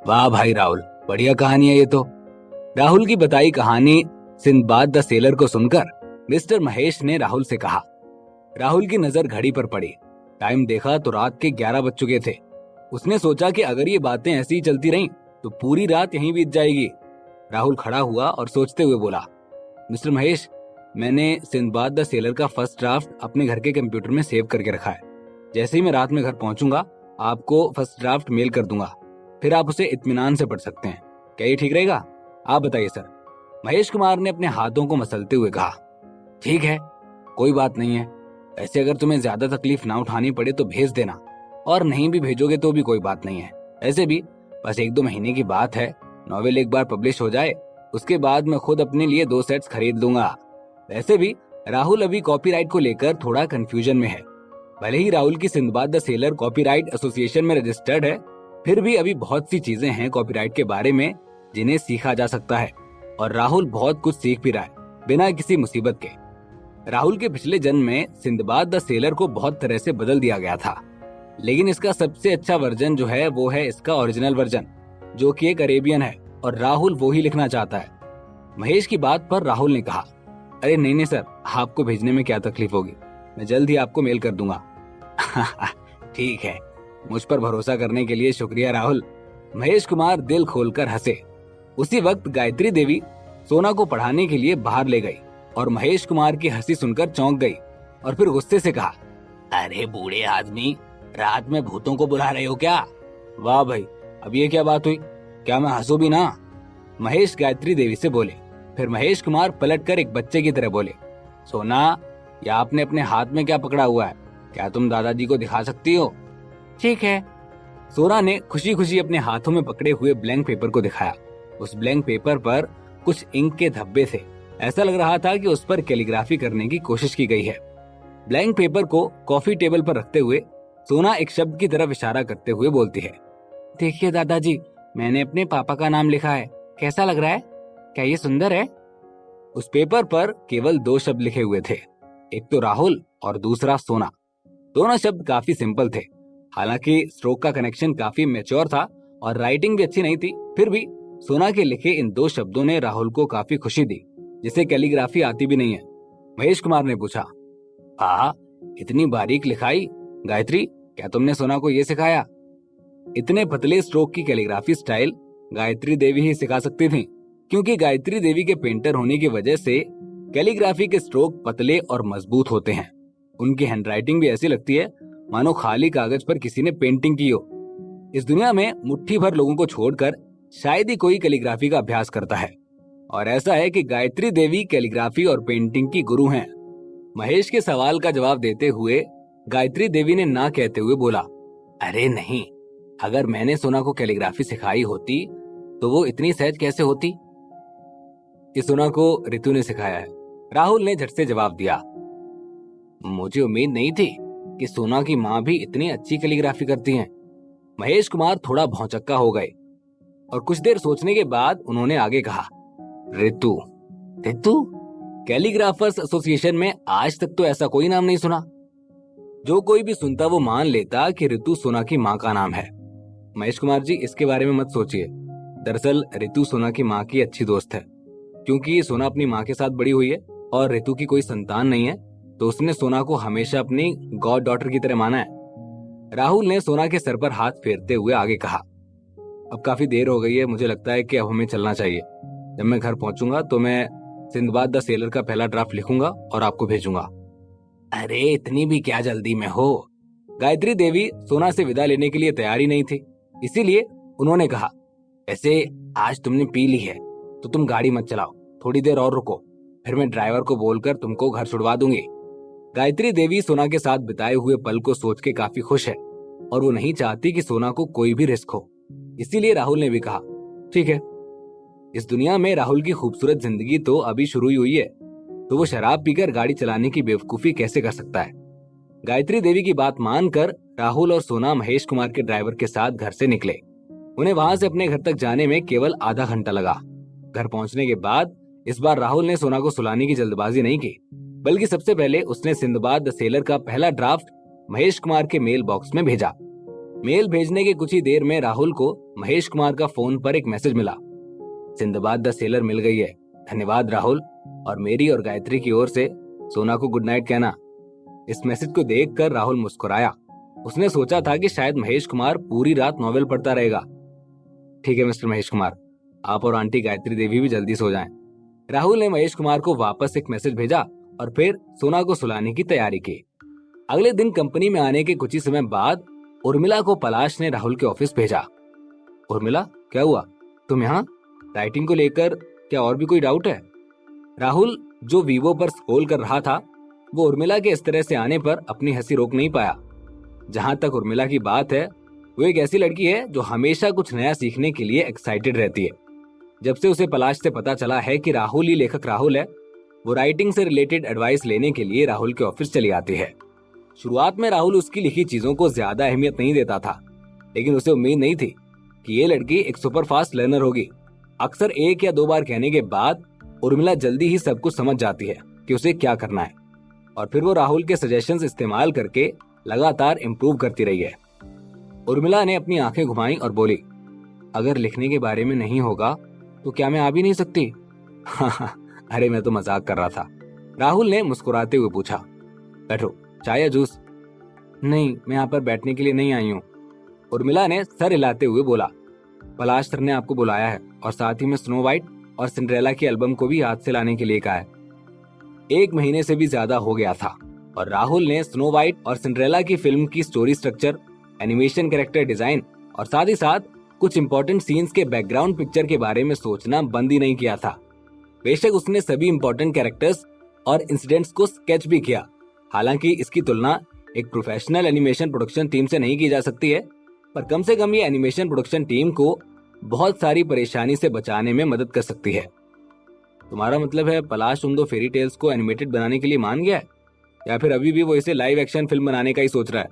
वाह भाई राहुल, बढ़िया कहानी है ये तो। राहुल की बताई कहानी सिंदबाद द सेलर को सुनकर मिस्टर महेश ने राहुल से कहा। राहुल की नजर घड़ी पर पड़ी। टाइम देखा तो रात के 11 बज चुके थे। उसने सोचा कि अगर ये बातें ऐसी ही चलती रहीं तो पूरी रात यहीं बीत जाएगी। राहुल खड़ा हुआ और सोचते हुए बोला, मिस्टर महेश, मैंने सिंदबाद द सेलर का फर्स्ट ड्राफ्ट अपने घर के कंप्यूटर में सेव करके रखा है। जैसे ही मैं रात में घर पहुंचूंगा आपको फर्स्ट ड्राफ्ट मेल कर दूंगा, फिर आप उसे इत्मीनान से पढ़ सकते हैं। क्या ये ठीक रहेगा? आप बताइए सर। महेश कुमार ने अपने हाथों को मसलते हुए कहा, ठीक है, कोई बात नहीं है। ऐसे अगर तुम्हें ज्यादा तकलीफ ना उठानी पड़े तो भेज देना, और नहीं भी भेजोगे तो भी कोई बात नहीं है। ऐसे भी बस 1-2 महीने की बात है। नॉवेल एक बार पब्लिश हो जाए उसके बाद मैं खुद अपने लिए 2 सेट्स खरीद लूंगा। वैसे भी राहुल अभी कॉपीराइट को लेकर थोड़ा कंफ्यूजन में है। भले ही राहुल की Sinbad the seller copyright association में रजिस्टर्ड है, फिर भी अभी बहुत सी चीजें हैं कॉपीराइट के बारे में जिन्हें सीखा जा सकता है, और राहुल बहुत कुछ सीख भी रहा है बिना किसी मुसीबत के। राहुल के पिछले जन्म में सिंदबाद द सेलर को बहुत तरह से बदल दिया गया था, लेकिन इसका सबसे अच्छा वर्जन जो है वो है इसका ओरिजिनल वर्जन, जो कि एक अरेबियन है, और राहुल वो ही लिखना चाहता है। महेश की बात पर राहुल ने कहा, अरे नहीं सर, आपको भेजने में क्या तकलीफ होगी, मैं जल्द ही आपको मेल कर दूंगा। ठीक है, मुझ पर भरोसा करने के लिए शुक्रिया राहुल। महेश कुमार दिल खोलकर हंसे। उसी वक्त गायत्री देवी सोना को पढ़ाने के लिए बाहर ले गई और महेश कुमार की हंसी सुनकर चौंक गई और फिर गुस्से से कहा, अरे बूढ़े आदमी, रात में भूतों को बुला रहे हो क्या? वाह भाई, अब ये क्या बात हुई? क्या मैं हंसू भी ना? महेश गायत्री देवी से बोले। फिर महेश कुमार पलटकर एक बच्चे की तरह बोले, सोना, या आपने अपने हाथ में क्या पकड़ा हुआ है? क्या तुम दादाजी को दिखा सकती हो? ठीक है। सोना ने खुशी खुशी अपने हाथों में पकड़े हुए ब्लैंक पेपर को दिखाया। उस ब्लैंक पेपर पर कुछ इंक के धब्बे थे। ऐसा लग रहा था कि उस पर कैलीग्राफी करने की कोशिश की गई है। ब्लैंक पेपर को कॉफी टेबल पर रखते हुए सोना एक शब्द की तरफ इशारा करते हुए बोलती है, देखिए दादाजी, मैंने अपने पापा का नाम लिखा है। कैसा लग रहा है? क्या ये सुंदर है? उस पेपर पर केवल 2 शब्द लिखे हुए थे, एक तो राहुल और दूसरा सोना। दोनों शब्द काफी सिंपल थे। हालांकि स्ट्रोक का कनेक्शन काफी मैच्योर था और राइटिंग भी अच्छी नहीं थी, फिर भी सोना के लिखे इन 2 शब्दों ने राहुल को काफी खुशी दी, जिसे कैलीग्राफी आती भी नहीं है। महेश कुमार ने पूछा, हाँ, इतनी बारीक लिखाई। गायत्री, क्या तुमने सोना को ये सिखाया? इतने पतले स्ट्रोक की कैलीग्राफी स्टाइल गायत्री देवी ही सिखा सकती थी, क्योंकि गायत्री देवी के पेंटर होने की वजह से कैलीग्राफी के स्ट्रोक पतले और मजबूत होते हैं। उनकी हैंडराइटिंग भी ऐसी लगती है मानो खाली कागज पर किसी ने पेंटिंग की हो। इस दुनिया में मुट्ठी भर लोगों को छोड़कर शायद ही कोई कैलीग्राफी का अभ्यास करता है, और ऐसा है कि गायत्री देवी कैलीग्राफी और पेंटिंग की गुरु हैं। महेश के सवाल का जवाब देते हुए गायत्री देवी ने ना कहते हुए बोला, अरे नहीं, अगर मैंने सोना को कैलीग्राफी सिखाई होती तो वो इतनी सहज कैसे होती? इस सोना को रितु ने सिखाया है, राहुल ने झट से जवाब दिया। मुझे उम्मीद नहीं थी कि सोना की माँ भी इतनी अच्छी कैलीग्राफी करती हैं। महेश कुमार थोड़ा भौचक्का हो गए और कुछ देर सोचने के बाद उन्होंने आगे कहा, रितु? रितु? कैलीग्राफर्स एसोसिएशन में आज तक तो ऐसा कोई नाम नहीं सुना। जो कोई भी सुनता वो मान लेता कि रितु सोना की माँ का नाम है। महेश कुमार जी, इसके बारे में मत सोचिए। दरअसल रितु सोना की माँ की अच्छी दोस्त है। क्योंकि सोना अपनी माँ के साथ बड़ी हुई है और रितु की कोई संतान नहीं है, तो उसने सोना को हमेशा अपनी गॉड डॉटर की तरह माना है। राहुल ने सोना के सर पर हाथ फेरते हुए आगे कहा, अब काफी देर हो गई है, मुझे लगता है कि अब हमें चलना चाहिए। जब मैं घर पहुंचूंगा तो मैं सिंदबाद द सेलर का पहला ड्राफ्ट लिखूंगा और आपको भेजूंगा। अरे इतनी भी क्या जल्दी में हो? गायत्री देवी सोना से विदा लेने के लिए तैयार ही नहीं थी, इसीलिए उन्होंने कहा, ऐसे आज तुमने पी ली है तो तुम गाड़ी मत चलाओ, थोड़ी देर और रुको, फिर मैं ड्राइवर को बोलकर तुमको घर छुड़वा दूंगी। गायत्री देवी सोना के साथ बिताए हुए पल को सोच के काफी खुश है और वो नहीं चाहती कि सोना को कोई भी रिस्क हो। इसीलिए राहुल ने भी कहा, ठीक है। इस दुनिया में राहुल की खूबसूरत जिंदगी तो अभी शुरू ही हुई है, तो वो शराब पीकर गाड़ी चलाने की बेवकूफी कैसे कर सकता है? गायत्री देवी की बात मानकर राहुल और सोना महेश कुमार के ड्राइवर के साथ घर से निकले। उन्हें वहां से अपने घर तक जाने में केवल आधा घंटा लगा। घर पहुंचने के बाद इस बार राहुल ने सोना को सुलाने की जल्दबाजी नहीं की, बल्कि सबसे पहले उसने सिंदबाद द सेलर का पहला ड्राफ्ट महेश कुमार के मेल बॉक्स में भेजा। मेल भेजने के कुछ ही देर में राहुल को महेश कुमार का फोन पर एक मैसेज मिला। सिंदबाद द सेलर मिल गई है, धन्यवाद राहुल, और मेरी और गायत्री की ओर से सोना को गुड नाइट कहना। इस मैसेज को देखकर राहुल मुस्कुराया। उसने सोचा था कि शायद महेश कुमार पूरी रात नॉवेल पढ़ता रहेगा। ठीक है मिस्टर महेश कुमार, आप और आंटी गायत्री देवी भी जल्दी सो जाएं। राहुल ने महेश कुमार को वापस एक मैसेज भेजा और फिर सोना को सुलाने की तैयारी की। अगले दिन कंपनी में आने के कुछ ही समय बाद उर्मिला को पलाश ने राहुल के ऑफिस भेजा। उर्मिला, क्या हुआ? तुम यहाँ? राइटिंग को लेकर क्या और भी कोई डाउट है? राहुल जो वीवो पर स्क्रॉल कर रहा था, वो उर्मिला के इस तरह से आने पर अपनी हंसी रोक नहीं पाया। जहां तक उर्मिला की बात है, वो एक ऐसी लड़की है जो हमेशा कुछ नया सीखने के लिए एक्साइटेड रहती है। जब से उसे पलाश से पता चला है कि राहुल ही लेखक राहुल है, वो राइटिंग से रिलेटेड एडवाइस लेने के लिए राहुल के ऑफिस चली आती है। शुरुआत में राहुल उसकी लिखी चीजों को ज्यादा अहमियत नहीं देता था, लेकिन उसे उम्मीद नहीं थी कि ये लड़की एक सुपर फास्ट लर्नर होगी। अक्सर एक या दो बार कहने के बाद उर्मिला जल्दी ही सब कुछ समझ जाती है कि उसे क्या करना है, और फिर वो राहुल के सजेशंस इस्तेमाल करके लगातार इम्प्रूव करती रही है। उर्मिला ने अपनी आंखें घुमाई और बोली, अगर लिखने के बारे में नहीं होगा तो क्या मैं आ भी नहीं सकती? अरे मैं तो मजाक कर रहा था, राहुल ने मुस्कुराते हुए पूछा। बैठो, चाय या जूस? नहीं, मैं यहाँ पर बैठने के लिए नहीं आई हूँ, उर्मिला ने सर हिलाते हुए बोला। पलाश सर ने आपको बुलाया है और साथ ही में स्नो वाइट और सिंड्रेला की एल्बम को भी हाथ से लाने के लिए कहा है। 1 महीने से भी ज्यादा हो गया था और राहुल ने स्नो वाइट और सिंड्रेला की फिल्म की story structure, animation, character design और साथ ही साथ कुछ इंपॉर्टेंट सीन्स के बैकग्राउंड पिक्चर के बारे में सोचना बंद ही नहीं किया था। बेशक उसने सभी इंपॉर्टेंट कैरेक्टर्स और इंसिडेंट्स को स्केच भी किया। हालांकि इसकी तुलना एक प्रोफेशनल एनिमेशन प्रोडक्शन टीम से नहीं की जा सकती है, पर कम से कम ये एनिमेशन प्रोडक्शन टीम को बहुत सारी परेशानी से बचाने में मदद कर सकती है। तुम्हारा मतलब है पलाश उन 2 फेरी टेल्स को एनिमेटेड बनाने के लिए मान गया है, या फिर अभी भी वो इसे लाइव एक्शन फिल्म बनाने का ही सोच रहा है?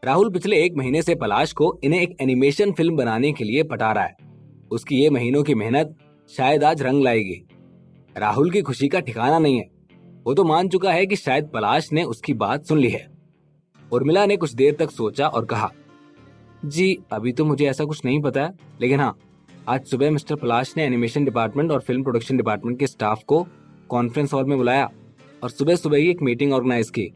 राहुल पिछले 1 महीने से पलाश को इन्हें एक एनिमेशन फिल्म बनाने के लिए पटा रहा है। उसकी ये महीनों की मेहनत शायद आज रंग लाएगी। राहुल की खुशी का ठिकाना नहीं है। वो तो मान चुका है कि शायद पलाश ने उसकी बात सुन ली है। उर्मिला ने कुछ देर तक सोचा और कहा, जी अभी तो मुझे ऐसा कुछ नहीं पता है, लेकिन हाँ, आज सुबह मिस्टर पलाश ने एनिमेशन डिपार्टमेंट और फिल्म प्रोडक्शन डिपार्टमेंट के स्टाफ को कॉन्फ्रेंस हॉल में बुलाया और सुबह सुबह ही एक मीटिंग ऑर्गेनाइज की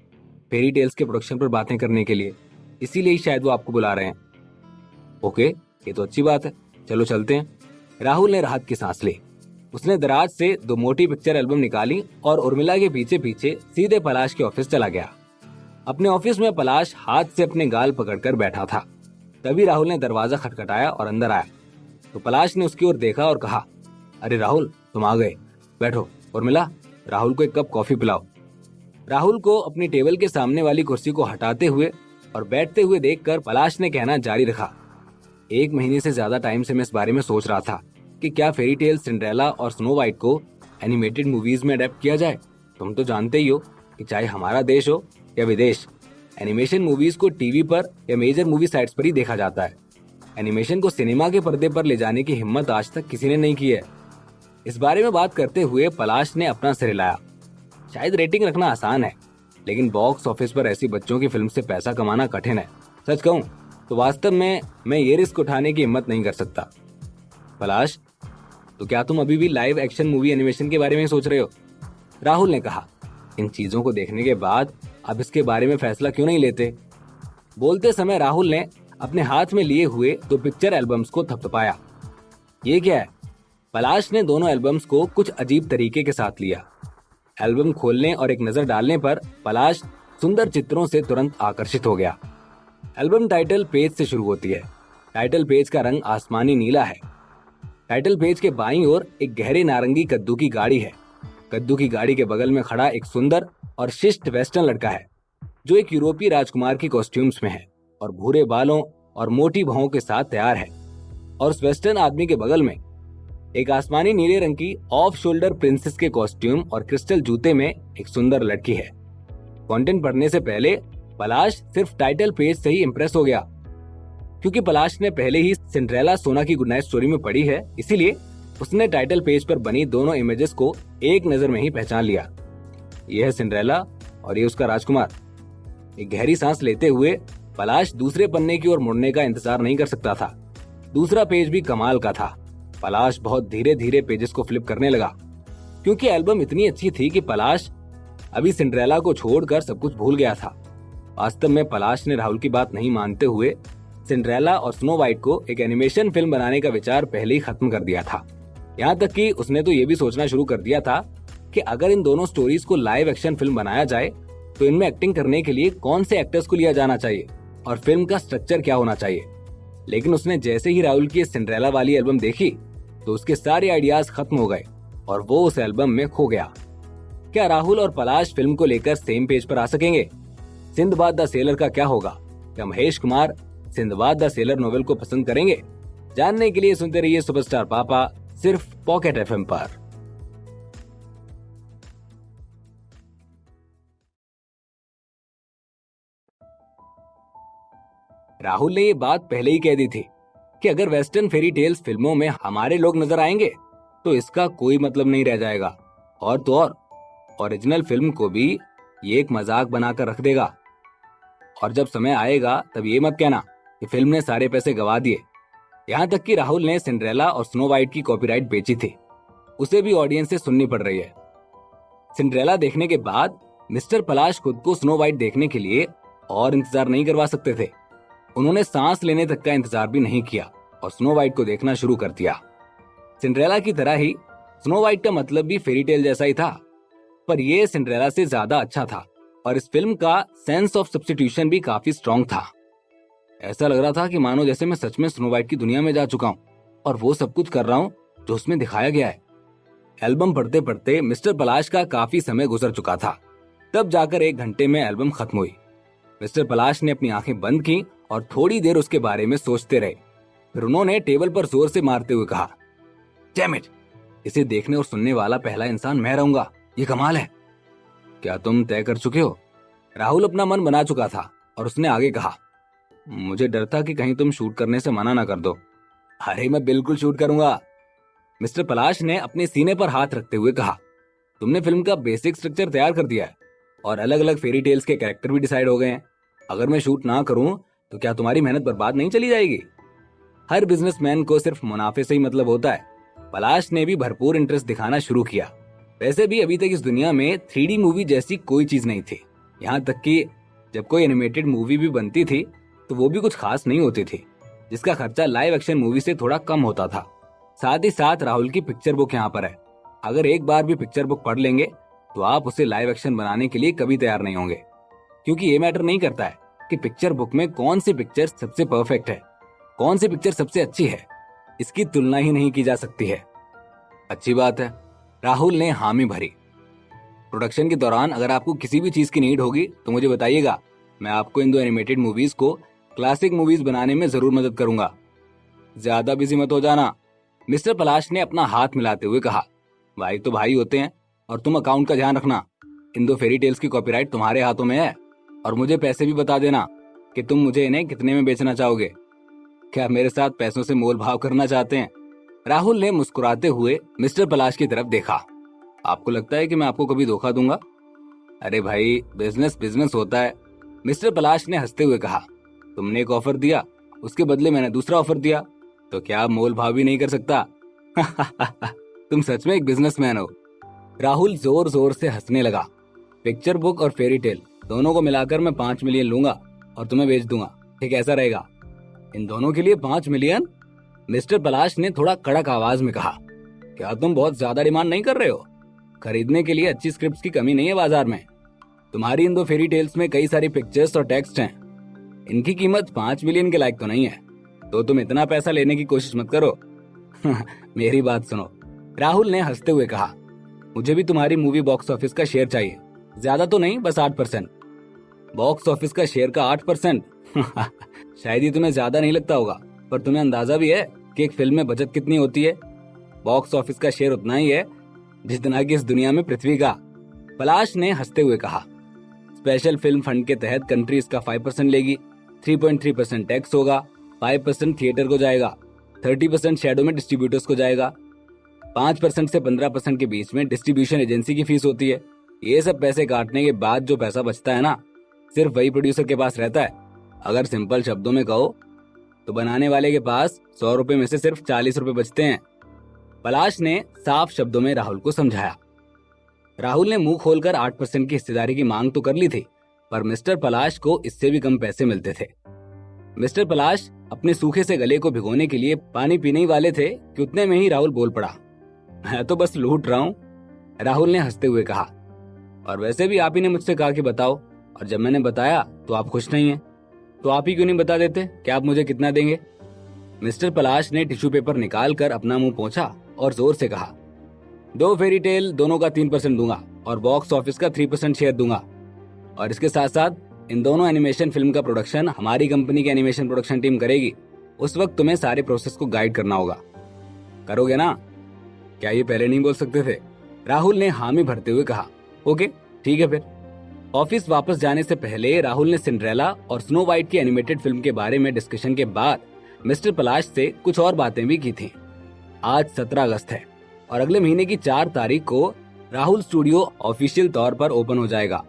फेरी टेल्स के प्रोडक्शन पर बातें करने के लिए। इसीलिए शायद वो आपको बुला रहे हैं। ओके, ये तो अच्छी बात है, चलो चलते हैं। राहुल ने राहत की सांस ली। उसने दराज से 2 मोटी पिक्चर एल्बम निकाली और उर्मिला के पीछे पीछे सीधे पलाश के ऑफिस चला गया। अपने ऑफिस में पलाश हाथ से अपने गाल पकड़कर बैठा था। तभी राहुल ने दरवाजा खटखटाया और अंदर आया तो पलाश ने उसकी ओर देखा और कहा, अरे राहुल, तुम आ गए, बैठो। उर्मिला, राहुल को एक कप कॉफी पिलाओ। राहुल को अपनी टेबल के सामने वाली कुर्सी को हटाते हुए और बैठते हुए देखकर पलाश ने कहना जारी रखा, 1 महीने से ज्यादा टाइम से मैं इस बारे में सोच रहा था कि क्या फेरी टेल, सिंड्रेला और स्नो वाइट को एनिमेटेड मूवीज में अडेप्ट किया जाए। तुम तो जानते ही हो कि चाहे हमारा देश हो या विदेश, एनिमेशन मूवीज को टीवी पर या मेजर मूवी साइट्स पर ही देखा जाता है। एनिमेशन को सिनेमा के पर्दे पर ले जाने की हिम्मत आज तक किसी ने नहीं की है। इस बारे में बात करते हुए पलाश ने अपना सिर हिलाया। शायद रेटिंग रखना आसान है, लेकिन बॉक्स ऑफिस पर ऐसी बच्चों की फिल्म से पैसा कमाना कठिन है। सच कहूं तो वास्तव में मैं ये रिस्क उठाने की हिम्मत नहीं कर सकता। पलाश, तो क्या तुम अभी भी लाइव एक्शन मूवी एनिमेशन के बारे में सोच रहे हो? राहुल ने कहा। इन चीजों को देखने के बाद अब इसके बारे में फैसला क्यों नहीं लेते? बोलते समय राहुल ने अपने हाथ में लिए हुए 2 पिक्चर एल्बम्स को थपथपाया। ये क्या है? पलाश ने दोनों एल्बम्स को कुछ अजीब तरीके के साथ लिया। एल्बम खोलने और एक नजर डालने पर पलाश सुंदर चित्रों से तुरंत आकर्षित हो गया। एल्बम टाइटल पेज से शुरू होती है। टाइटल पेज का रंग आसमानी नीला है। टाइटल पेज के बाईं ओर एक गहरे नारंगी कद्दू की गाड़ी है। कद्दू की गाड़ी के बगल में खड़ा एक सुंदर और शिष्ट वेस्टर्न लड़का है, जो एक यूरोपीय राजकुमार की कॉस्ट्यूम्स में है और भूरे बालों और मोटी भौं के साथ तैयार है। और उस वेस्टर्न आदमी के बगल में एक आसमानी नीले रंग की ऑफ शोल्डर प्रिंसेस के कॉस्ट्यूम और क्रिस्टल जूते में एक सुंदर लड़की है। कंटेंट पढ़ने से पहले पलाश सिर्फ टाइटल पेज से ही इम्प्रेस हो गया। क्योंकि पलाश ने पहले ही सिंड्रेला सोना की गुड नाइट स्टोरी में पढ़ी है, इसीलिए उसने टाइटल पेज पर बनी दोनों इमेजेस को एक नजर में ही पहचान लिया। यह है सिंड्रेला और ये उसका राजकुमार। एक गहरी सांस लेते हुए पलाश दूसरे पन्ने की ओर मुड़ने का इंतजार नहीं कर सकता था। दूसरा पेज भी कमाल का था। पलाश बहुत धीरे धीरे पेजेस को फ्लिप करने लगा, क्योंकि एल्बम इतनी अच्छी थी कि पलाश अभी सिंड्रेला को छोड़कर सब कुछ भूल गया था। वास्तव में पलाश ने राहुल की बात नहीं मानते हुए सिंड्रेला और स्नो वाइट को एक एनिमेशन फिल्म बनाने का विचार पहले ही खत्म कर दिया था। यहाँ तक कि उसने तो ये भी सोचना शुरू कर दिया था कि अगर इन दोनों स्टोरीज को लाइव एक्शन फिल्म बनाया जाए तो इनमें एक्टिंग करने के लिए कौन से एक्टर्स को लिया जाना चाहिए और फिल्म का स्ट्रक्चर क्या होना चाहिए। लेकिन उसने जैसे ही राहुल की सिंड्रेला वाली एल्बम देखी तो उसके सारे आइडियाज खत्म हो गए और वो उस एल्बम में खो गया। क्या राहुल और पलाश फिल्म को लेकर सेम पेज पर आ सकेंगे? सिंदबाद द सेलर का क्या होगा? क्या Mahesh Kumar Sinbad the seller novel को पसंद करेंगे? जानने के लिए सुनते रहिए सुपरस्टार पापा, सिर्फ पॉकेट एफएम पर। राहुल ने ये बात पहले ही कह दी थी कि अगर वेस्टर्न फेरी टेल्स फिल्मों में हमारे लोग नजर आएंगे तो इसका कोई मतलब नहीं रह जाएगा, और तो और ओरिजिनल फिल्म को भी ये एक मजाक बनाकर रख देगा। और जब समय आएगा तब ये मत कहना कि फिल्म ने सारे पैसे गवा दिए। यहाँ तक कि राहुल ने सिंड्रेला और स्नो वाइट की कॉपीराइट बेची थी, उसे भी ऑडियंस से सुननी पड़ रही है। सिंड्रेला देखने के बाद मिस्टर पलाश खुद को स्नो वाइट देखने के लिए और इंतजार नहीं करवा सकते थे। उन्होंने सांस लेने तक का इंतजार भी नहीं किया और स्नो वाइट को देखना शुरू कर दिया। सिंड्रेला की तरह ही स्नो वाइट का मतलब भी फेरी टेल जैसा ही था, पर यह सिंड्रेला से ज्यादा अच्छा था और इस फिल्म का सेंस ऑफ सब्स्टिट्यूशन भी काफी स्ट्रॉन्ग था। ऐसा लग रहा था कि मानो जैसे मैं सच में स्नो वाइट की दुनिया में जा चुका हूँ और वो सब कुछ कर रहा हूँ जो उसमें दिखाया गया है। एल्बम पढ़ते पढ़ते मिस्टर पलाश का काफी समय गुजर चुका था। तब जाकर 1 घंटे में एल्बम खत्म हुई। मिस्टर पलाश ने अपनी आंखें बंद की और थोड़ी देर उसके बारे में सोचते रहे। फिर उन्होंने टेबल पर जोर से मारते हुए कहा, डैम इट, इसे देखने और सुनने वाला पहला इंसान मैं रहूंगा। ये कमाल है। क्या तुम तय कर चुके हो? राहुल अपना मन बना चुका था और उसने आगे कहा, मुझे डर था कि कहीं तुम शूट करने से मना ना कर दो। अरे मैं बिल्कुल शूट करूंगा। मिस्टर पलाश ने अपने सीने पर हाथ रखते हुए कहा, तुमने फिल्म का बेसिक स्ट्रक्चर तैयार कर दिया है और अलग अलग फेरी टेल्स के कैरेक्टर भी डिसाइड हो गए हैं। अगर मैं शूट ना करूं तो क्या तुम्हारी मेहनत बर्बाद नहीं चली जाएगी? हर बिजनेसमैन को सिर्फ मुनाफे से ही मतलब होता है। पलाश ने भी भरपूर इंटरेस्ट दिखाना शुरू किया। वैसे भी अभी तक इस दुनिया में 3D मूवी जैसी कोई चीज नहीं थी। यहाँ तक कि जब कोई एनिमेटेड मूवी भी बनती थी तो वो भी कुछ खास नहीं होती थी, जिसका खर्चा लाइव एक्शन मूवी से थोड़ा कम होता था। साथ ही साथ राहुल की पिक्चर बुक यहाँ पर है। अगर एक बार भी पिक्चर बुक पढ़ लेंगे तो आप उसे लाइव एक्शन बनाने के लिए कभी तैयार नहीं होंगे, क्योंकि ये मैटर नहीं करता है कि पिक्चर बुक में कौन सी पिक्चर सबसे परफेक्ट है, कौन सी पिक्चर सबसे अच्छी है। इसकी तुलना ही नहीं की जा सकती है। अच्छी बात है, राहुल ने हामी भरी। प्रोडक्शन के दौरान अगर आपको किसी भी चीज की नीड होगी तो मुझे बताइएगा। मैं आपको इन 2 एनिमेटेड मूवीज को क्लासिक मूवीज बनाने में जरूर मदद करूंगा। ज्यादा बिजी मत हो जाना, मिस्टर पलाश ने अपना हाथ मिलाते हुए कहा। भाई तो भाई होते हैं, और तुम अकाउंट का ध्यान रखना। इन 2 फेरी टेल्स की कॉपीराइट तुम्हारे हाथों में है, और मुझे पैसे भी बता देना कि तुम मुझे इन्हें कितने में बेचना चाहोगे। क्या मेरे साथ पैसों से मोल भाव करना चाहते हैं? राहुल ने मुस्कुराते हुए मिस्टर पलाश की तरफ देखा। आपको लगता है कि मैं आपको कभी धोखा दूंगा? अरे भाई, बिजनेस बिजनेस होता है, मिस्टर पलाश ने हंसते हुए कहा। तुमने एक ऑफर दिया, उसके बदले मैंने दूसरा ऑफर दिया, तो क्या मोल भाव भी नहीं कर सकता? तुम सच में एक बिजनेसमैन हो। राहुल जोर जोर से हंसने लगा। पिक्चर बुक और फेरी टेल दोनों को मिलाकर मैं 5 मिलियन लूंगा और तुम्हें बेच दूंगा। ठीक ऐसा रहेगा? इन दोनों के लिए 5 मिलियन? मिस्टर पलाश ने थोड़ा कड़क आवाज में कहा। क्या तुम बहुत ज्यादा डिमांड नहीं कर रहे हो? खरीदने के लिए अच्छी स्क्रिप्ट्स की कमी नहीं है बाजार में। तुम्हारी इन 2 फेरी टेल्स में कई सारी पिक्चर्स और टेक्स्ट हैं। इनकी कीमत 5 मिलियन के लायक तो नहीं है, तो तुम इतना पैसा लेने की कोशिश मत करो। मेरी बात सुनो, राहुल ने हंसते हुए कहा। मुझे भी तुम्हारी मूवी बॉक्स ऑफिस का शेयर चाहिए, ज्यादा तो नहीं, बस 8%। बॉक्स ऑफिस का शेयर का 8%? शायद ही तुम्हें ज्यादा नहीं लगता होगा, पर तुम्हें अंदाजा भी है कि एक फिल्म में बचत कितनी होती है। बॉक्स ऑफिस का शेयर उतना ही है जितना कि इस दुनिया में पृथ्वी का। पलाश ने हंसते हुए कहा। स्पेशल फिल्म फंड के तहत कंट्री इसका 5% लेगी, 3.3% टैक्स होगा, 5% थिएटर को जाएगा, 30% शैडो में डिस्ट्रीब्यूटर्स को जाएगा, 5% से 15% के बीच में डिस्ट्रीब्यूशन एजेंसी की फीस होती है। ये सब पैसे काटने के बाद जो पैसा बचता है ना, सिर्फ वही प्रोड्यूसर के पास रहता है। अगर सिंपल शब्दों में कहो तो बनाने वाले के पास 100 रुपए में से सिर्फ 40 रुपए बचते हैं। पलाश ने साफ शब्दों में राहुल को समझाया। राहुल ने मुंह खोलकर 8% की हिस्सेदारी की मांग तो कर ली थी, पर मिस्टर पलाश को इससे भी कम पैसे मिलते थे। मिस्टर पलाश अपने सूखे से गले को भिगोने के लिए पानी पीने ही वाले थे कि उतने में ही राहुल बोल पड़ा। मैं तो बस लूट रहा हूँ, राहुल ने हंसते हुए कहा। और वैसे भी आप ही ने मुझसे कहा कि बताओ, और जब मैंने बताया तो आप खुश नहीं हैं। तो आप ही क्यों नहीं बता देते कि आप मुझे कितना देंगे? मिस्टर पलाश ने टिश्यू पेपर निकाल कर अपना मुंह पोंछा और जोर से कहा, 2 फेरी टेल दोनों का 3% दूंगा और बॉक्स ऑफिस का 3% शेयर दूंगा। और इसके साथ साथ इन दोनों एनिमेशन फिल्म का प्रोडक्शन हमारी कंपनी की एनिमेशन प्रोडक्शन टीम करेगी। उस वक्त तुम्हें सारे प्रोसेस को गाइड करना होगा। करोगे ना? क्या ये पहले नहीं बोल सकते थे? राहुल ने हामी भरते हुए कहा। ओके, ठीक है फिर। ऑफिस वापस जाने से पहले राहुल ने सिंड्रेला और स्नो वाइट की एनिमेटेड फिल्म के बारे में डिस्कशन के बाद मिस्टर पलाश से कुछ और बातें भी की थी। आज 17 अगस्त है और अगले महीने की 4 तारीख को राहुल स्टूडियो ऑफिशियल तौर पर ओपन हो जाएगा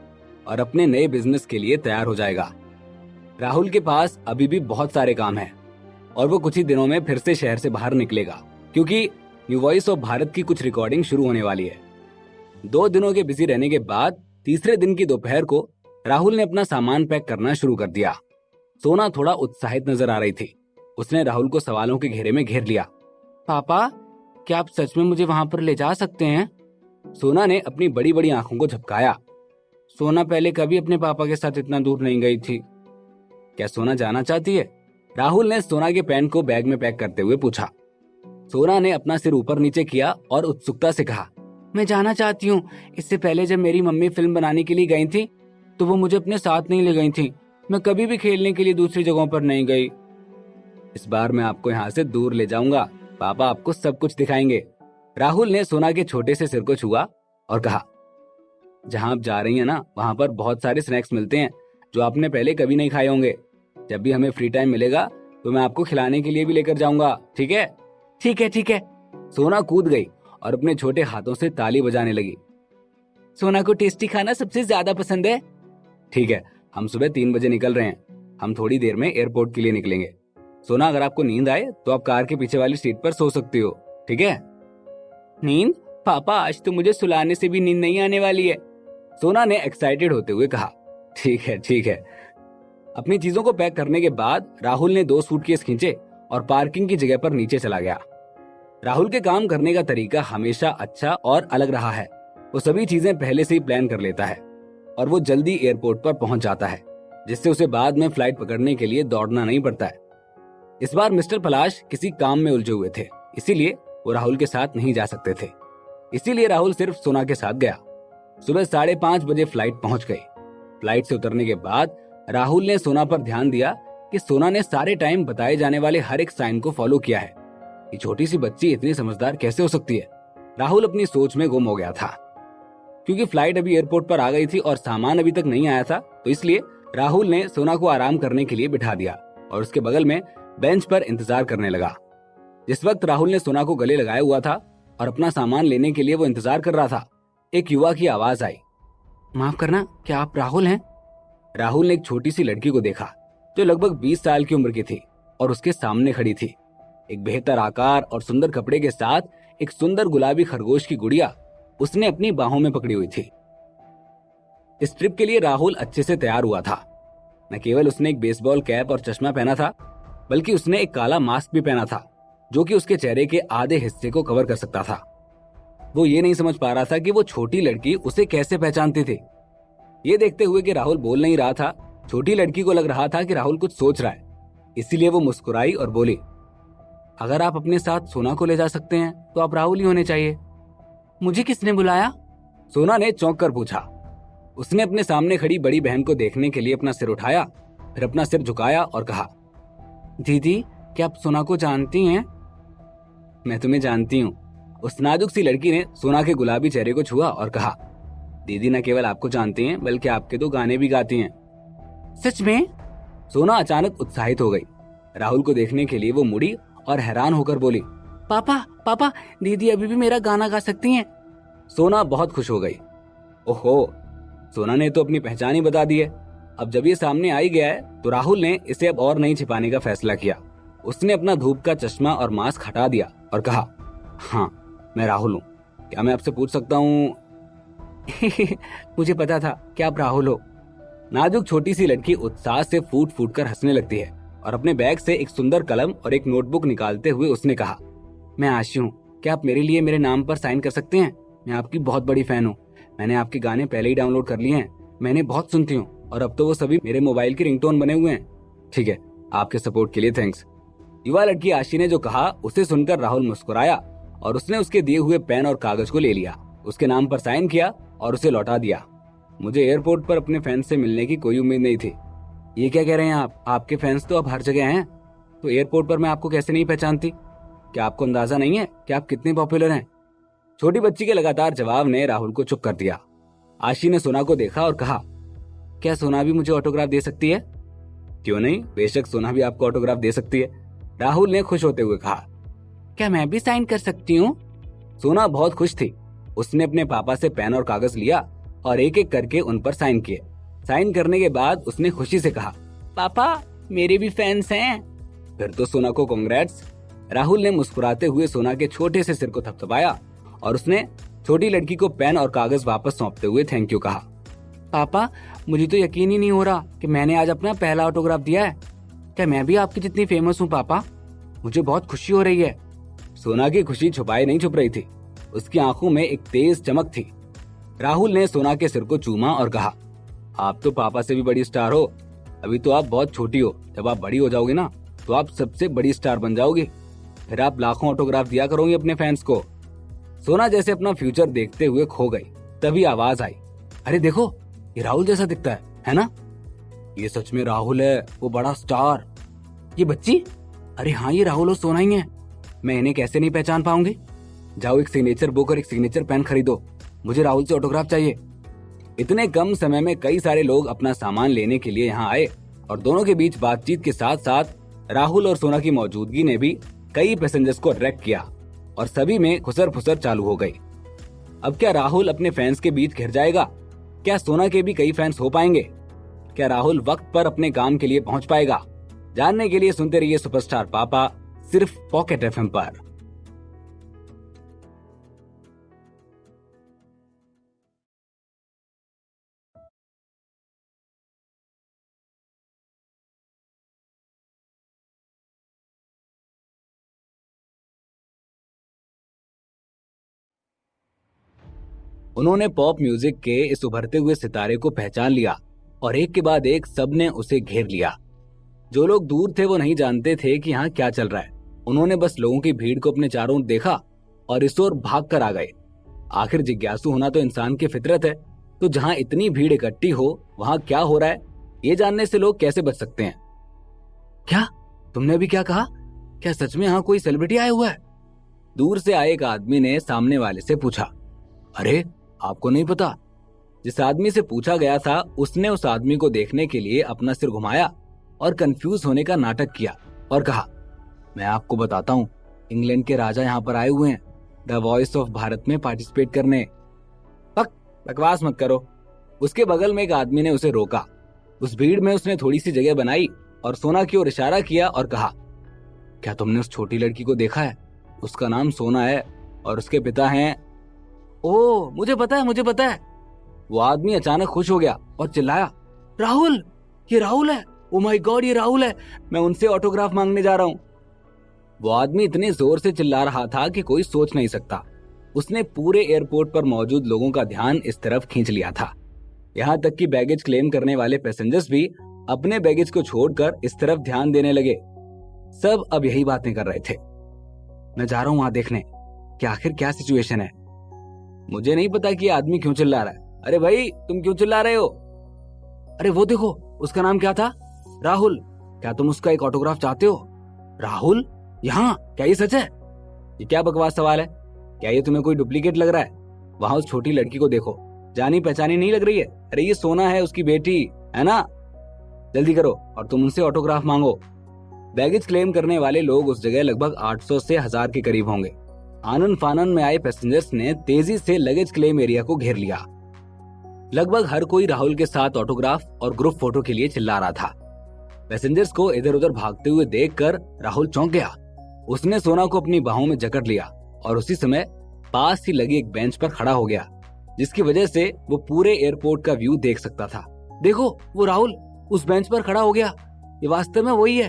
और अपने नए बिजनेस के लिए तैयार हो जाएगा। राहुल के पास अभी भी बहुत सारे काम हैं और वो कुछ ही दिनों में फिर से शहर से बाहर निकलेगा, क्योंकि न्यू वॉइस ऑफ भारत की कुछ रिकॉर्डिंग शुरू होने वाली है। 2 दिनों के बिजी रहने के बाद तीसरे दिन की दोपहर को राहुल ने अपना सामान पैक करना शुरू कर दिया। सोना थोड़ा उत्साहित नजर आ रही थी। उसने राहुल को सवालों के घेरे में घेर लिया। पापा, क्या आप सच में मुझे वहां पर ले जा सकते हैं? सोना ने अपनी बड़ी बड़ी आंखों को झपकाया। सोना पहले कभी अपने पापा के साथ इतना दूर नहीं गई थी। क्या सोना जाना चाहती है? राहुल ने सोना के पेन को बैग में पैक करते हुए पूछा। सोना ने अपना सिर ऊपर नीचे किया और उत्सुकता से कहा, मैं जाना चाहती हूँ। इससे पहले जब मेरी मम्मी फिल्म बनाने के लिए गई थी तो वो मुझे अपने साथ नहीं ले गई थी। मैं कभी भी खेलने के लिए दूसरी जगहों पर नहीं गई। इस बार मैं आपको यहाँ से दूर ले जाऊंगा। पापा आपको सब कुछ दिखाएंगे। राहुल ने सोना के छोटे से सिर को छुआ और कहा, जहाँ आप जा रही हैं ना, वहाँ पर बहुत सारे स्नैक्स मिलते हैं जो आपने पहले कभी नहीं खाए होंगे। जब भी हमें फ्री टाइम मिलेगा तो मैं आपको खिलाने के लिए भी लेकर जाऊंगा, ठीक है? ठीक है, ठीक है। सोना कूद गई और अपने छोटे हाथों से ताली बजाने लगी। सोना को टेस्टी खाना सबसे ज्यादा पसंद है। ठीक है, हम सुबह 3 बजे निकल रहे हैं। हम थोड़ी देर में एयरपोर्ट के लिए निकलेंगे। सोना, अगर आपको नींद आए तो आप कार के पीछे वाली सीट पर सो सकती हो, ठीक है? नींद? पापा, आज तो मुझे सुलाने से भी नींद नहीं आने वाली है, सोना ने एक्साइटेड होते हुए कहा। ठीक है, ठीक है। अपनी चीजों को पैक करने के बाद राहुल ने 2 सूटकेस खींचे और पार्किंग की जगह पर नीचे चला गया। राहुल के काम करने का तरीका हमेशा अच्छा और अलग रहा है। वो सभी चीजें पहले से ही प्लान कर लेता है और वो जल्दी एयरपोर्ट पर पहुंच जाता है, जिससे उसे बाद में फ्लाइट पकड़ने के लिए दौड़ना नहीं पड़ता है। इस बार मिस्टर पलाश किसी काम में उलझे हुए थे, इसीलिए वो राहुल के साथ नहीं जा सकते थे। इसीलिए राहुल सिर्फ सोना के साथ गया। सुबह 5:30 बजे फ्लाइट पहुंच गई। फ्लाइट से उतरने के बाद राहुल ने सोना पर ध्यान दिया कि सोना ने सारे टाइम बताए जाने वाले हर एक साइन को फॉलो किया है। ये छोटी सी बच्ची इतनी समझदार कैसे हो सकती है? राहुल अपनी सोच में गुम हो गया था। क्योंकि फ्लाइट अभी एयरपोर्ट पर आ गई थी और सामान अभी तक नहीं आया था, तो इसलिए राहुल ने सोना को आराम करने के लिए बिठा दिया और उसके बगल में बेंच पर इंतजार करने लगा। जिस वक्त राहुल ने सोना को गले लगाया हुआ था और अपना सामान लेने के लिए वो इंतजार कर रहा था, एक युवा की आवाज आई। माफ करना, क्या आप राहुल हैं? राहुल ने एक छोटी सी लड़की को देखा जो लगभग 20 साल की उम्र की थी और उसके सामने खड़ी थी। एक बेहतर आकार और सुंदर कपड़े के साथ एक सुंदर गुलाबी खरगोश की गुड़िया उसने अपनी बाहों में पकड़ी हुई थी। इस ट्रिप के लिए राहुल अच्छे से तैयार हुआ था। न केवल उसने एक बेसबॉल कैप और चश्मा पहना था, बल्कि उसने एक काला मास्क भी पहना था जो कि उसके चेहरे के आधे हिस्से को कवर कर सकता था। वो ये नहीं समझ पा रहा था कि वो छोटी लड़की उसे कैसे पहचानती थी। ये देखते हुए कि राहुल बोल नहीं रहा था, छोटी लड़की को लग रहा था कि राहुल कुछ सोच रहा है, इसीलिए वो मुस्कुराई और बोली, अगर आप अपने साथ सोना को ले जा सकते हैं तो आप राहुल ही होने चाहिए। मुझे किसने बुलाया? सोना ने चौंक कर पूछा। उसने अपने सामने खड़ी बड़ी बहन को देखने के लिए अपना सिर उठाया, फिर अपना सिर झुकाया और कहा, दीदी, क्या आप सोना को जानती हैं? मैं तुम्हें जानती हूँ। उस नाजुक सी लड़की ने सोना के गुलाबी चेहरे को छुआ और कहा, दीदी न केवल आपको जानती हैं बल्कि आपके तो गाने भी गाती हैं। सच में? सोना अचानक उत्साहित हो गई। राहुल को देखने के लिए वो मुड़ी और हैरान होकर बोली, पापा, पापा, दीदी अभी भी मेरा गाना गा सकती हैं। सोना बहुत खुश हो गई। ओहो, सोना ने तो अपनी पहचान ही बता दी है। अब जब ये सामने आ ही गया है तो राहुल ने इसे अब और नहीं छिपाने का फैसला किया। उसने अपना धूप का चश्मा और मास्क हटा दिया और कहा, हाँ मैं राहुल हूँ, क्या मैं आपसे पूछ सकता हूँ? मुझे पता था कि आप राहुल हो। नाजुक छोटी सी लड़की उत्साह से फूट फूट कर हंसने लगती है और अपने बैग से एक सुंदर कलम और एक नोटबुक निकालते हुए उसने कहा, मैं आशी हूँ, क्या आप मेरे लिए मेरे नाम पर साइन कर सकते हैं? मैं आपकी बहुत बड़ी फैन हूँ। मैंने आपके गाने पहले ही डाउनलोड कर लिए हैं। मैंने बहुत सुनती हूँ और अब तो वो सभी मेरे मोबाइल की रिंगटोन बने हुए हैं। ठीक है, आपके सपोर्ट के लिए थैंक्स। युवा लड़की आशी ने जो कहा उसे सुनकर राहुल मुस्कुराया और उसने उसके दिए हुए पेन और कागज को ले लिया, उसके नाम पर साइन किया और उसे लौटा दिया। मुझे एयरपोर्ट पर अपने फैंस से मिलने की कोई उम्मीद नहीं थी। ये क्या कह रहे हैं आप? आपके फैंस तो अब हर जगह हैं, तो एयरपोर्ट पर मैं आपको कैसे नहीं पहचानती? क्या आपको अंदाजा नहीं है कि आप कितने पॉपुलर हैं? छोटी बच्ची के लगातार जवाब ने राहुल को चुप कर दिया। आशी ने सोना को देखा और कहा, क्या सोना भी मुझे ऑटोग्राफ दे सकती है? क्यों नहीं, बेशक सोना भी आपको ऑटोग्राफ दे सकती है, राहुल ने खुश होते हुए कहा। क्या मैं भी साइन कर सकती हूँ? सोना बहुत खुश थी। उसने अपने पापा से पेन और कागज लिया और एक एक करके उन पर साइन किए। साइन करने के बाद उसने खुशी से कहा, पापा मेरे भी फैंस हैं। फिर तो सोना को कांग्रेट्स। राहुल ने मुस्कुराते हुए सोना के छोटे से सिर को थपथपाया और उसने छोटी लड़की को पेन और कागज वापस सौंपते हुए थैंक यू कहा। पापा मुझे तो यकीन ही नहीं हो रहा कि मैंने आज अपना पहला ऑटोग्राफ दिया है। क्या मैं भी आपकी जितनी फेमस हूँ पापा? मुझे बहुत खुशी हो रही है। सोना की खुशी छुपाई नहीं छुप रही थी, उसकी आंखों में एक तेज चमक थी। राहुल ने सोना के सिर को चूमा और कहा, आप तो पापा से भी बड़ी स्टार हो। अभी तो आप बहुत छोटी हो, जब आप बड़ी हो जाओगी ना तो आप सबसे बड़ी स्टार बन जाओगी। फिर आप लाखों ऑटोग्राफ दिया करोगी अपने फैंस को। सोना जैसे अपना फ्यूचर देखते हुए खो गई। तभी आवाज आई, अरे देखो ये राहुल जैसा दिखता है ना? ये सच में राहुल है, वो बड़ा स्टार। ये बच्ची, अरे हाँ ये राहुल और सोना ही है। मैं इन्हें कैसे नहीं पहचान पाऊंगी? जाओ एक सिग्नेचर बुक और एक सिग्नेचर पेन खरीदो, मुझे राहुल से ऑटोग्राफ चाहिए। इतने कम समय में कई सारे लोग अपना सामान लेने के लिए यहाँ आए और दोनों के बीच बातचीत के साथ साथ राहुल और सोना की मौजूदगी ने भी कई पैसेंजर्स को अट्रैक्ट किया और सभी में खुसर फुसर चालू हो गई। अब क्या राहुल अपने फैंस के बीच घिर जाएगा? क्या सोना के भी कई फैंस हो पाएंगे? क्या राहुल वक्त पर अपने काम के लिए पहुंच पाएगा? जानने के लिए सुनते रहिए सुपरस्टार पापा, सिर्फ पॉकेट एफएम पर। उन्होंने पॉप म्यूजिक के इस उभरते हुए सितारे को पहचान लिया और एक के बाद एक सबने उसे घेर लिया। जो लोग दूर थे वो नहीं जानते थे कि यहाँ क्या चल रहा है। उन्होंने बस लोगों की भीड़ को अपने चारों ओर देखा और इस ओर भाग कर आ गए। आखिर जिज्ञासु होना तो इंसान की फितरत है, तो जहाँ इतनी भीड़ इकट्ठी हो वहाँ क्या हो रहा है ये जानने से लोग कैसे बच सकते हैं? क्या तुमने अभी क्या कहा? क्या सच में यहाँ कोई सेलिब्रिटी आया हुआ है? दूर से आए एक आदमी ने सामने वाले से पूछा। अरे आपको नहीं पता? जिस आदमी से पूछा गया था उसने उस आदमी को देखने के लिए अपना सिर घुमाया और कंफ्यूज होने का नाटक किया और कहा, मैं आपको बताता हूँ, इंग्लैंड के राजा यहाँ पर आए हुए हैं द वॉइस ऑफ भारत में पार्टिसिपेट करने। बकवास मत करो। उसके बगल में एक आदमी ने उसे रोका। उस भीड़ में उसने थोड़ी सी जगह बनाई और सोना की ओर इशारा किया और कहा, क्या तुमने उस छोटी लड़की को देखा है? उसका नाम सोना है और उसके पिता हैं। ओह मुझे पता है, मुझे पता है। वो आदमी अचानक खुश हो गया और चिल्लाया, राहुल, ये राहुल है। ओ माय गॉड, ये राहुल है। मैं उनसे ऑटोग्राफ मांगने जा रहा हूँ। वो आदमी इतने जोर से चिल्ला रहा था कि कोई सोच नहीं सकता। उसने पूरे एयरपोर्ट पर मौजूद लोगों का ध्यान इस तरफ खींच लिया था। यहाँ तक कि बैगेज क्लेम करने वाले पैसेंजर्स भी अपने बैगेज को छोड़कर इस तरफ ध्यान देने लगे। सब अब यही बातें कर रहे थे। मैं जा रहा हूँ वहां देखने कि आखिर क्या सिचुएशन है। मुझे नहीं पता कि ये आदमी क्यों चिल्ला रहा है। अरे भाई तुम क्यों चिल्ला रहे हो? अरे वो देखो, उसका नाम क्या था? राहुल। क्या तुम उसका एक ऑटोग्राफ चाहते हो? राहुल यहाँ? क्या ये सच है? ये क्या बकवास सवाल है? क्या ये तुम्हें कोई डुप्लीकेट लग रहा है? वहां उस छोटी लड़की को देखो, जानी पहचानी नहीं लग रही है? अरे ये सोना है, उसकी बेटी है ना? जल्दी करो और तुम उनसे ऑटोग्राफ मांगो। बैगेज क्लेम करने वाले लोग उस जगह लगभग 800 से 1000 के करीब होंगे। आनन फानन में आए पैसेंजर्स ने तेजी से लगेज क्लेम एरिया को घेर लिया। लगभग हर कोई राहुल के साथ ऑटोग्राफ और ग्रुप फोटो के लिए चिल्ला रहा था। पैसेंजर्स को इधर उधर भागते हुए देखकर राहुल चौंक गया। उसने सोना को अपनी बाहों में जकड़ लिया और उसी समय पास ही लगी एक बेंच पर खड़ा हो गया, जिसकी वजह से वो पूरे एयरपोर्ट का व्यू देख सकता था। देखो, वो राहुल उस बेंच पर खड़ा हो गया, ये वास्तव में वही है।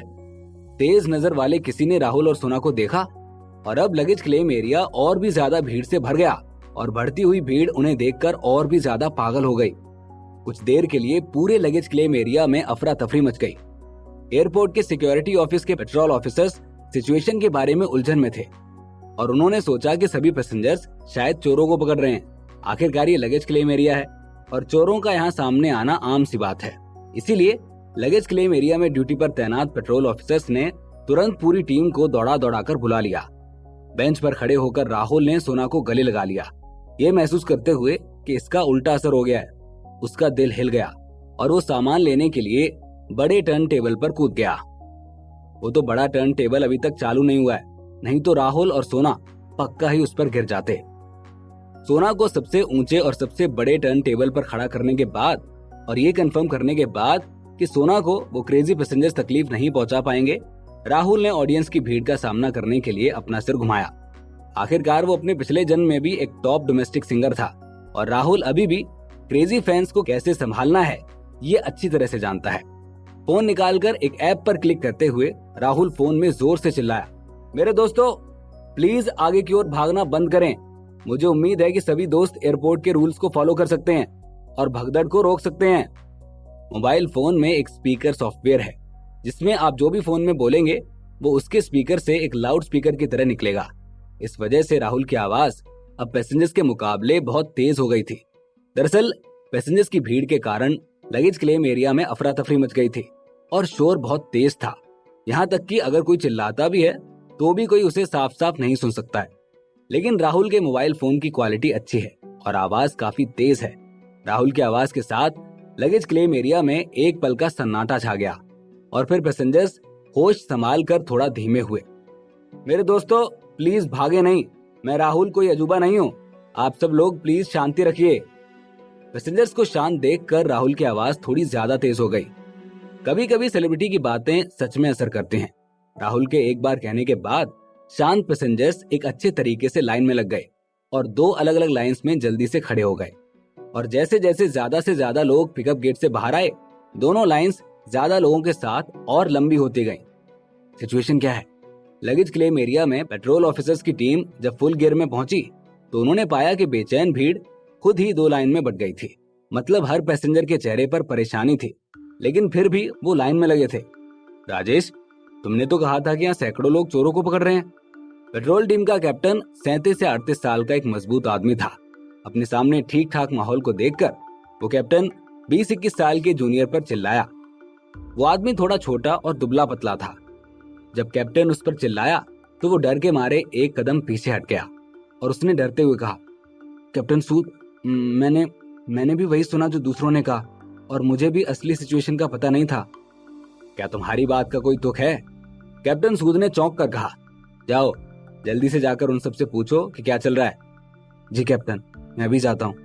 तेज नजर वाले किसी ने राहुल और सोना को देखा और अब लगेज क्लेम एरिया और भी ज्यादा भीड़ से भर गया और बढ़ती हुई भीड़ उन्हें देखकर और भी ज्यादा पागल हो गई। कुछ देर के लिए पूरे लगेज क्लेम एरिया में अफरा तफरी मच गई। एयरपोर्ट के सिक्योरिटी ऑफिस के पेट्रोल ऑफिसर्स सिचुएशन के बारे में उलझन में थे और उन्होंने सोचा कि सभी पैसेंजर्स शायद चोरों को पकड़ रहे हैं। आखिरकार ये लगेज क्लेम एरिया है और चोरों का यहाँ सामने आना आम सी बात है। इसीलिए लगेज क्लेम एरिया में ड्यूटी पर तैनात पेट्रोल ऑफिसर्स ने तुरंत पूरी टीम को दौड़ा दौड़ाकर बुला लिया। बेंच पर खड़े होकर राहुल ने सोना को गले लगा लिया, ये महसूस करते हुए कि इसका उल्टा असर हो गया है। उसका दिल हिल गया और वो सामान लेने के लिए बड़े टर्न टेबल पर कूद गया। वो तो बड़ा टर्न टेबल अभी तक चालू नहीं हुआ है, नहीं तो राहुल और सोना पक्का ही उस पर गिर जाते। सोना को सबसे ऊंचे और सबसे बड़े टर्न टेबल पर खड़ा करने के बाद और ये कंफर्म करने के बाद कि सोना को वो क्रेजी पैसेंजर्स तकलीफ नहीं पहुंचा पाएंगे, राहुल ने ऑडियंस की भीड़ का सामना करने के लिए अपना सिर घुमाया। आखिरकार वो अपने पिछले जन्म में भी एक टॉप डोमेस्टिक सिंगर था और राहुल अभी भी क्रेजी फैंस को कैसे संभालना है ये अच्छी तरह से जानता है। फोन निकालकर एक ऐप पर क्लिक करते हुए राहुल फोन में जोर से चिल्लाया, मेरे दोस्तों प्लीज आगे की ओर भागना बंद करें। मुझे उम्मीद है कि सभी दोस्त एयरपोर्ट के रूल्स को फॉलो कर सकते हैं और भगदड़ को रोक सकते हैं। मोबाइल फोन में एक स्पीकर सॉफ्टवेयर है जिसमें आप जो भी फोन में बोलेंगे वो उसके स्पीकर से एक लाउड स्पीकर की तरह निकलेगा। इस वजह से राहुल की आवाज अब पैसेंजर्स के मुकाबले बहुत तेज हो गई थी। दरअसल पैसेंजर्स की भीड़ के कारण लगेज क्लेम एरिया में अफरा तफरी मच गई थी और शोर बहुत तेज था। यहाँ तक कि अगर कोई चिल्लाता भी है तो भी कोई उसे साफ साफ नहीं सुन सकता है। लेकिन राहुल के मोबाइल फोन की क्वालिटी अच्छी है और आवाज काफी तेज है। राहुल की आवाज के साथ लगेज क्लेम एरिया में एक पल का सन्नाटा छा गया और फिर पैसेंजर्स होश संभाल कर थोड़ा धीमे हुए। मेरे दोस्तों प्लीज भागे नहीं, मैं राहुल कोई अजूबा नहीं हूँ, आप सब लोग प्लीज शांति रखिए। पैसेंजर्स को शांत देखकर राहुल की आवाज थोड़ी ज्यादा तेज हो गई। कभी कभी सेलिब्रिटी की बातें सच में असर करते हैं। राहुल के एक बार कहने के बाद शांत पैसेंजर्स एक अच्छे तरीके से लाइन में लग गए और दो अलग अलग लाइंस में जल्दी से खड़े हो गए और जैसे जैसे ज्यादा से ज्यादा लोग पिकअप गेट से बाहर आए, दोनों लाइंस ज्यादा लोगों के साथ और लंबी होती गई। सिचुएशन क्या है? लगेज क्लेम एरिया में पेट्रोल ऑफिसर्स की टीम जब फुल गियर में पहुंची तो उन्होंने पाया कि बेचैन भीड़ खुद ही दो लाइन में बट गई थी। मतलब हर पैसेंजर के चेहरे पर परेशानी थी, लेकिन फिर भी वो लाइन में लगे थे। राजेश, तुमने तो कहा था कि यहाँ सैकड़ों लोग चोरों को पकड़ रहे हैं। पेट्रोल टीम का कैप्टन 37 से 38 साल का एक मजबूत आदमी था। अपने सामने ठीक ठाक माहौल को देखकर वो कैप्टन 20-21 साल के जूनियर पर चिल्लाया। वो आदमी थोड़ा छोटा और दुबला पतला था। जब कैप्टन उस पर चिल्लाया तो वो डर के मारे एक कदम पीछे हट गया और उसने डरते हुए कहा, कैप्टन सूद, मैंने भी वही सुना जो दूसरों ने कहा और मुझे भी असली सिचुएशन का पता नहीं था। क्या तुम्हारी बात का कोई तुक है? कैप्टन सूद ने चौंक कर कहा। जाओ जल्दी से जाकर उन सबसे पूछो कि क्या चल रहा है। जी कैप्टन, मैं भी जाता हूँ,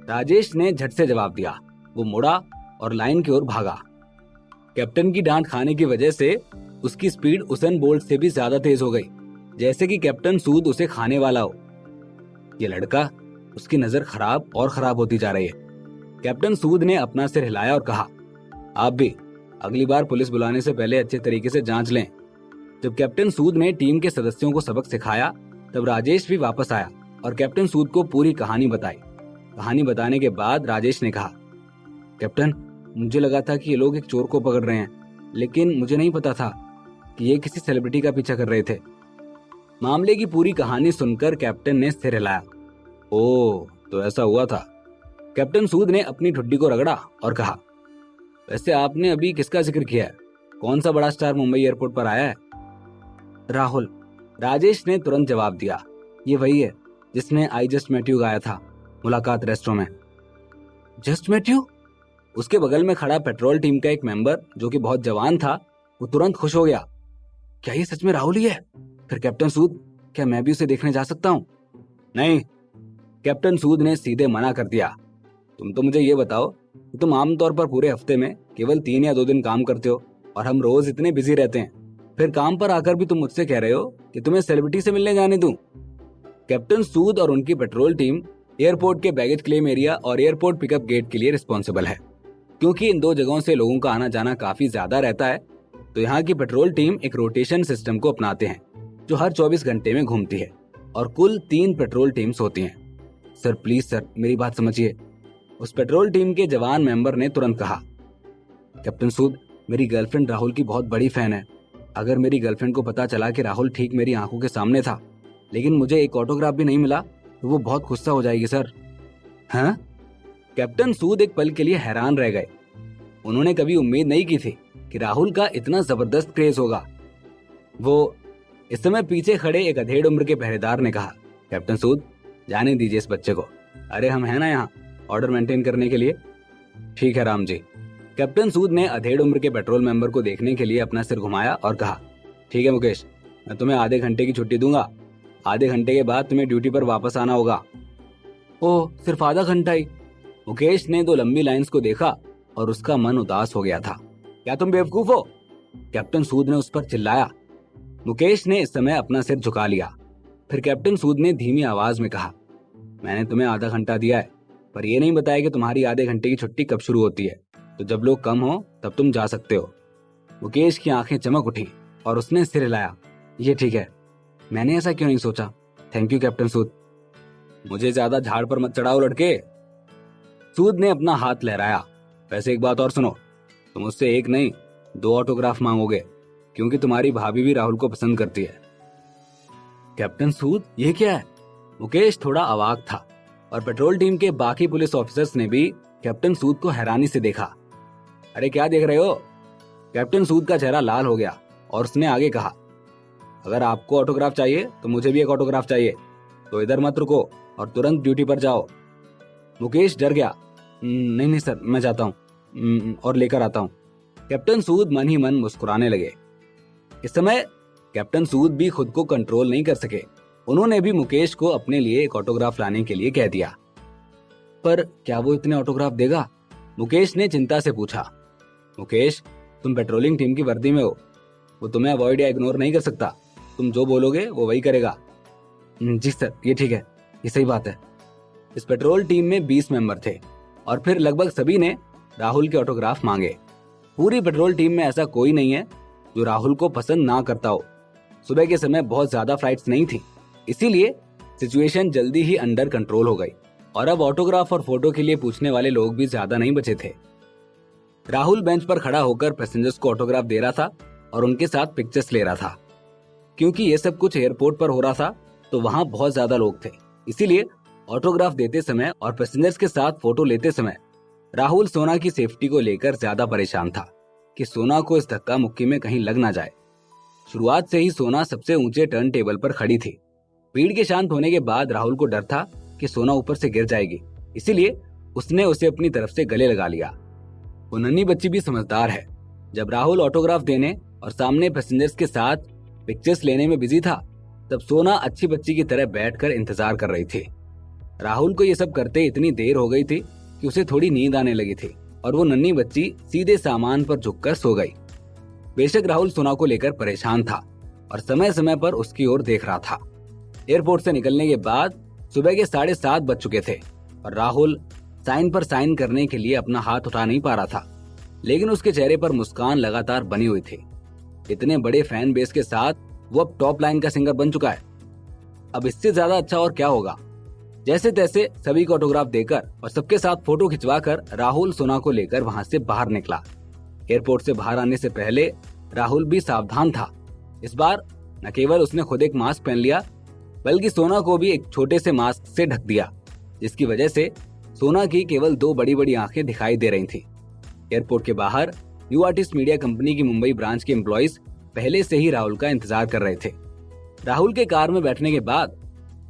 राजेश ने झट से जवाब दिया। वो मुड़ा और लाइन की ओर भागा। कैप्टन की डांट खाने की वजह से उसकी स्पीड उसेन बोल्ट से भी ज्यादा तेज हो गई, जैसे कि कैप्टन सूद उसे खाने वाला हो। ये लड़का, उसकी नजर खराब और खराब होती जा रही है। कैप्टन सूद ने अपना सिर हिलाया और कहा, आप भी अगली बार पुलिस बुलाने से पहले अच्छे तरीके से जांच लें। जब कैप्टन सूद ने टीम के सदस्यों को सबक सिखाया तब राजेश भी वापस आया और कैप्टन सूद को पूरी कहानी बताई। कहानी बताने के बाद राजेश ने कहा, कैप्टन, मुझे लगा था कि ये लोग एक चोर को पकड़ रहे हैं, लेकिन मुझे नहीं पता था कि ये किसी सेलिब्रिटी का पीछा कर रहे थे। मामले की पूरी कहानी सुनकर कैप्टन ने सिर हिलाया। ओह, तो ऐसा हुआ था। कैप्टन सूद ने अपनी ठुड्डी को रगड़ा और कहा, वैसे आपने अभी किसका जिक्र किया है? कौन सा बड़ा स्टार मुंबई एयरपोर्ट पर आया है? राहुल, राजेश ने तुरंत जवाब दिया। ये वही है जिसने आई जस्ट मेट यू गाया था मुलाकात रेस्टोरेंट में। Just met you? उसके बगल में खड़ा पेट्रोल टीम का एक मेंबर जो कि बहुत जवान था, वो तुरंत खुश हो गया। क्या ये सच में राहुल ही है? फिर कैप्टन सूद, क्या मैं भी उसे देखने जा सकता हूँ? नहीं, कैप्टन सूद ने सीधे मना कर दिया। तुम तो मुझे ये बताओ कि तुम आमतौर पर पूरे हफ्ते में केवल 3 या 2 दिन काम करते हो और हम रोज इतने बिजी रहते हैं, फिर काम पर आकर भी तुम मुझसे कह रहे हो कि तुम्हें सेलिब्रिटी से मिलने जाने दूं। कैप्टन सूद और उनकी पेट्रोल टीम एयरपोर्ट के बैगेज क्लेम एरिया और एयरपोर्ट पिकअप गेट के लिए रिस्पॉन्सिबल है। क्योंकि इन 2 जगहों से लोगों का आना जाना काफी ज्यादा रहता है, तो यहाँ की पेट्रोल टीम एक रोटेशन सिस्टम को अपनाते हैं जो हर 24 घंटे में घूमती है और कुल 3 पेट्रोल टीम्स होती हैं। सर प्लीज सर, मेरी बात समझिए, उस पेट्रोल टीम के जवान मेंबर ने तुरंत कहा। कैप्टन सूद, मेरी गर्लफ्रेंड राहुल की बहुत बड़ी फैन है। अगर मेरी गर्लफ्रेंड को पता चला कि राहुल ठीक मेरी आंखों के सामने था लेकिन मुझे एक ऑटोग्राफ भी नहीं मिला तो वो बहुत गुस्सा हो जाएगी सर। हाँ? कैप्टन सूद एक पल के लिए हैरान रह गए। उन्होंने कभी उम्मीद नहीं की थी कि राहुल का इतना जबरदस्त क्रेज होगा। वो इस समय पीछे खड़े एक अधेड़ उम्र के पहरेदार ने कहा, कैप्टन सूद, जाने दीजिए इस बच्चे को। अरे हम हैं ना यहाँ ऑर्डर मेंटेन करने के लिए। ठीक है राम जी। कैप्टन सूद ने अधेड़ उम्र के पेट्रोल मेंबर को देखने के लिए अपना सिर घुमाया और कहा, ठीक है मुकेश, मैं तुम्हें आधे घंटे की छुट्टी दूंगा। आधे घंटे के बाद तुम्हें ड्यूटी पर वापस आना होगा। ओह, सिर्फ आधा घंटा ही? मुकेश ने 2 लंबी लाइंस को देखा और उसका मन उदास हो गया था। क्या तुम बेवकूफ हो? कैप्टन सूद ने उस पर चिल्लाया। मुकेश ने इस समय अपना सिर झुका लिया। फिर कैप्टन सूद ने धीमी आवाज में कहा, मैंने तुम्हें आधा घंटा दिया है, पर यह नहीं बताया कि तुम्हारी आधे घंटे की छुट्टी कब शुरू होती है, तो जब लोग कम हो तब तुम जा सकते हो। मुकेश की आंखें चमक उठी और उसने सिर हिलाया। ये ठीक है, मैंने ऐसा क्यों नहीं सोचा। थैंक यू कैप्टन सूद। मुझे ज्यादा झाड़ पर मत चढ़ाओ लड़के। सूद ने अपना हाथ लहराया। वैसे एक बात और सुनो, तुम मुझसे 1 नहीं 2 ऑटोग्राफ मांगोगे, क्योंकि तुम्हारी भाभी भी राहुल को पसंद करती है। कैप्टन सूद, ये क्या है? मुकेश थोड़ा अवाक था और पेट्रोल टीम के बाकी पुलिस ऑफिसर्स ने भी कैप्टन सूद को हैरानी से देखा। अरे क्या देख रहे हो? कैप्टन सूद का चेहरा लाल हो गया और उसने आगे कहा, अगर आपको ऑटोग्राफ चाहिए तो मुझे भी एक ऑटोग्राफ चाहिए, तो इधर मत रुको और तुरंत ड्यूटी पर जाओ। मुकेश डर गया। नहीं नहीं सर, मैं जाता हूँ और लेकर आता हूँ। कैप्टन सूद मन ही मन मुस्कुराने लगे। इस समय कैप्टन सूद भी खुद को कंट्रोल नहीं कर सके। उन्होंने भी मुकेश को अपने लिए एक ऑटोग्राफ लाने के लिए कह दिया। पर क्या वो इतने ऑटोग्राफ देगा? मुकेश ने चिंता से पूछा। मुकेश, तुम पेट्रोलिंग टीम की वर्दी में हो, वो तुम्हें अवॉइड या इग्नोर नहीं कर सकता। तुम जो बोलोगे वो वही करेगा। जी सर, ये ठीक है, ये सही बात है। इस पेट्रोल टीम में 20 मेंबर थे और फिर लगभग सभी ने राहुल के ऑटोग्राफ मांगे। पूरी पेट्रोल टीम में ऐसा कोई नहीं है जो राहुल को पसंद ना करता हो। सुबह के समय बहुत ज्यादा फ्लाइट्स नहीं थी, इसीलिए सिचुएशन जल्दी ही अंडर कंट्रोल हो गई और अब ऑटोग्राफ और फोटो के लिए पूछने वाले लोग भी ज्यादा नहीं बचे थे। राहुल बेंच पर खड़ा होकर पैसेंजर्स को ऑटोग्राफ दे रहा था और उनके साथ पिक्चर्स ले रहा था। क्योंकि ये सब कुछ एयरपोर्ट पर हो रहा था तो वहां बहुत ज्यादा लोग थे, इसीलिए ऑटोग्राफ देते समय और पैसेंजर्स के साथ फोटो लेते समय राहुल सोना की सेफ्टी को लेकर ज्यादा परेशान था कि सोना को इस धक्का मुक्की में कहीं लग ना जाए। शुरुआत से ही सोना सबसे ऊंचे टर्न टेबल पर खड़ी थी। भीड़ के शांत होने के बाद राहुल को डर था कि सोना ऊपर से गिर जाएगी, इसीलिए उसने उसे अपनी तरफ से गले लगा लिया। वो नन्ही बच्ची भी समझदार है। जब राहुल ऑटोग्राफ देने और सामने पैसेंजर्स के साथ पिक्चर्स लेने में बिजी था, तब सोना अच्छी बच्ची की तरह बैठकर इंतजार कर रही थी। राहुल को ये सब करते इतनी देर हो गई थी कि उसे थोड़ी नींद आने लगी थी और वो नन्ही बच्ची सीधे सामान पर झुककर सो गई। बेशक राहुल सोना को लेकर परेशान था और समय समय पर उसकी ओर देख रहा था। एयरपोर्ट से निकलने के बाद सुबह के 7:30 बज चुके थे और राहुल साइन पर साइन करने के लिए अपना हाथ उठा नहीं पा रहा था, लेकिन उसके चेहरे पर मुस्कान लगातार बनी हुई थी। इतने बड़े फैन बेस के साथ वो अब टॉप लाइन का सिंगर बन चुका है। अब इससे ज्यादा अच्छा और क्या होगा। जैसे तैसे सभी को ऑटोग्राफ देकर और सबके साथ फोटो खिंचवाकर राहुल सोना को लेकर वहां से बाहर निकला। एयरपोर्ट से बाहर आने से पहले राहुल भी सावधान था। इस बार न केवल उसने खुद एक मास्क पहन लिया, बल्कि सोना को भी एक छोटे से मास्क से ढक दिया, जिसकी वजह से सोना की केवल 2 बड़ी बड़ी आंखें दिखाई दे रही थीं। एयरपोर्ट के बाहर न्यू आर्टिस्ट मीडिया कंपनी की मुंबई ब्रांच के एम्प्लॉइज पहले से ही राहुल का इंतजार कर रहे थे। राहुल के कार में बैठने के बाद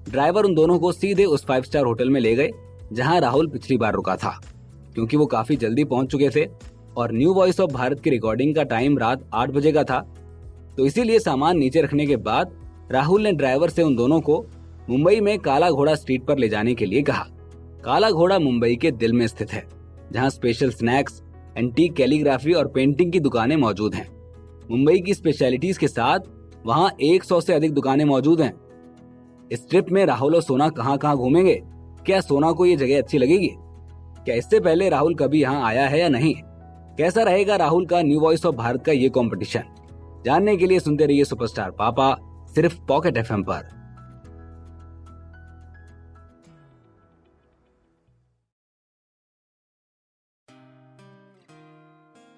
ड्राइवर उन दोनों को सीधे उस 5 स्टार होटल में ले गए जहां राहुल पिछली बार रुका था। क्योंकि वो काफी जल्दी पहुंच चुके थे और न्यू वॉइस ऑफ भारत की रिकॉर्डिंग का टाइम रात 8 बजे का था, तो इसीलिए सामान नीचे रखने के बाद राहुल ने ड्राइवर से उन दोनों को मुंबई में काला घोड़ा स्ट्रीट पर ले जाने के लिए कहा, काला घोड़ा मुंबई के दिल में स्थित है, जहां स्पेशल स्नैक्स, एंटीक कैलीग्राफी और पेंटिंग की दुकानें मौजूद हैं। मुंबई की स्पेशलिटीज के साथ वहां 100 से अधिक दुकानें मौजूद हैं। इस ट्रिप में राहुल और सोना कहां कहां घूमेंगे? क्या सोना को ये जगह अच्छी लगेगी? क्या इससे पहले राहुल कभी यहाँ आया है या नहीं? कैसा रहेगा राहुल का न्यू वॉइस ऑफ भारत का ये कंपटीशन? जानने के लिए सुनते रहिए सुपरस्टार पापा, सिर्फ पॉकेट एफएम पर।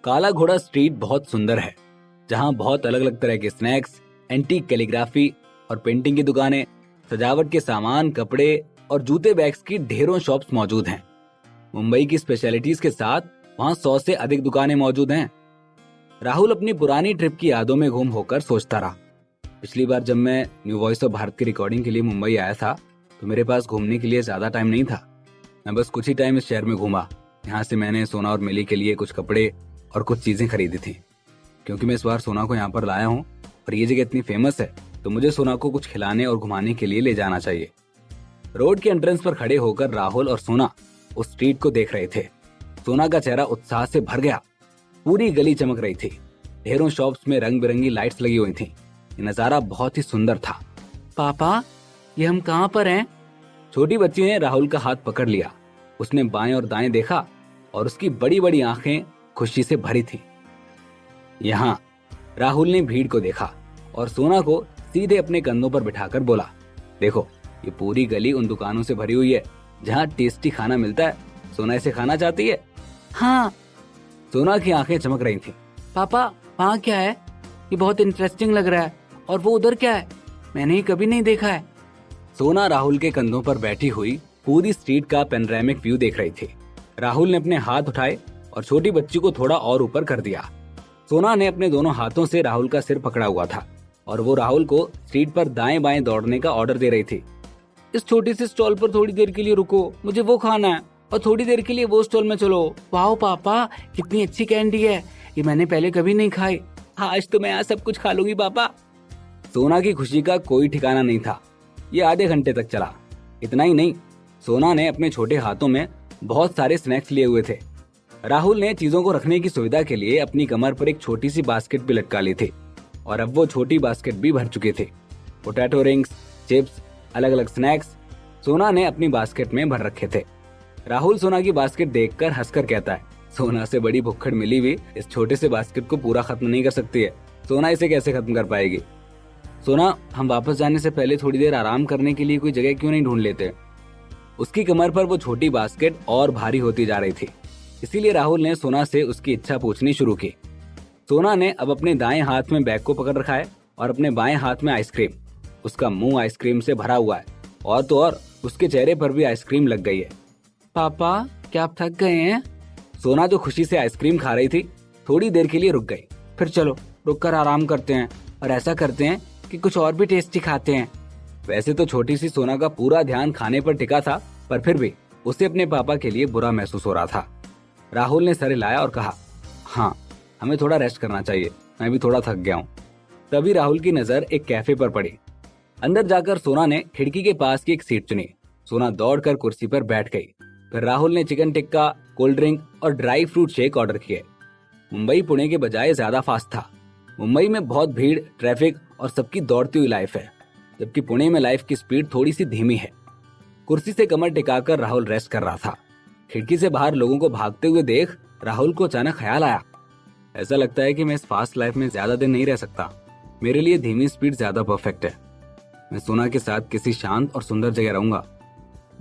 काला घोड़ा स्ट्रीट बहुत सुंदर है, जहां बहुत अलग अलग तरह के स्नैक्स, एंटीक कैलीग्राफी और पेंटिंग की दुकानें, सजावट के सामान, कपड़े और जूते बैग्स की ढेरों शॉप्स मौजूद हैं। मुंबई की स्पेशलिटीज के साथ वहां 100 से अधिक दुकानें मौजूद हैं। राहुल अपनी पुरानी ट्रिप की यादों में गुम होकर सोचता रहा। पिछली बार जब मैं न्यू वॉइस ऑफ भारत की रिकॉर्डिंग के लिए मुंबई आया था, तो मेरे पास घूमने के लिए ज्यादा टाइम नहीं था। मैं बस कुछ ही टाइम इस शहर में घूमा। यहाँ से मैंने सोना और मिली के लिए कुछ कपड़े और कुछ चीजें खरीदी थी। क्योंकि मैं इस बार सोना को यहाँ पर लाया हूँ और ये जगह इतनी फेमस है, तो मुझे सोना को कुछ खिलाने और घुमाने के लिए ले जाना चाहिए। रोड के एंट्रेंस पर खड़े होकर राहुल और सोना उस स्ट्रीट को देख रहे थे। सोना का चेहरा उत्साह से भर गया। पूरी गली चमक रही थी। ढेरों शॉप्स में रंग बिरंगी लाइट्स लगी हुई थी। ये नजारा बहुत ही सुंदर था। पापा, ये हम कहाँ पर हैं? छोटी बच्ची ने राहुल का हाथ पकड़ लिया। उसने बाएं और दाएं देखा और उसकी बड़ी बड़ी आंखें खुशी से भरी थी। यहाँ राहुल ने भीड़ को देखा और सोना को सीधे अपने कंधों पर बिठाकर बोला, देखो, ये पूरी गली उन दुकानों से भरी हुई है जहाँ टेस्टी खाना मिलता है। सोना इसे खाना चाहती है? हाँ। सोना की आंखें चमक रही थी। पापा, वहाँ क्या है? ये बहुत इंटरेस्टिंग लग रहा है। और वो उधर क्या है? मैंने ये कभी नहीं देखा है। सोना राहुल के कंधों पर बैठी हुई पूरी स्ट्रीट का पेनोरामिक व्यू देख रही थी। राहुल ने अपने हाथ उठाए और छोटी बच्ची को थोड़ा और ऊपर कर दिया। सोना ने अपने दोनों हाथों से राहुल का सिर पकड़ा हुआ था और वो राहुल को स्ट्रीट पर दाएं बाएं दौड़ने का ऑर्डर दे रही थी। इस छोटी सी स्टॉल पर थोड़ी देर के लिए रुको, मुझे वो खाना है, और थोड़ी देर के लिए वो स्टॉल में चलो। वाह पापा, कितनी अच्छी कैंडी है, ये मैंने पहले कभी नहीं खाई। आज तो मैं यहाँ सब कुछ खा लूंगी पापा। सोना की खुशी का कोई ठिकाना नहीं था। ये आधे घंटे तक चला। इतना ही नहीं, सोना ने अपने छोटे हाथों में बहुत सारे स्नैक्स लिए हुए थे। राहुल ने चीजों को रखने की सुविधा के लिए अपनी कमर पर एक छोटी सी बास्केट भी लटका ली थी और अब वो छोटी बास्केट भी भर चुकी थी। पोटैटो रिंग्स, चिप्स, अलग अलग स्नैक्स सोना ने अपनी बास्केट में भर रखे थे। राहुल सोना की बास्केट देखकर हंसकर कहता है, सोना से बड़ी भुक्खड़ मिली भी इस छोटे से बास्केट को पूरा खत्म नहीं कर सकती है। सोना इसे कैसे खत्म कर पाएगी? सोना, हम वापस जाने से पहले थोड़ी देर आराम करने के लिए कोई जगह क्यों नहीं ढूंढ लेते? उसकी कमर पर वो छोटी बास्केट और भारी होती जा रही थी, इसीलिए राहुल ने सोना से उसकी इच्छा पूछनी शुरू की। सोना ने अब अपने दाएं हाथ में बैग को पकड़ रखा है और अपने बाएं हाथ में आइसक्रीम। उसका मुंह आइसक्रीम से भरा हुआ है और तो और उसके चेहरे पर भी आइसक्रीम लग गई है। पापा, क्या आप थक गए हैं? सोना जो खुशी से आइसक्रीम खा रही थी, थोड़ी देर के लिए रुक गई। फिर चलो रुककर आराम करते हैं और ऐसा करते हैं कि कुछ और भी टेस्टी खाते हैं। वैसे तो छोटी सी सोना का पूरा ध्यान खाने पर टिका था, पर फिर भी उसे अपने पापा के लिए बुरा महसूस हो रहा था। राहुल ने सर हिलाया और कहा, हाँ, हमें थोड़ा रेस्ट करना चाहिए, मैं भी थोड़ा थक गया हूँ। तभी राहुल की नजर एक कैफे पर पड़ी। अंदर जाकर सोना ने खिड़की के पास की एक सीट चुनी। सोना दौड़कर कुर्सी पर बैठ गई। फिर राहुल ने चिकन टिक्का, कोल्ड ड्रिंक और ड्राई फ्रूट शेक ऑर्डर किए। मुंबई पुणे के बजाय ज्यादा फास्ट था। मुंबई में बहुत भीड़, ट्रैफिक और सबकी दौड़ती हुई लाइफ है, जबकि पुणे में लाइफ की स्पीड थोड़ी सी धीमी है। कुर्सी से कमर टिकाकर राहुल रेस्ट कर रहा था। खिड़की से बाहर लोगों को भागते हुए देख राहुल को अचानक ख्याल आया, ऐसा लगता है कि मैं इस फास्ट लाइफ में ज्यादा दिन नहीं रह सकता। मेरे लिए धीमी स्पीड ज्यादा परफेक्ट है। मैं सोना के साथ किसी शांत और सुंदर जगह रहूंगा।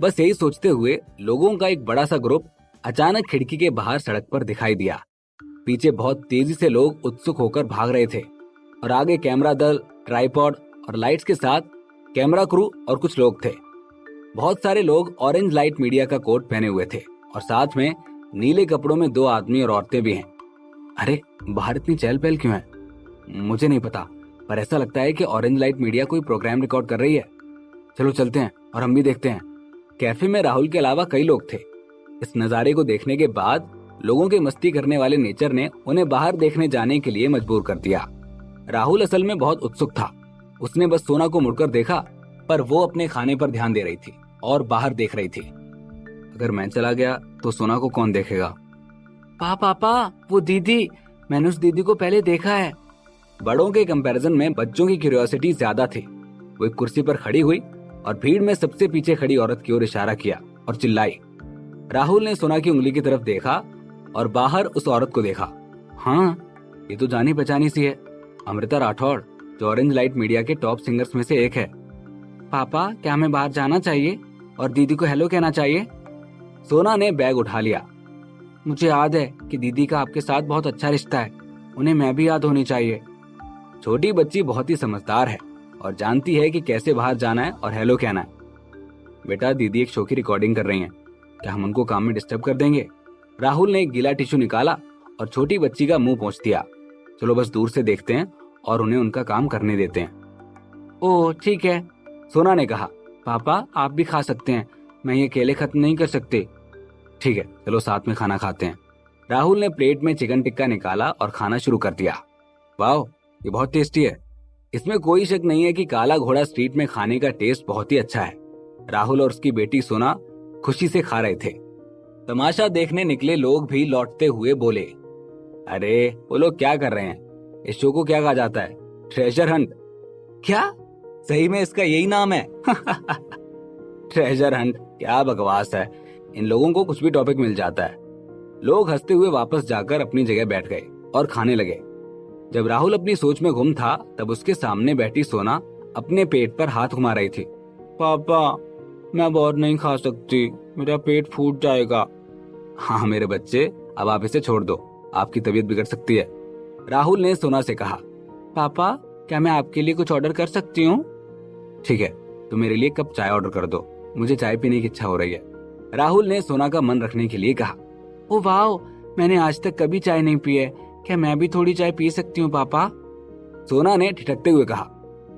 बस यही सोचते हुए लोगों का एक बड़ा सा ग्रुप अचानक खिड़की के बाहर सड़क पर दिखाई दिया। पीछे बहुत तेजी से लोग उत्सुक होकर भाग रहे थे और आगे कैमरा दल, ट्राइपॉड और लाइट्स के साथ कैमरा क्रू और कुछ लोग थे। बहुत सारे लोग ऑरेंज लाइट मीडिया का कोट पहने हुए थे और साथ में नीले कपड़ों में 2 आदमी और औरतें भी हैं। अरे, बाहर इतनी चहल पहल क्यों है? मुझे नहीं पता, पर ऐसा लगता है कि ऑरेंज लाइट मीडिया कोई प्रोग्राम रिकॉर्ड कर रही है। चलो चलते हैं और हम भी देखते हैं। कैफे में राहुल के अलावा कई लोग थे। इस नज़ारे को देखने के बाद लोगों के मस्ती करने वाले नेचर ने उन्हें बाहर देखने जाने के लिए मजबूर कर दिया। राहुल असल में बहुत उत्सुक था। उसने बस सोना को मुड़कर देखा, पर वो अपने खाने पर ध्यान दे रही थी और बाहर देख रही थी। अगर मैं चला गया तो सोना को कौन देखेगा? पापा वो दीदी, मैंने उस दीदी को पहले देखा है। बड़ों के कंपैरिजन में बच्चों की क्यूरियोसिटी ज्यादा थी। वो एक कुर्सी पर खड़ी हुई और भीड़ में सबसे पीछे खड़ी औरत की ओर इशारा किया और चिल्लाई। राहुल ने सोना की उंगली की तरफ देखा और बाहर उस औरत को देखा। हाँ, ये तो जानी पहचानी सी है, अमृता राठौड़, जो ऑरेंज लाइट मीडिया के टॉप सिंगर्स में से एक है। पापा, क्या हमें बाहर जाना चाहिए और दीदी को हेलो कहना चाहिए? सोना ने बैग उठा लिया। मुझे याद है कि दीदी का आपके साथ बहुत अच्छा रिश्ता है, उन्हें मैं भी याद होनी चाहिए। छोटी बच्ची बहुत ही समझदार है और जानती है कि कैसे बाहर जाना है और हेलो कहना है। बेटा, दीदी एक शो की रिकॉर्डिंग कर रही हैं, क्या हम उनको काम में डिस्टर्ब कर देंगे? राहुल ने एक गीला टिश्यू निकाला और छोटी बच्ची का मुंह पोंछ दिया। चलो बस दूर से देखते हैं और उन्हें उनका काम करने देते हैं। ओह ठीक है, सोना ने कहा। पापा आप भी खा सकते हैं, मैं ये अकेले खत्म नहीं कर सकते। ठीक है, चलो साथ में खाना खाते हैं। राहुल ने प्लेट में चिकन टिक्का निकाला और खाना शुरू कर दिया। वाह, ये बहुत टेस्टी है। इसमें कोई शक नहीं है कि काला घोड़ा स्ट्रीट में खाने का टेस्ट बहुत ही अच्छा है। राहुल और उसकी बेटी सोना खुशी से खा रहे थे। तमाशा देखने निकले लोग भी लौटते हुए बोले, अरे वो लोग क्या कर रहे हैं? इस शो को क्या कहा जाता है? Treasure Hunt? क्या सही में इसका यही नाम है? Treasure Hunt? क्या बकवास है, इन लोगों को कुछ भी टॉपिक मिल जाता है। लोग हंसते हुए वापस जाकर अपनी जगह बैठ गए और खाने लगे। जब राहुल अपनी सोच में गुम था तब उसके सामने बैठी सोना अपने पेट पर हाथ घुमा रही थी। पापा, मैं बहुत नहीं खा सकती, मेरा पेट फूट जाएगा। हाँ मेरे बच्चे, अब आप इसे छोड़ दो, आपकी तबीयत बिगड़ सकती है, राहुल ने सोना से कहा। पापा, क्या मैं आपके लिए कुछ ऑर्डर कर सकती हूँ? ठीक है, तो मेरे लिए कप चाय ऑर्डर कर दो, मुझे चाय पीने की इच्छा हो रही है, राहुल ने सोना का मन रखने के लिए कहा। ओ वाह, मैंने आज तक कभी चाय नहीं पी है, क्या मैं भी थोड़ी चाय पी सकती हूँ पापा? सोना ने ठिठकते हुए कहा।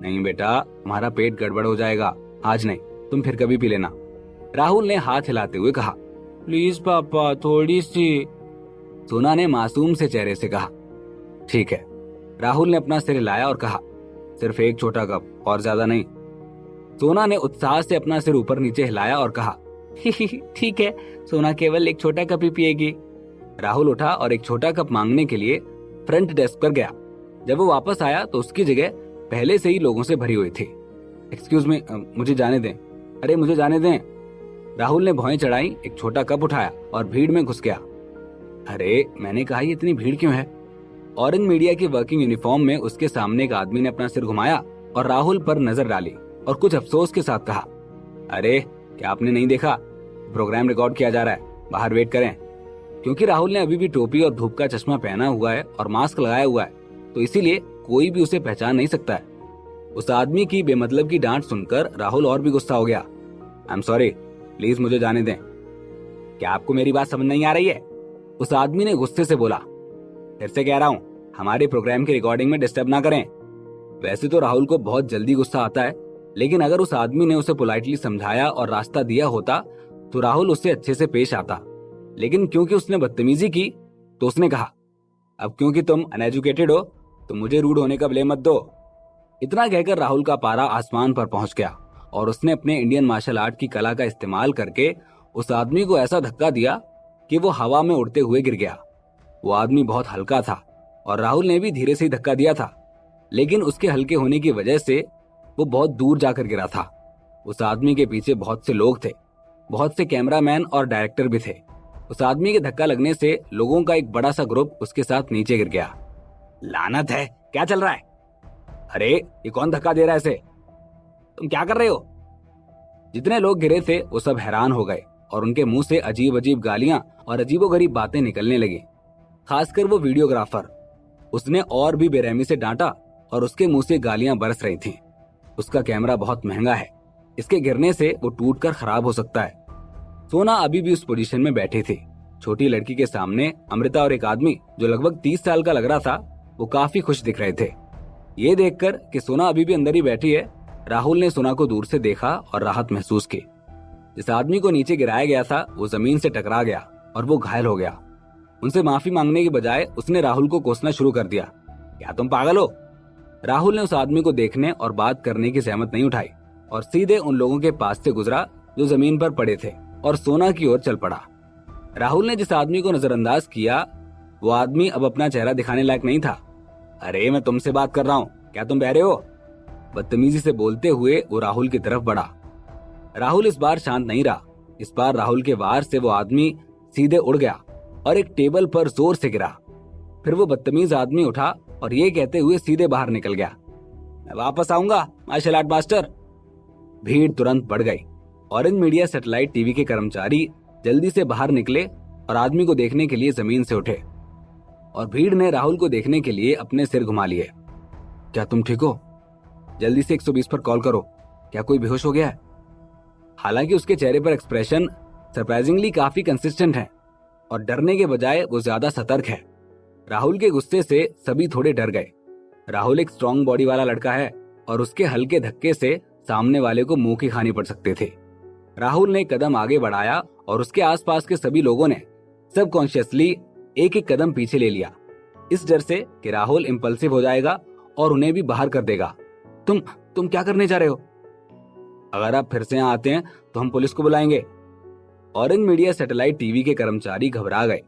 नहीं बेटा, तुम्हारा पेट गड़बड़ हो जाएगा, आज नहीं, तुम फिर कभी पी लेना, राहुल ने हाथ हिलाते हुए कहा। प्लीज पापा, थोड़ी सी, सोना ने मासूम से चेहरे से कहा। ठीक है, राहुल ने अपना सिर हिलाया और कहा, सिर्फ एक छोटा कप, और ज्यादा नहीं। सोना ने उत्साह से अपना सिर ऊपर नीचे हिलाया और कहा, ठीक है, सोना केवल एक छोटा कप ही पिएगी। राहुल उठा और एक छोटा कप मांगने के लिए फ्रंट डेस्क पर गया। जब वो वापस आया तो उसकी जगह पहले से ही लोगों से भरी हुई थी। एक्सक्यूज मी, मुझे जाने दें, अरे मुझे जाने दें। राहुल ने भौएं चढ़ाई, एक छोटा कप उठाया और भीड़ में घुस गया। अरे मैंने कहा, ये इतनी भीड़ क्यों है? ऑरेंज मीडिया की वर्किंग यूनिफॉर्म में उसके सामने एक आदमी ने अपना सिर घुमाया और राहुल पर नजर डाली और कुछ अफसोस के साथ कहा, अरे क्या आपने नहीं देखा, प्रोग्राम रिकॉर्ड किया जा रहा है, बाहर वेट करें। क्योंकि राहुल ने अभी भी टोपी और धूप का चश्मा पहना हुआ है और मास्क लगाया हुआ है, तो इसीलिए कोई भी उसे पहचान नहीं सकता है। उस आदमी की बेमतलब की डांट सुनकर राहुल और भी गुस्सा हो गया। आई एम सॉरी, प्लीज मुझे जाने दें। क्या आपको मेरी बात समझ नहीं आ रही है? उस आदमी ने गुस्से से बोला। फिर से कह रहा हूँ, हमारे प्रोग्राम की रिकॉर्डिंग में डिस्टर्ब ना करें। वैसे तो राहुल को बहुत जल्दी गुस्सा आता है, लेकिन अगर उस आदमी ने उसे पोलाइटली समझाया और रास्ता दिया होता तो राहुल उससे अच्छे से पेश आता। लेकिन क्योंकि उसने बदतमीजी की तो उसने कहा, अब क्योंकि तुम अनएजुकेटेड हो तो मुझे रूड होने का ब्लेम मत दो। इतना कहकर राहुल का पारा आसमान पर पहुंच गया और उसने अपने इंडियन मार्शल आर्ट की कला का इस्तेमाल करके उस आदमी को ऐसा धक्का दिया कि वो हवा में उड़ते हुए गिर गया। वो आदमी बहुत हल्का था और राहुल ने भी धीरे से धक्का दिया था, लेकिन उसके हल्के होने की वजह से वो बहुत दूर जाकर गिरा था। उस आदमी के पीछे बहुत से लोग थे, बहुत से कैमरामैन और डायरेक्टर भी थे। उस आदमी के धक्का लगने से लोगों का एक बड़ा सा ग्रुप उसके साथ नीचे गिर गया। लानत है, क्या चल रहा है? अरे ये कौन धक्का दे रहा है इसे? तुम क्या कर रहे हो? जितने लोग गिरे थे वो सब हैरान हो गए और उनके मुंह से अजीब अजीब गालियां और अजीबोगरीब बातें निकलने लगी। खासकर वो वीडियोग्राफर, उसने और भी बेरहमी से डांटा और उसके मुंह से गालियां बरस रही थीं। उसका कैमरा बहुत महंगा है, इसके गिरने से वो टूटकर खराब हो सकता है। सोना अभी भी उस पोजीशन में बैठी थी। छोटी लड़की के सामने अमृता और एक आदमी जो लगभग 30 साल का लग रहा था, वो काफी खुश दिख रहे थे। ये देखकर कि सोना अभी भी अंदर ही बैठी है, राहुल ने सोना को दूर से देखा और राहत महसूस की। जिस आदमी को नीचे गिराया गया था वो जमीन से टकरा गया और वो घायल हो गया। उनसे माफी मांगने के बजाय उसने राहुल को कोसना शुरू कर दिया। क्या तुम पागल हो? राहुल ने उस आदमी को देखने और बात करने की सहमत नहीं उठाई और सीधे उन लोगों के पास से गुजरा जो जमीन पर पड़े थे और सोना की ओर चल पड़ा। राहुल ने जिस आदमी को नजरअंदाज किया वो आदमी अब अपना चेहरा दिखाने लायक नहीं था। अरे मैं तुमसे बात कर रहा हूँ, क्या तुम बहरे हो? बदतमीजी से बोलते हुए वो राहुल की तरफ बढ़ा। राहुल इस बार शांत नहीं रहा। इस बार राहुल के वार से वो आदमी सीधे उड़ गया और एक टेबल पर जोर से गिरा। फिर वो बदतमीज आदमी उठा और ये कहते हुए सीधे बाहर निकल गया, मैं वापस आऊंगा मार्शल आर्ट मास्टर। भीड़ तुरंत बढ़ गई। ऑरेंज मीडिया सैटेलाइट टीवी के कर्मचारी जल्दी से बाहर निकले और आदमी को देखने के लिए जमीन से उठे और भीड़ ने राहुल को देखने के लिए अपने सिर घुमा लिए। क्या तुम ठीक हो? जल्दी से 120 पर कॉल करो। क्या कोई बेहोश हो गया है? हालांकि उसके चेहरे पर एक्सप्रेशन सरप्राइजिंगली काफी कंसिस्टेंट है और डरने के बजाय वो ज्यादा सतर्क है। राहुल के गुस्से से सभी थोड़े डर गए। राहुल एक स्ट्रॉन्ग बॉडी वाला लड़का है और उसके हल्के धक्के से सामने वाले को मुंह की खानी पड़ सकते थे। राहुल ने एक कदम आगे बढ़ाया और उसके आसपास के सभी लोगों ने सबकॉन्शियसली एक एक कदम पीछे ले लिया, इस डर से कि राहुल इंपल्सिव हो जाएगा और उन्हें भी बाहर कर देगा। तुम क्या करने जा रहे हो? अगर आप फिर से यहाँ आते हैं तो हम पुलिस को बुलाएंगे। ऑरेंज मीडिया सैटेलाइट टीवी के कर्मचारी घबरा गए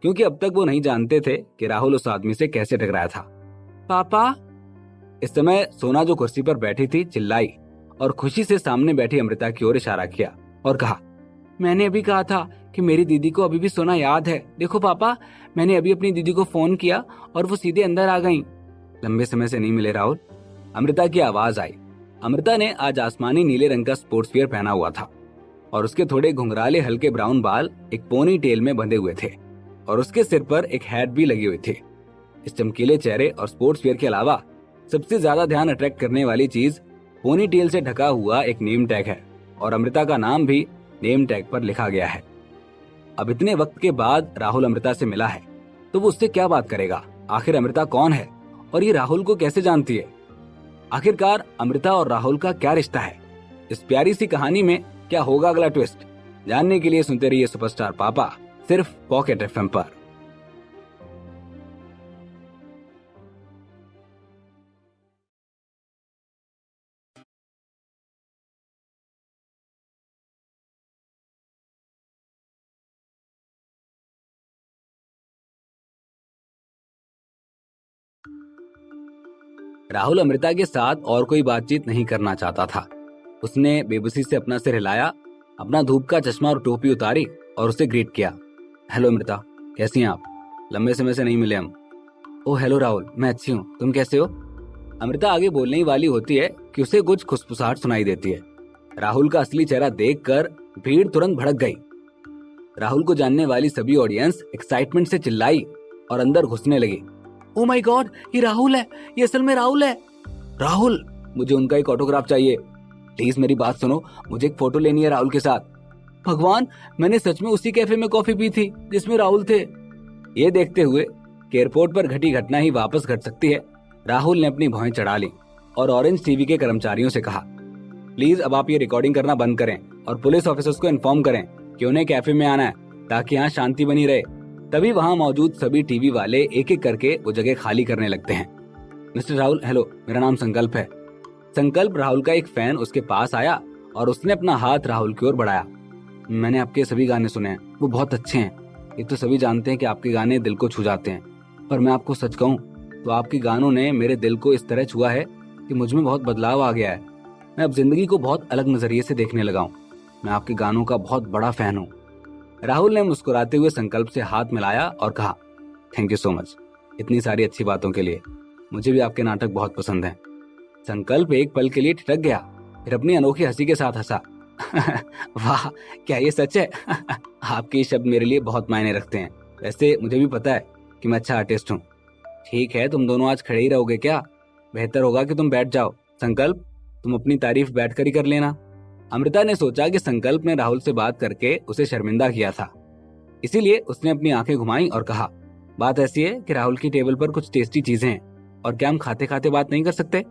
क्योंकि अब तक वो नहीं जानते थे कि राहुल उस आदमी से कैसे टकराया था। पापा? इस समय सोना जो कुर्सी पर बैठी थी चिल्लाई और खुशी से सामने बैठी अमृता की ओर इशारा किया और कहा, मैंने अभी कहा था कि मेरी दीदी को अभी भी सोना याद है। देखो पापा, मैंने अभी अपनी दीदी को फोन किया और वो सीधे अंदर आ गई। लंबे समय से नहीं मिले राहुल, अमृता की आवाज आई। अमृता ने आज आसमानी नीले रंग का स्पोर्ट्स वियर पहना हुआ था और उसके थोड़े घुंघराले हल्के ब्राउन बाल एक पोनी टेल में बंधे हुए थे और उसके सिर पर एक हैट भी लगी हुई थी। इस चमकीले चेहरे और स्पोर्ट्स वियर के अलावा सबसे ज्यादा ध्यान अट्रैक्ट करने वाली चीज पोनी टेल से ढका हुआ एक नेम टैग है और अमृता का नाम भी नेम टैग पर लिखा गया है। अब इतने वक्त के बाद राहुल अमृता से मिला है तो वो उससे क्या बात करेगा? आखिर अमृता कौन है और ये राहुल को कैसे जानती है? आखिरकार अमृता और राहुल का क्या रिश्ता है? इस प्यारी सी कहानी में क्या होगा अगला ट्विस्ट? जानने के लिए सुनते रहिए सुपरस्टार पापा, सिर्फ पॉकेट एफएम पर। राहुल अमृता के साथ और कोई बातचीत नहीं करना चाहता था। उसने बेबसी से अपना सिर हिलाया, अपना धूप का चश्मा और टोपी उतारी और उसे ग्रीट किया। हेलो अमृता, कैसी हैं आप? लंबे समय से नहीं मिले हम। ओह हेलो राहुल, मैं अच्छी हूँ, तुम कैसे हो? अमृता आगे बोलने ही वाली होती है कि उसे कुछ खुसफुसाहट सुनाई देती है। राहुल का असली चेहरा देखकर भीड़ तुरंत भड़क गई। राहुल को जानने वाली सभी ऑडियंस एक्साइटमेंट से चिल्लाई और अंदर घुसने लगी। ओ माय गॉड, ये राहुल है, ये असल में राहुल है। राहुल, मुझे उनका एक ऑटोग्राफ चाहिए। प्लीज मेरी बात सुनो, मुझे एक फोटो लेनी है राहुल के साथ। भगवान, मैंने सच में उसी कैफे में कॉफी पी थी जिसमें राहुल थे। ये देखते हुए कि एयरपोर्ट पर घटी घटना ही वापस घट सकती है, राहुल ने अपनी भौहें चढ़ा ली और ऑरेंज टीवी के कर्मचारियों से कहा, प्लीज अब आप ये रिकॉर्डिंग करना बंद करें और पुलिस ऑफिसर्स को इन्फॉर्म करें कि उन्हें कैफे में आना है ताकि यहाँ शांति बनी रहे। तभी वहाँ मौजूद सभी टीवी वाले एक एक करके वो जगह खाली करने लगते हैं। मिस्टर राहुल, हेलो, मेरा नाम संकल्प है। संकल्प राहुल का एक फैन उसके पास आया और उसने अपना हाथ राहुल की ओर बढ़ाया। मैंने आपके सभी गाने सुने हैं, वो बहुत अच्छे हैं। ये तो सभी जानते हैं कि आपके गाने दिल को छू जाते हैं, पर मैं आपको सच कहूँ तो आपके गानों ने मेरे दिल को इस तरह छुआ है कि मुझ में बहुत बदलाव आ गया है। मैं अब जिंदगी को बहुत अलग नजरिए से देखने लगा हूँ। मैं आपके गानों का बहुत बड़ा फैन हूँ। राहुल ने मुस्कुराते हुए संकल्प से हाथ मिलाया और कहा, थैंक यू सो मच इतनी सारी अच्छी बातों के लिए। मुझे भी आपके नाटक बहुत पसंद हैं। संकल्प एक पल के लिए ठिठक गया, फिर अपनी अनोखी हंसी के साथ हंसा। वाह, क्या ये सच है? आपके ये शब्द मेरे लिए बहुत मायने रखते हैं। वैसे मुझे भी पता है कि मैं अच्छा आर्टिस्ट हूँ। ठीक है, तुम दोनों आज खड़े ही रहोगे क्या? बेहतर होगा कि तुम बैठ जाओ। संकल्प, तुम अपनी तारीफ बैठकर ही कर लेना। अमृता ने सोचा कि संकल्प ने राहुल से बात करके उसे शर्मिंदा किया था, इसीलिए उसने अपनी आंखें घुमाई और कहा, बात ऐसी है कि राहुल की टेबल पर कुछ टेस्टी चीजें हैं और क्या हम खाते खाते बात नहीं कर सकते?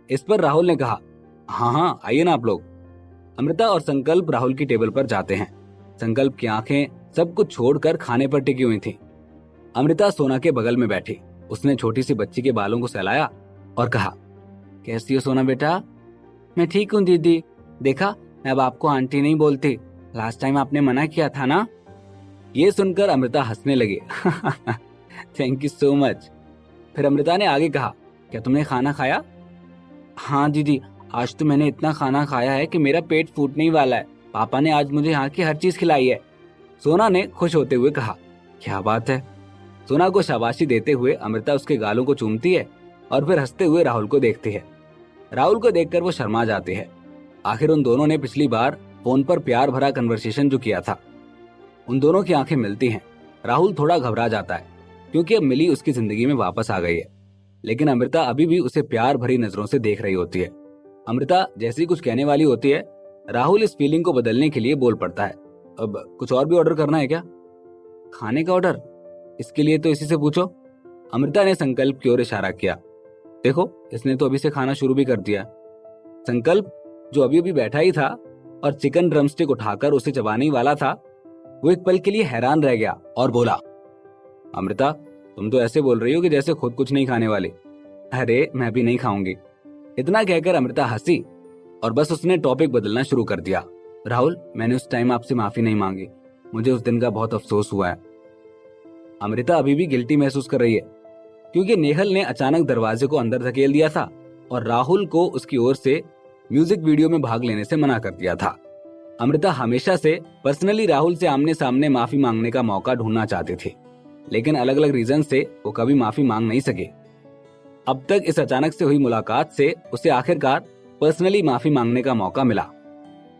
इस पर राहुल ने कहा, हाँ हाँ आइए ना आप लोग। अमृता और संकल्प राहुल की टेबल पर जाते हैं। संकल्प की आंखें सब कुछ छोड़कर खाने पर टिकी हुई थी। अमृता सोना के बगल में बैठी। उसने छोटी सी बच्ची के बालों को सहलाया और कहा, कैसी हो सोना बेटा? मैं ठीक हूँ दीदी। देखा, मैं अब आपको आंटी नहीं बोलती, लास्ट टाइम आपने मना किया था ना। ये सुनकर अमृता हंसने लगी। Thank you so much. फिर अमृता ने आगे कहा, क्या तुमने खाना खाया? हाँ दीदी, आज तो मैंने इतना खाना खाया है कि मेरा पेट फूटने ही वाला है। पापा ने आज मुझे यहाँ की हर चीज खिलाई है। सोना ने खुश होते हुए कहा। क्या बात है। सोना को शाबाशी देते हुए अमृता उसके गालों को चूमती है और फिर हंसते हुए राहुल को देखती है। राहुल को देखकर वो शर्मा जाती है। आखिर उन दोनों ने पिछली बार फोन पर प्यार भरा कन्वर्सेशन जो किया था। उन दोनों की आंखें मिलती हैं। राहुल थोड़ा घबरा जाता है क्योंकि अब मिली उसकी जिंदगी में वापस आ गई है, लेकिन अमृता अभी भी उसे प्यार भरी नजरों से देख रही होती है। अमृता जैसी कुछ कहने वाली होती है, राहुल इस फीलिंग को बदलने के लिए बोल पड़ता है, अब कुछ और भी ऑर्डर करना है क्या? खाने का ऑर्डर? इसके लिए तो इसी से पूछो। अमृता ने संकल्प की ओर इशारा किया। देखो, इसने तो अभी से खाना शुरू भी कर दिया। संकल्प, जो अभी अभी बैठा ही था और चिकन ड्रमस्टिक उठाकर उसे चबाने ही वाला था, वो एक पल के लिए हैरान रह गया और बोला, अमृता, तुम तो ऐसे बोल रही हो कि जैसे खुद कुछ नहीं खाने वाली। अरे मैं भी नहीं खाऊंगी। इतना कहकर अमृता हंसी और बस उसने टॉपिक बदलना शुरू कर दिया। राहुल, मैंने उस टाइम आपसे माफी नहीं मांगी। मुझे उस दिन का बहुत अफसोस हुआ है। अमृता अभी भी गिल्टी महसूस कर रही है क्योंकि नेहल ने अचानक दरवाजे को अंदर धकेल दिया था और राहुल को उसकी ओर से म्यूजिक वीडियो में भाग लेने से मना कर दिया था। अमृता हमेशा से पर्सनली राहुल से आमने सामने माफी मांगने का मौका ढूंढना चाहती थी, लेकिन अलग अलग रीजन से वो कभी माफी मांग नहीं सके। अब तक इस अचानक से हुई मुलाकात से उसे आखिरकार पर्सनली माफी मांगने का मौका मिला।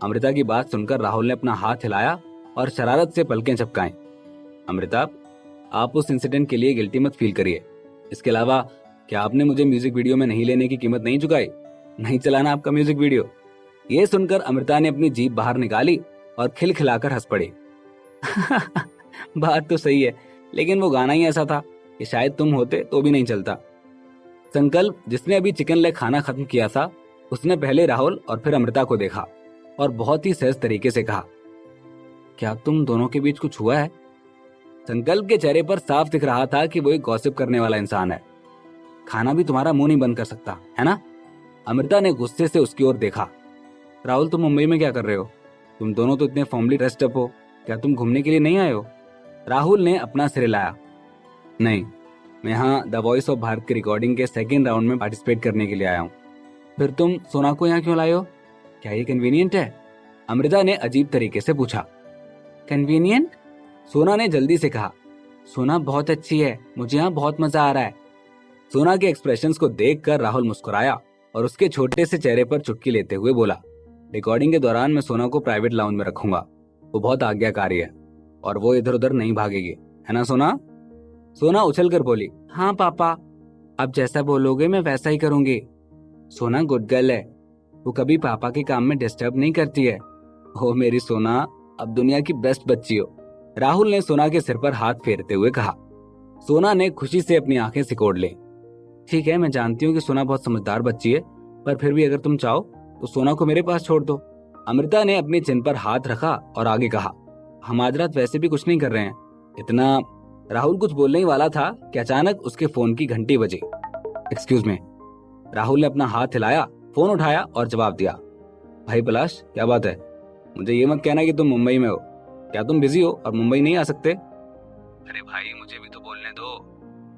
अमृता की बात सुनकर राहुल ने अपना हाथ हिलाया और शरारत से पलकें झपकाईं। अमृता, आप उस इंसिडेंट के लिए गिल्टी मत फील करिए। इसके अलावा क्या आपने मुझे म्यूजिक वीडियो में नहीं लेने की कीमत नहीं चुकाई? नहीं चलाना आपका म्यूजिक वीडियो? ये सुनकर अमृता ने अपनी जीभ बाहर निकाली और खिलखिलाकर हंस पड़ी। बात तो सही है, लेकिन वो गाना ही ऐसा था कि शायद तुम होते तो भी नहीं चलता। संकल्प, जिसने अभी चिकन लेग खाना खत्म किया था, उसने पहले राहुल और फिर अमृता को देखा और बहुत ही सहज तरीके से कहा, क्या तुम दोनों के बीच कुछ हुआ है? संकल्प के चेहरे पर साफ दिख रहा था कि वो एक गॉसिप करने वाला इंसान है। खाना भी तुम्हारा मुंह नहीं बंद कर सकता है ना? अमृता ने गुस्से से उसकी ओर देखा। राहुल, तुम मुंबई में क्या कर रहे हो? तुम दोनों तो इतने फॉर्मली ड्रेस्ड अप हो। क्या तुम घूमने के लिए नहीं आए हो? राहुल ने अपना सिर हिलाया। नहीं, मैं यहाँ द वॉइस ऑफ भारत की रिकॉर्डिंग के सेकेंड राउंड में पार्टिसिपेट करने के लिए आया हूँ। फिर तुम सोना को यहाँ क्यों लाए हो? क्या ये कन्वीनियंट है? अमृता ने अजीब तरीके से पूछा। कन्वीनियंट? सोना ने जल्दी से कहा। सोना बहुत अच्छी है, मुझे यहाँ बहुत मजा आ रहा है। सोना के एक्सप्रेशंस को देखकर राहुल मुस्कुराया और उसके छोटे से चेहरे पर चुटकी लेते हुए बोला, रिकॉर्डिंग के दौरान मैं सोना को प्राइवेट लाउंज में रखूंगा। वो बहुत आज्ञाकारी है और वो इधर उधर नहीं भागेगी, है ना सोना? सोना उछलकर बोली, हाँ पापा, अब जैसा बोलोगे मैं वैसा ही करूंगी। सोना गुड गर्ल है, वो कभी पापा के काम में डिस्टर्ब नहीं करती है। ओ मेरी सोना, अब दुनिया की बेस्ट बच्ची हो, राहुल ने सोना के सिर पर हाथ फेरते हुए कहा। सोना ने खुशी से अपनी आंखें सिकोड़ ली। ठीक है, मैं जानती हूँ कि सोना बहुत समझदार बच्ची है, पर फिर भी अगर तुम चाहो तो सोना को मेरे पास छोड़ दो। अमृता ने अपनी चिन पर हाथ रखा और आगे कहा, हम आज रात वैसे भी कुछ नहीं कर रहे हैं। इतना राहुल कुछ बोलने ही वाला था कि अचानक उसके फोन की घंटी बजी। Excuse me. राहुल ने अपना हाथ हिलाया, फोन उठाया और जवाब दिया। भाई पलाश, क्या बात है? मुझे ये मत कहना कि तुम मुंबई में हो। क्या तुम बिजी हो और मुंबई नहीं आ सकते? अरे भाई, मुझे भी तो बोलने दो।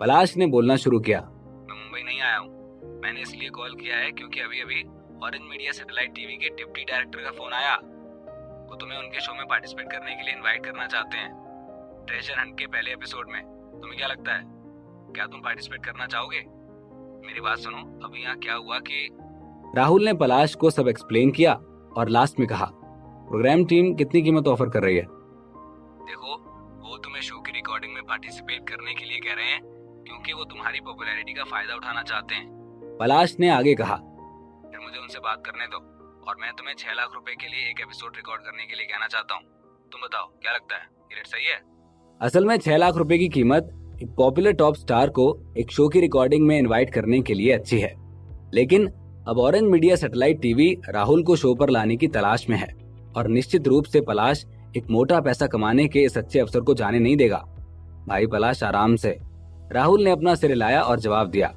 पलाश ने बोलना शुरू किया। मैं मुंबई नहीं आया हूँ। मैंने इसलिए कॉल किया है क्योंकि अभी अभी ऑरेंज मीडिया सैटेलाइट टीवी के डिप्टी डायरेक्टर का फोन आया। वो तुम्हें उनके शो में पार्टिसिपेट करने के लिए इनवाइट करना चाहते हैं, ट्रेजर हंट के पहले एपिसोड में। तुम्हें क्या लगता है, क्या तुम पार्टिसिपेट करना चाहोगे? मेरी बात सुनो, अभी यहाँ क्या हुआ कि राहुल ने पलाश को सब एक्सप्लेन किया और लास्ट में कहा, प्रोग्राम टीम कितनी कीमत ऑफर कर रही है? देखो, वो तुम्हें शो की रिकॉर्डिंग में पार्टिसिपेट करने के लिए कह रहे हैं क्योंकि वो तुम्हारी पॉपुलैरिटी का फायदा उठाना चाहते हैं, पलाश ने आगे कहा। फिर मुझे उनसे बात करने दो और मैं तुम्हें 6 लाख रुपए के लिए एक एपिसोड रिकॉर्ड करने के लिए कहना चाहता हूँ। तुम बताओ क्या लगता है, ये रेट सही है? असल में 6 लाख रुपए की कीमत एक पॉपुलर टॉप स्टार को एक शो की रिकॉर्डिंग में इनवाइट करने के लिए अच्छी है, लेकिन अब orange media satellite TV Rahul को शो पर लाने की तलाश में है और निश्चित रूप से पलाश एक मोटा पैसा कमाने के इस अच्छे अवसर को जाने नहीं देगा। भाई पलाश, आराम से। राहुल ने अपना सिर हिलाया और जवाब दिया,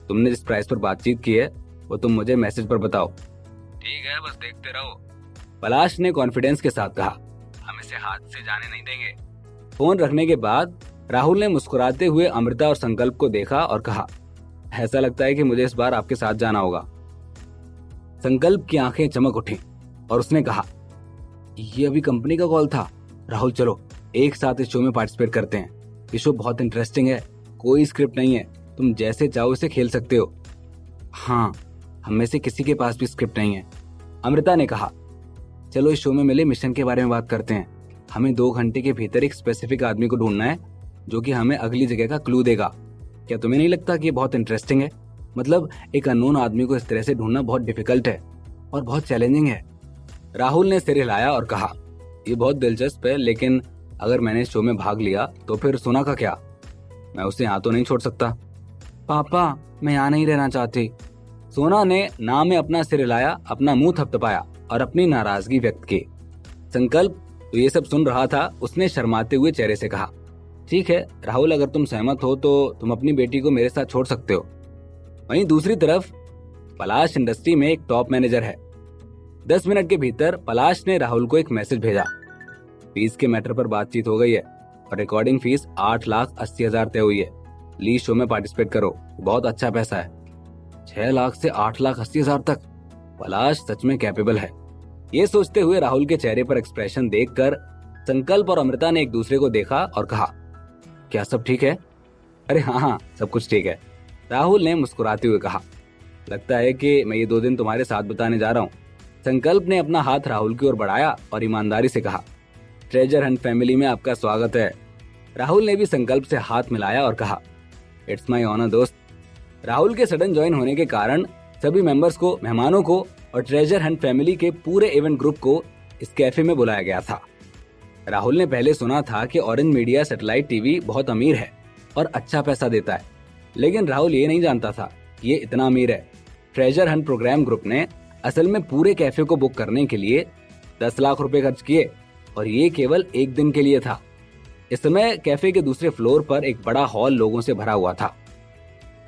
तुमने जिस प्राइस पर बातचीत की है वो तुम मुझे मैसेज पर बताओ। ठीक है, बस देखते रहो, पलाश ने कॉन्फिडेंस के साथ कहा। हम इसे हाथ से जाने नहीं देंगे। फोन रखने के बाद राहुल ने मुस्कुराते हुए अमृता और संकल्प को देखा और कहा, ऐसा लगता है कि मुझे इस बार आपके साथ जाना होगा। संकल्प की आंखें चमक उठी और उसने कहा, ये अभी कंपनी का कॉल था। राहुल चलो एक साथ इस शो में पार्टिसिपेट करते हैं। ये शो बहुत इंटरेस्टिंग है, कोई स्क्रिप्ट नहीं है, तुम जैसे चाहो इसे खेल सकते हो। हाँ, हम में से किसी के पास भी स्क्रिप्ट नहीं है, अमृता ने कहा। चलो इस शो में मिले मिशन के बारे में बात करते हैं। हमें 2 घंटे के भीतर एक स्पेसिफिक आदमी को ढूंढना है जो कि हमें अगली जगह का क्लू देगा। क्या तुम्हें नहीं लगता कि ये बहुत इंटरेस्टिंग है? मतलब एक अननोन आदमी को इस तरह से ढूंढना बहुत डिफिकल्ट है और बहुत चैलेंजिंग है। राहुल ने सिर हिलाया और कहा, ये बहुत दिलचस्प है, लेकिन अगर मैंने इस शो में भाग लिया तो फिर सोना का क्या? मैं उसे यहाँ तो नहीं छोड़ सकता। पापा, मैं यहाँ नहीं रहना चाहती। सोना ने ना में अपना सिर हिलाया, अपना मुंह थपथपाया और अपनी नाराजगी व्यक्त की। संकल्प तो ये सब सुन रहा था, उसने शर्माते हुए चेहरे से कहा, ठीक है राहुल, अगर तुम सहमत हो तो तुम अपनी बेटी को मेरे साथ छोड़ सकते हो। वहीं दूसरी तरफ पलाश इंडस्ट्री में एक टॉप मैनेजर है। 10 मिनट के भीतर पलाश ने राहुल को एक मैसेज भेजा। फीस के मैटर पर बातचीत हो गई है और रिकॉर्डिंग फीस 8,80,000 तय हुई है। प्लीज शो में पार्टिसिपेट करो, बहुत अच्छा पैसा है। 6 लाख से 8,80,000 तक। पलाश सच में कैपेबल है। ये सोचते हुए राहुल के चेहरे पर एक्सप्रेशन देखकर संकल्प और अमृता ने एक दूसरे को देखा और कहा, क्या सब ठीक है? अरे हाँ, सब कुछ ठीक है, राहुल ने मुस्कुराते हुए कहा। लगता है कि मैं ये 2 दिन तुम्हारे साथ बिताने जा रहा हूँ। संकल्प ने अपना हाथ राहुल की ओर बढ़ाया और ईमानदारी से कहा, ट्रेजर हंट फैमिली में आपका स्वागत है। राहुल ने भी संकल्प से हाथ मिलाया और कहा, इट्स माय ऑनर दोस्त। राहुल के सडन ज्वाइन होने के कारण सभी मेंबर्स को, मेहमानों को और ट्रेजर हंट फैमिली के पूरे इवेंट ग्रुप को इस कैफे में बुलाया गया था। राहुल ने पहले सुना था कि ऑरेंज मीडिया सैटेलाइट टीवी बहुत अमीर है और अच्छा पैसा देता है, लेकिन राहुल ये नहीं जानता था कि ये इतना अमीर है। ट्रेजर हंट प्रोग्राम ग्रुप ने असल में पूरे कैफे को बुक करने के लिए 10 लाख रुपए खर्च किए और ये केवल एक दिन के लिए था। इस समय कैफे के दूसरे फ्लोर पर एक बड़ा हॉल लोगों से भरा हुआ था।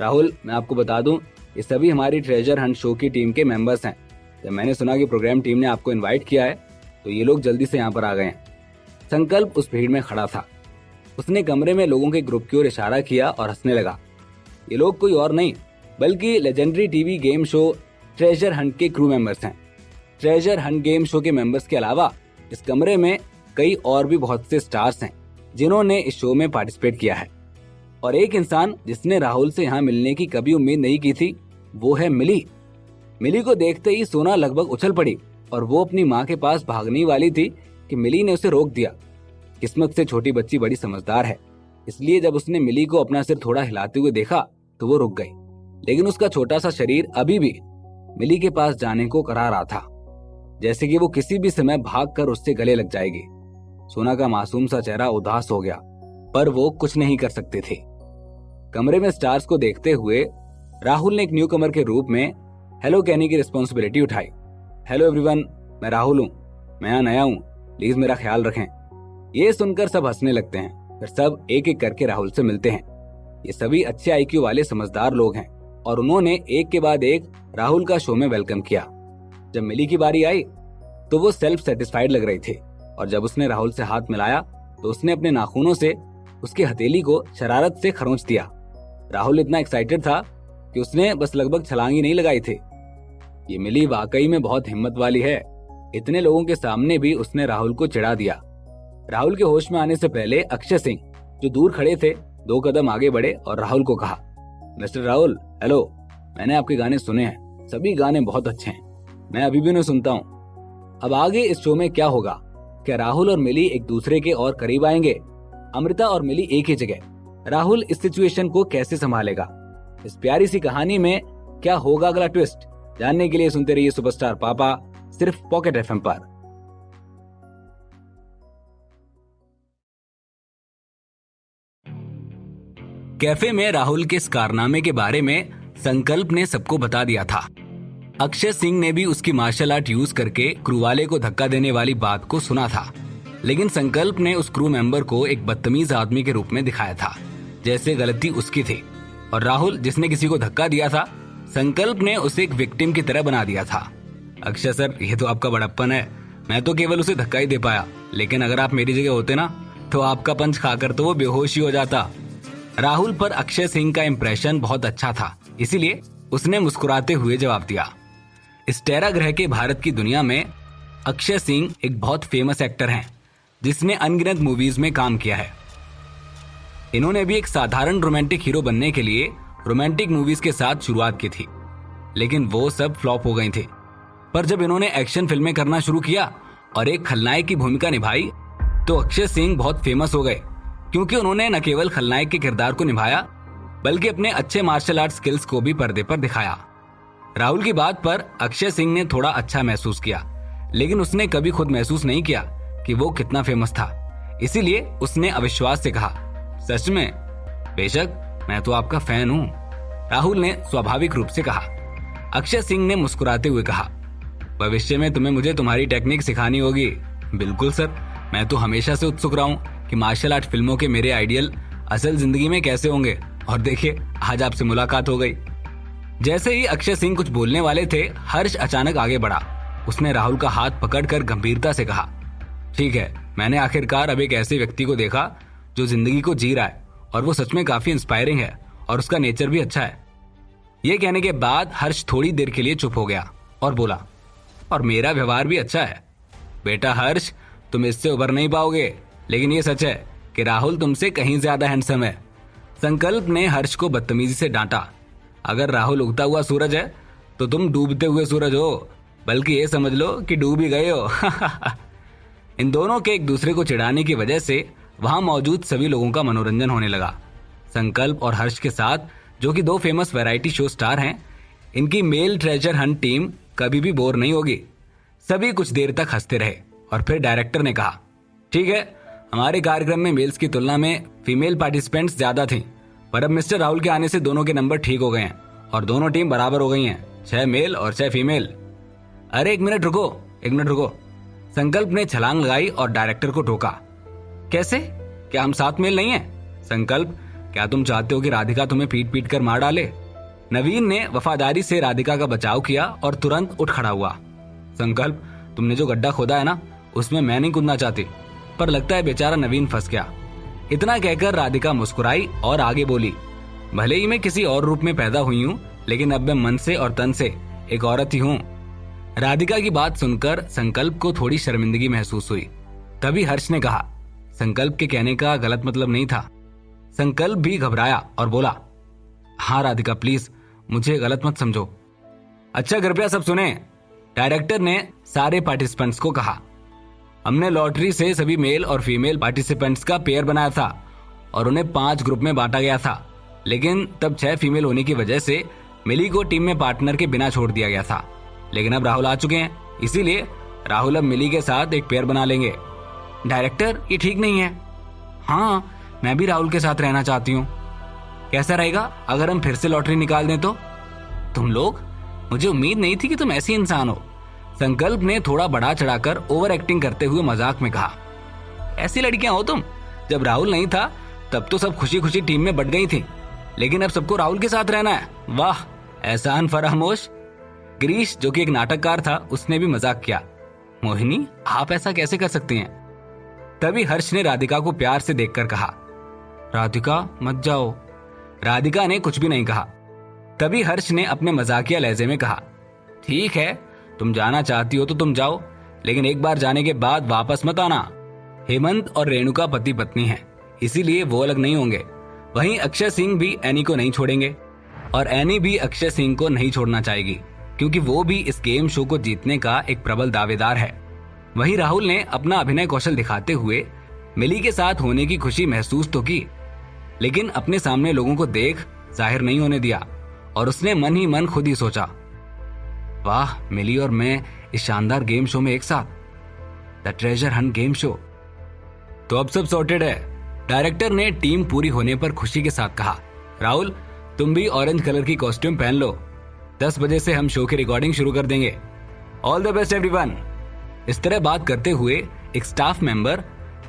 राहुल, मैं आपको बता दूं, ये सभी हमारी ट्रेजर हंट शो की टीम के मेंबर्स हैं। जब मैंने सुना कि प्रोग्राम टीम ने आपको इनवाइट किया है तो ये लोग जल्दी से यहाँ पर आ गए हैं। संकल्प उस भीड़ में खड़ा था। उसने कमरे में लोगों के ग्रुप की ओर इशारा किया और हंसने लगा। ये लोग कोई और नहीं बल्कि legendary TV game show treasure Hunt के क्रू मेंबर्स हैं। ट्रेजर हंट गेम शो के मेंबर्स के अलावा इस कमरे में कई और भी बहुत से स्टार्स हैं जिन्होंने इस शो में पार्टिसिपेट किया है। और एक इंसान जिसने राहुल से यहाँ मिलने की कभी उम्मीद नहीं की थी, वो है मिली। मिली को देखते ही सोना लगभग उछल पड़ी और वो अपनी माँ के पास भागने वाली थी कि मिली ने उसे रोक दिया। किस्मत से छोटी बच्ची बड़ी समझदार है, इसलिए जब उसने मिली को अपना सिर थोड़ा हिलाते हुए देखा तो वो रुक गई, लेकिन उसका छोटा सा शरीर अभी भी मिली के पास जाने को करा रहा था, जैसे कि वो किसी भी समय भागकर उससे गले लग जाएगी। सोना का मासूम सा चेहरा उदास हो गया, पर वो कुछ नहीं कर सकते थे। कमरे में स्टार्स को देखते हुए राहुल ने एक न्यू कमर के रूप में हेलो कहने की रिस्पॉन्सिबिलिटी उठाई। हेलो एवरीवन, मैं राहुल हूँ, मैं यहाँ नया हूँ, प्लीज मेरा ख्याल रखें। ये सुनकर सब हंसने लगते हैं, फिर सब एक एक करके राहुल से मिलते हैं। ये सभी अच्छे आईक्यू वाले समझदार लोग हैं और उन्होंने एक के बाद एक राहुल का शो में वेलकम किया। जब मिली की बारी आई तो वो सेल्फ सेटिस्फाइड लग रही थी और जब उसने राहुल से हाथ मिलाया तो उसने अपने नाखूनों से उसकी हथेली को शरारत से खरोंच दिया। राहुल इतना एक्साइटेड था कि उसने बस लगभग छलांगी नहीं लगाई थी। ये मिली वाकई में बहुत हिम्मत वाली है। इतने लोगों के सामने भी उसने राहुल को चिढ़ा दिया। राहुल के होश में आने से पहले अक्षय सिंह, जो दूर खड़े थे, 2 कदम आगे बढ़े और राहुल को कहा, मिस्टर राहुल, हेलो, मैंने आपके गाने सुने हैं, सभी गाने बहुत अच्छे हैं, मैं अभी भी उन्हें सुनता हूँ। अब आगे इस शो में क्या होगा? क्या राहुल और मिली एक दूसरे के और करीब आएंगे? अमृता और मिली एक ही जगह? राहुल इस सिचुएशन को कैसे संभालेगा? इस प्यारी सी कहानी में क्या होगा अगला ट्विस्ट? जानने के लिए सुनते रहिए सुपरस्टार पापा, सिर्फ पॉकेट एफएम पर। कैफे में राहुल के इस कारनामे के बारे में संकल्प ने सबको बता दिया था। अक्षय सिंह ने भी उसकी मार्शल आर्ट यूज करके क्रू वाले को धक्का देने वाली बात को सुना था, लेकिन संकल्प ने उस क्रू मेंबर को एक बदतमीज आदमी के रूप में दिखाया था, जैसे गलती उसकी थी। और राहुल, जिसने किसी को धक्का दिया था, संकल्प ने उसे एक विक्टिम की तरह बना दिया था। अक्षय सर, ये तो आपका बड़प्पन है, मैं तो केवल उसे धक्का ही दे पाया, लेकिन अगर आप मेरी जगह होते ना तो आपका पंच खाकर तो वो बेहोश ही हो जाता। राहुल पर अक्षय सिंह का इंप्रेशन बहुत अच्छा था, इसीलिए उसने मुस्कुराते हुए जवाब दिया। इस टेरा ग्रह के भारत की दुनिया में अक्षय सिंह एक बहुत फेमस एक्टर हैं, जिसने अनगिनत मूवीज में काम किया है। इन्होंने भी एक साधारण रोमांटिक हीरो बनने के लिए रोमांटिक मूवीज के साथ शुरुआत की थी, लेकिन वो सब फ्लॉप हो गई थी। पर जब इन्होंने एक्शन फिल्में करना शुरू किया और एक खलनायक की भूमिका निभाई तो अक्षय सिंह बहुत फेमस हो गए, क्योंकि उन्होंने न केवल खलनायक के किरदार को निभाया बल्कि अपने अच्छे मार्शल आर्ट स्किल्स को भी पर्दे पर दिखाया। राहुल की बात पर अक्षय सिंह ने थोड़ा अच्छा महसूस किया, लेकिन उसने कभी खुद महसूस नहीं किया कि वो कितना फेमस था। इसीलिए उसने अविश्वास से कहा, सच में? बेशक, मैं तो आपका फैन हूँ, राहुल ने स्वाभाविक रूप से कहा। अक्षय सिंह ने मुस्कुराते हुए कहा, भविष्य में तुम्हें मुझे तुम्हारी टेक्निक सिखानी होगी। बिल्कुल सर, मैं तो हमेशा से उत्सुक रहा हूँ कि मार्शल आर्ट फिल्मों के मेरे आइडियल असल जिंदगी में कैसे होंगे, और देखिए आज आपसे मुलाकात हो गई। जैसे ही अक्षय सिंह कुछ बोलने वाले थे, हर्ष अचानक आगे बढ़ा। उसने राहुल का हाथ पकड़कर गंभीरता से कहा, ठीक है, मैंने आखिरकार अब एक ऐसे व्यक्ति को देखा जो जिंदगी को जी रहा है, और वो सच में काफी इंस्पायरिंग है और उसका नेचर भी अच्छा है। ये कहने के बाद हर्ष थोड़ी देर के लिए चुप हो गया और बोला, और मेरा व्यवहार भी अच्छा है। बेटा हर्ष, तुम इससे उभर नहीं पाओगे, लेकिन ये सच है कि राहुल तुमसे कहीं ज्यादा हैंडसम है। संकल्प ने हर्ष को बदतमीजी से डांटा, अगर राहुल उगता हुआ सूरज है तो तुम डूबते हुए सूरज हो, बल्कि ये समझ लो कि डूब ही गए हो। इन दोनों के एक दूसरे को चिढ़ाने की वजह से वहां मौजूद सभी लोगों का मनोरंजन होने लगा। संकल्प और हर्ष के साथ, जो कि दो फेमस वैरायटी शो स्टार हैं, इनकी मेल ट्रेजर हंट टीम कभी भी बोर नहीं होगी। सभी कुछ देर तक हंसते रहे और फिर डायरेक्टर ने कहा, ठीक है, हमारे कार्यक्रम में मेल्स की तुलना में फीमेल पार्टिसिपेंट्स ज्यादा थी, पर अब मिस्टर राहुल के आने से दोनों के नंबर ठीक हो गए हैं और दोनों टीम बराबर हो गई हैं, 6 मेल और 6 फीमेल। अरे एक मिनट रुको। संकल्प ने छलांग लगाई और डायरेक्टर को टोका, कैसे? क्या हम 7 मेल नहीं हैं? संकल्प, क्या तुम चाहते हो कि राधिका तुम्हें पीट पीट कर मार डाले? नवीन ने वफादारी से राधिका का बचाव किया और तुरंत उठ खड़ा हुआ। संकल्प, तुमने जो गड्ढा खोदा है ना, उसमें मैं नहीं कूदना चाहती, पर लगता है बेचारा नवीन फंस गया। इतना कहकर राधिका मुस्कुराई और आगे बोली, भले ही मैं किसी और रूप में पैदा हुई हूँ, लेकिन अब मैं मन से और तन से एक औरत ही हूँ। राधिका की बात सुनकर संकल्प को थोड़ी शर्मिंदगी महसूस हुई। तभी हर्ष ने कहा, संकल्प के कहने का गलत मतलब नहीं था। संकल्प भी घबराया और बोला, हाँ राधिका प्लीज, मुझे गलत मत समझो। अच्छा कृपया सब सुने, डायरेक्टर ने सारे पार्टिसिपेंट्स को कहा, हमने लॉटरी से सभी मेल और फीमेल पार्टिसिपेंट्स का पेयर बनाया था और उन्हें 5 ग्रुप में बांटा गया था, लेकिन तब 6 फीमेल होने की वजह से मिली को टीम में पार्टनर के बिना छोड़ दिया गया था। लेकिन अब राहुल आ चुके हैं, इसीलिए राहुल अब मिली के साथ एक पेयर बना लेंगे। डायरेक्टर, ये ठीक नहीं है। हाँ, मैं भी राहुल के साथ रहना चाहती हूँ। कैसा रहेगा अगर हम फिर से लॉटरी निकाल दें तो? तुम लोग, मुझे उम्मीद नहीं थी कि तुम ऐसी इंसान हो। संकल्प ने थोड़ा बढ़ा चढ़ाकर ओवर एक्टिंग करते हुए मजाक में कहा, ऐसी लड़कियां हो तुम। जब राहुल नहीं था तब तो सब खुशी खुशी टीम में बट गई थी, लेकिन अब सबको राहुल के साथ रहना है। वाह, एहसान फरामोश। गिरीश, जो कि एक नाटककार था, उसने भी मजाक किया, मोहिनी आप ऐसा कैसे कर सकती हैं? तभी हर्ष ने राधिका को प्यार से देखकर कहा, राधिका मत जाओ। राधिका ने कुछ भी नहीं कहा। तभी हर्ष ने अपने मजाकिया लहजे में कहा, ठीक है, तुम जाना चाहती हो तो तुम जाओ, लेकिन एक बार जाने के बाद वापस मत आना। हेमंत और रेणुका पति पत्नी हैं, इसीलिए वो अलग नहीं होंगे। वहीं अक्षय सिंह भी एनी को नहीं छोड़ेंगे और एनी भी अक्षय सिंह को नहीं छोड़ना चाहेगी, क्योंकि वो भी इस गेम शो को जीतने का एक प्रबल दावेदार है। वहीं राहुल ने अपना अभिनय कौशल दिखाते हुए मिली के साथ होने की खुशी महसूस तो की, लेकिन अपने सामने लोगों को देख जाहिर नहीं होने दिया और उसने मन ही मन खुद ही सोचा, वाह, मिली और मैं इस शानदार गेम शो में एक साथ, the treasure Hunt game show. तो अब सब सॉर्टेड है। डायरेक्टर ने टीम पूरी होने पर खुशी के साथ कहा, राहुल तुम भी ऑरेंज कलर की कॉस्ट्यूम पहन लो, 10 बजे से हम शो की रिकॉर्डिंग शुरू कर देंगे। All the best everyone. इस तरह बात करते हुए एक स्टाफ मेंबर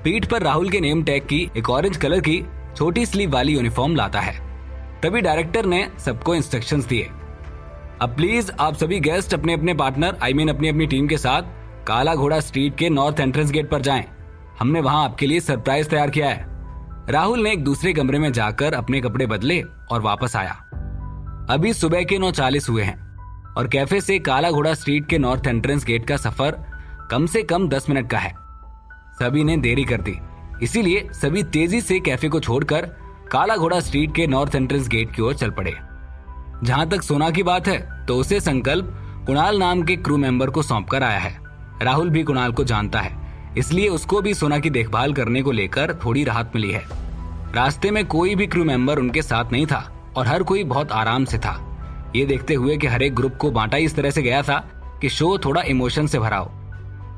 पीठ पर राहुल के नेम टैग की एक ऑरेंज कलर की छोटी स्लीव वाली यूनिफॉर्म लाता है। तभी डायरेक्टर ने सबको इंस्ट्रक्शंस दिए, अब प्लीज आप सभी गेस्ट अपने अपने पार्टनर अपनी अपनी टीम के साथ काला घोड़ा स्ट्रीट के नॉर्थ एंट्रेंस गेट पर जाएं। हमने वहां आपके लिए सरप्राइज तैयार किया है। राहुल ने एक दूसरे कमरे में जाकर अपने कपड़े बदले और वापस आया। अभी सुबह के 9:40 हुए हैं और कैफे से काला घोड़ा स्ट्रीट के नॉर्थ एंट्रेंस गेट का सफर कम से कम 10 मिनट का है। सभी ने देरी कर दी, इसीलिए सभी तेजी से कैफे को छोड़कर काला घोड़ा स्ट्रीट के नॉर्थ एंट्रेंस गेट की ओर चल पड़े। जहां तक सोना की बात है तो उसे संकल्प कुणाल नाम के क्रू मेंबर को सौंपकर आया है। राहुल भी कुणाल को जानता है, इसलिए उसको भी सोना की देखभाल करने को लेकर थोड़ी राहत मिली है। रास्ते में कोई भी क्रू मेंबर उनके साथ नहीं था और हर कोई बहुत आराम से था, ये देखते हुए कि हर एक ग्रुप को बांटा इस तरह से गया था कि शो थोड़ा इमोशन से भरा हो।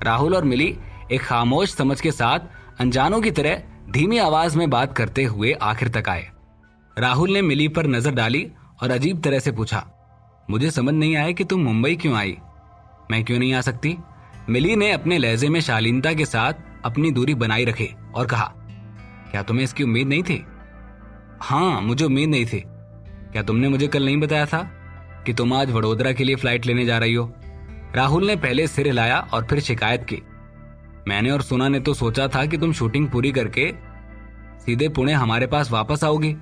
राहुल और मिली एक खामोश समझ के साथ अनजानों की तरह धीमी आवाज में बात करते हुए आखिर तक आए। राहुल ने मिली पर नजर डाली और अजीब तरह से पूछा, मुझे समझ नहीं आया कि तुम मुंबई क्यों आई? मैं क्यों नहीं आ सकती? मिली ने अपने लहजे में शालीनता के साथ अपनी दूरी बनाई रखी और कहा, क्या तुम्हें इसकी उम्मीद नहीं थी? हाँ, मुझे उम्मीद नहीं थी। क्या तुमने मुझे कल नहीं बताया था कि तुम आज वडोदरा के लिए फ्लाइट लेने जा रही हो? राहुल ने पहले सिर हिलाया और फिर शिकायत की, मैंने और सोना ने तो सोचा था कि तुम शूटिंग पूरी करके सीधे पुणे हमारे पास वापस आओगी।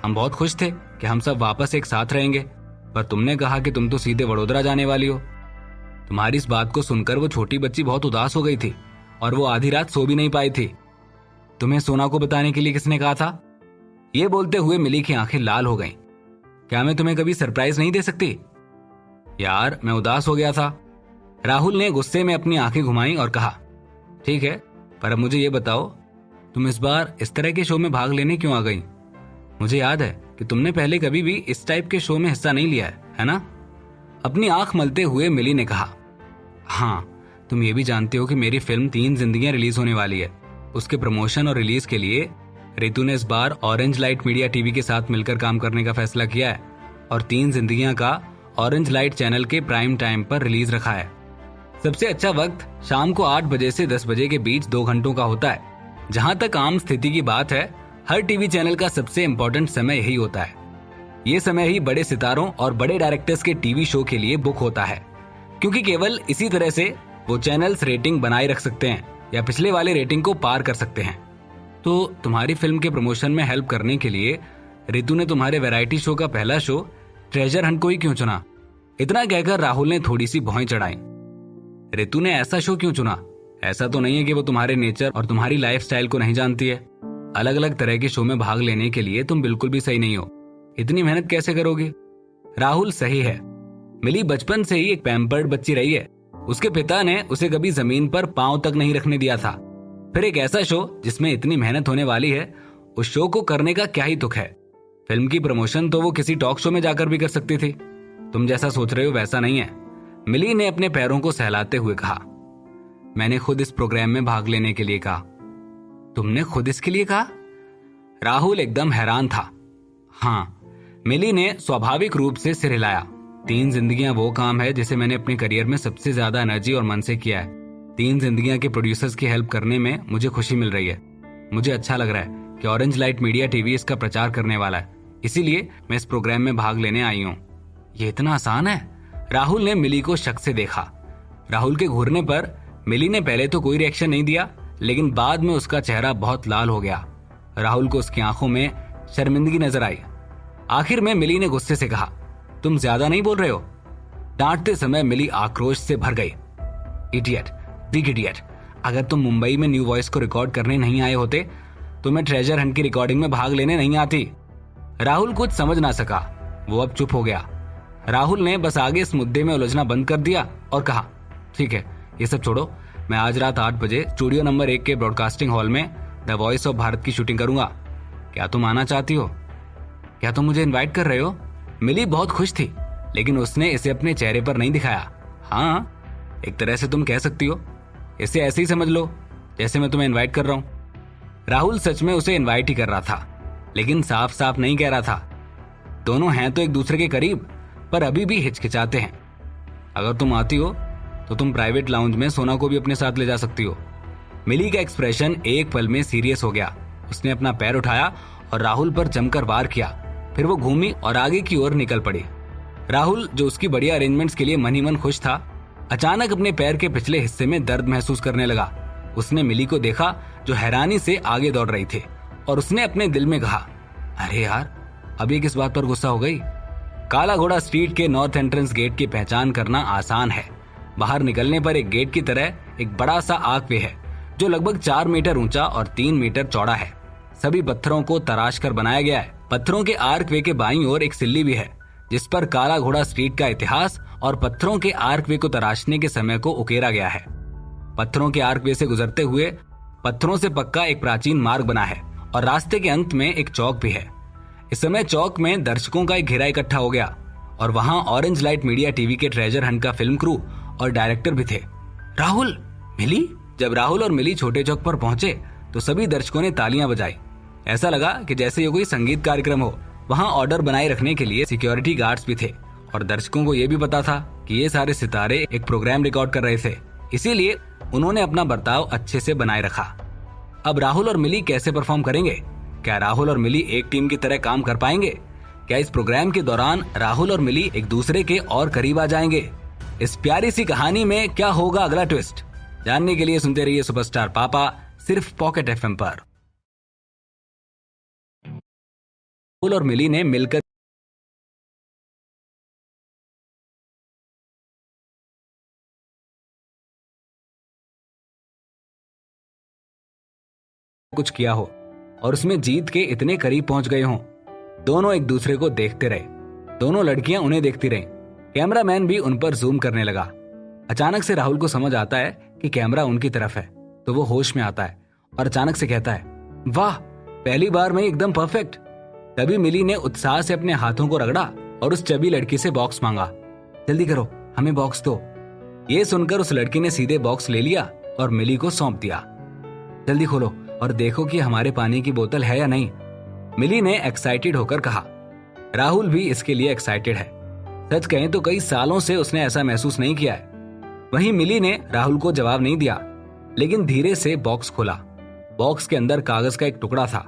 हम बहुत खुश थे कि हम सब वापस एक साथ रहेंगे, पर तुमने कहा कि तुम तो सीधे वडोदरा जाने वाली हो। तुम्हारी इस बात को सुनकर वो छोटी बच्ची बहुत उदास हो गई थी और वो आधी रात सो भी नहीं पाई थी। तुम्हें सोना को बताने के लिए किसने कहा था? ये बोलते हुए मिली की आंखें लाल हो गईं। क्या मैं तुम्हें कभी सरप्राइज नहीं दे सकती? यार, मैं उदास हो गया था। राहुल ने गुस्से में अपनी आंखें घुमाई और कहा, ठीक है, पर अब मुझे ये बताओ, तुम इस बार इस तरह के शो में भाग लेने क्यों आ गई? मुझे याद है कि तुमने पहले कभी भी इस टाइप के शो में हिस्सा नहीं लिया है ना? अपनी आंख मलते हुए मिली ने कहा, हाँ, तुम ये भी जानते हो कि मेरी फिल्म 3 जिंदगियां रिलीज होने वाली है। उसके प्रमोशन और रिलीज के लिए रितु ने इस बार ऑरेंज लाइट मीडिया टीवी के साथ मिलकर काम करने का फैसला किया है और 3 जिंदगियां का ऑरेंज लाइट चैनल के प्राइम टाइम पर रिलीज रखा है। सबसे अच्छा वक्त शाम को 8 बजे से 10 बजे के बीच 2 घंटों का होता है। जहां तक आम स्थिति की बात है, हर टीवी चैनल का सबसे इम्पोर्टेंट समय यही होता है। ये समय ही बड़े सितारों और बड़े डायरेक्टर्स के टीवी शो के लिए बुक होता है, क्योंकि केवल इसी तरह से वो चैनल्स रेटिंग बनाए रख सकते हैं या पिछले वाले रेटिंग को पार कर सकते हैं। तो तुम्हारी फिल्म के प्रमोशन में हेल्प करने के लिए रितु ने तुम्हारे वैरायटी शो का पहला शो ट्रेजर हंट को ही क्यों चुना? इतना कहकर राहुल ने थोड़ी सी भौं चढ़ाई। रितु ने ऐसा शो क्यों चुना? ऐसा तो नहीं है कि वो तुम्हारे नेचर और तुम्हारी लाइफस्टाइल को नहीं जानती है। अलग अलग तरह के शो में भाग लेने के लिए तुम बिल्कुल भी सही नहीं हो। इतनी मेहनत कैसे करोगी? राहुल सही है, मिली बचपन से ही एक पैम्पर्ड बच्ची रही है। उसके पिता ने उसे कभी जमीन पर पांव तक नहीं रखने दिया था। फिर एक ऐसा शो जिसमें इतनी मेहनत होने वाली है, उस शो को करने का क्या ही दुख है? फिल्म की प्रमोशन तो वो किसी टॉक शो में जाकर भी कर सकती थी। तुम जैसा सोच रहे हो वैसा नहीं है। मिली ने अपने पैरों को सहलाते हुए कहा, मैंने खुद इस प्रोग्राम में भाग लेने के लिए कहा। तुमने खुद इसके लिए कहा? राहुल एकदम हैरान था। हाँ, मिली ने स्वाभाविक रूप से सिर हिलाया। 3 जिंदगियां वो काम है जिसे मैंने अपने करियर में सबसे ज्यादा एनर्जी और मन से किया है। 3 जिंदगियां के प्रोड्यूसर्स की हेल्प करने में मुझे खुशी मिल रही है। मुझे अच्छा लग रहा है कि ऑरेंज लाइट मीडिया टीवी इसका प्रचार करने वाला है, इसीलिए मैं इस प्रोग्राम में भाग लेने आई हूँ। ये इतना आसान है? राहुल ने मिली को शक से देखा। राहुल के घूरने पर मिली ने पहले तो कोई रिएक्शन नहीं दिया, लेकिन बाद में उसका चेहरा बहुत लाल हो गया। राहुल को उसकी आंखों में शर्मिंदगी नजर आई। आखिर में मिली ने गुस्से से कहा, तुम ज्यादा नहीं बोल रहे हो? डांटते समय मिली आक्रोश से भर गई। इडियट, बिग इडियट, अगर तुम मुंबई में न्यू वॉइस को रिकॉर्ड करने नहीं आए होते तो मैं ट्रेजर हंट की रिकॉर्डिंग में भाग लेने नहीं आती। राहुल कुछ समझ ना सका, वो अब चुप हो गया। राहुल ने बस आगे इस मुद्दे में उलझना बंद कर दिया और कहा, ठीक है, ये सब छोड़ो, मैं आज रात 8 बजे स्टूडियो नंबर 1 के ब्रॉडकास्टिंग हॉल में द वॉइस ऑफ भारत की शूटिंग करूंगा। क्या तुम आना चाहती हो? क्या तुम मुझे इनवाइट कर रहे हो? मिली बहुत खुश थी, लेकिन उसने इसे अपने चेहरे पर नहीं दिखाया। हाँ, एक तरह से तुम कह सकती हो। इसे ऐसे ही समझ लो जैसे मैं तुम्हें इनवाइट कर रहा हूं। राहुल सच में उसे इनवाइट ही कर रहा था, लेकिन साफ साफ नहीं कह रहा था। दोनों हैं तो एक दूसरे के करीब, पर अभी भी हिचकिचाते हैं। अगर तुम आती हो तो तुम प्राइवेट लाउंज में सोना को भी अपने साथ ले जा सकती हो। मिली का एक्सप्रेशन एक पल में सीरियस हो गया। उसने अपना पैर उठाया और राहुल पर जमकर वार किया। फिर वो घूमी और आगे की ओर निकल पड़ी। राहुल, जो उसकी बढ़िया अरेंजमेंट्स के लिए मन ही मन खुश था, अचानक अपने पैर के पिछले हिस्से में दर्द महसूस करने लगा। उसने मिली को देखा जो हैरानी से आगे दौड़ रही थी और उसने अपने दिल में कहा, अरे यार, अब ये किस बात पर गुस्सा हो गई। काला घोड़ा स्ट्रीट के नॉर्थ एंट्रेंस गेट की पहचान करना आसान है। बाहर निकलने पर एक गेट की तरह एक बड़ा सा आर्कवे है जो लगभग 4 मीटर ऊंचा और 3 मीटर चौड़ा है। सभी पत्थरों को तराश कर बनाया गया है। पत्थरों के आर्कवे के बाईं ओर एक सिल्ली भी है जिस पर काला घोड़ा स्ट्रीट का इतिहास और पत्थरों के आर्कवे को तराशने के समय को उकेरा गया है। पत्थरों के आर्कवे से गुजरते हुए पत्थरों से पक्का एक प्राचीन मार्ग बना है और रास्ते के अंत में एक चौक भी है। इस समय चौक में दर्शकों का एक घेरा इकट्ठा हो गया और वहां ऑरेंज लाइट मीडिया टीवी के ट्रेजर हंट का फिल्म क्रू और डायरेक्टर भी थे। राहुल, मिली? जब राहुल और मिली छोटे चौक पर पहुंचे तो सभी दर्शकों ने तालियां बजाई। ऐसा लगा कि जैसे ये कोई संगीत कार्यक्रम हो। वहां ऑर्डर बनाए रखने के लिए सिक्योरिटी गार्ड्स भी थे और दर्शकों को यह भी पता था कि ये सारे सितारे एक प्रोग्राम रिकॉर्ड कर रहे थे, इसीलिए उन्होंने अपना बर्ताव अच्छे से बनाए रखा। अब राहुल और मिली कैसे परफॉर्म करेंगे? क्या राहुल और मिली एक टीम की तरह काम कर पाएंगे? क्या इस प्रोग्राम के दौरान राहुल और मिली एक दूसरे के और करीब आ जाएंगे? इस प्यारी सी कहानी में क्या होगा अगला ट्विस्ट? जानने के लिए सुनते रहिए सुपरस्टार पापा, सिर्फ पॉकेट एफएम पर। राहुल और मिली ने मिलकर कुछ किया हो और उसमें जीत के इतने करीब पहुंच गए हों। दोनों एक दूसरे को देखते रहे। दोनों लड़कियां उन्हें देखती रहीं। कैमरामैन भी उन पर जूम करने लगा। अचानक से राहुल को समझ आता है कि कैमरा उनकी तरफ है तो वो होश में आता है और अचानक से कहता है, वाह, पहली बार में एकदम परफेक्ट। तभी मिली ने उत्साह से अपने हाथों को रगड़ा और उस चबी लड़की से बॉक्स मांगा। जल्दी करो, हमें बॉक्स दो। ये सुनकर उस लड़की ने सीधे बॉक्स ले लिया और मिली को सौंप दिया। जल्दी खोलो और देखो कि हमारे पानी की बोतल है या नहीं, मिली ने एक्साइटेड होकर कहा। राहुल भी इसके लिए एक्साइटेड है। सच कहें तो कई सालों से उसने ऐसा महसूस नहीं किया है। वहीं मिली ने राहुल को जवाब नहीं दिया, लेकिन धीरे से बॉक्स खोला। बॉक्स के अंदर कागज का एक टुकड़ा था।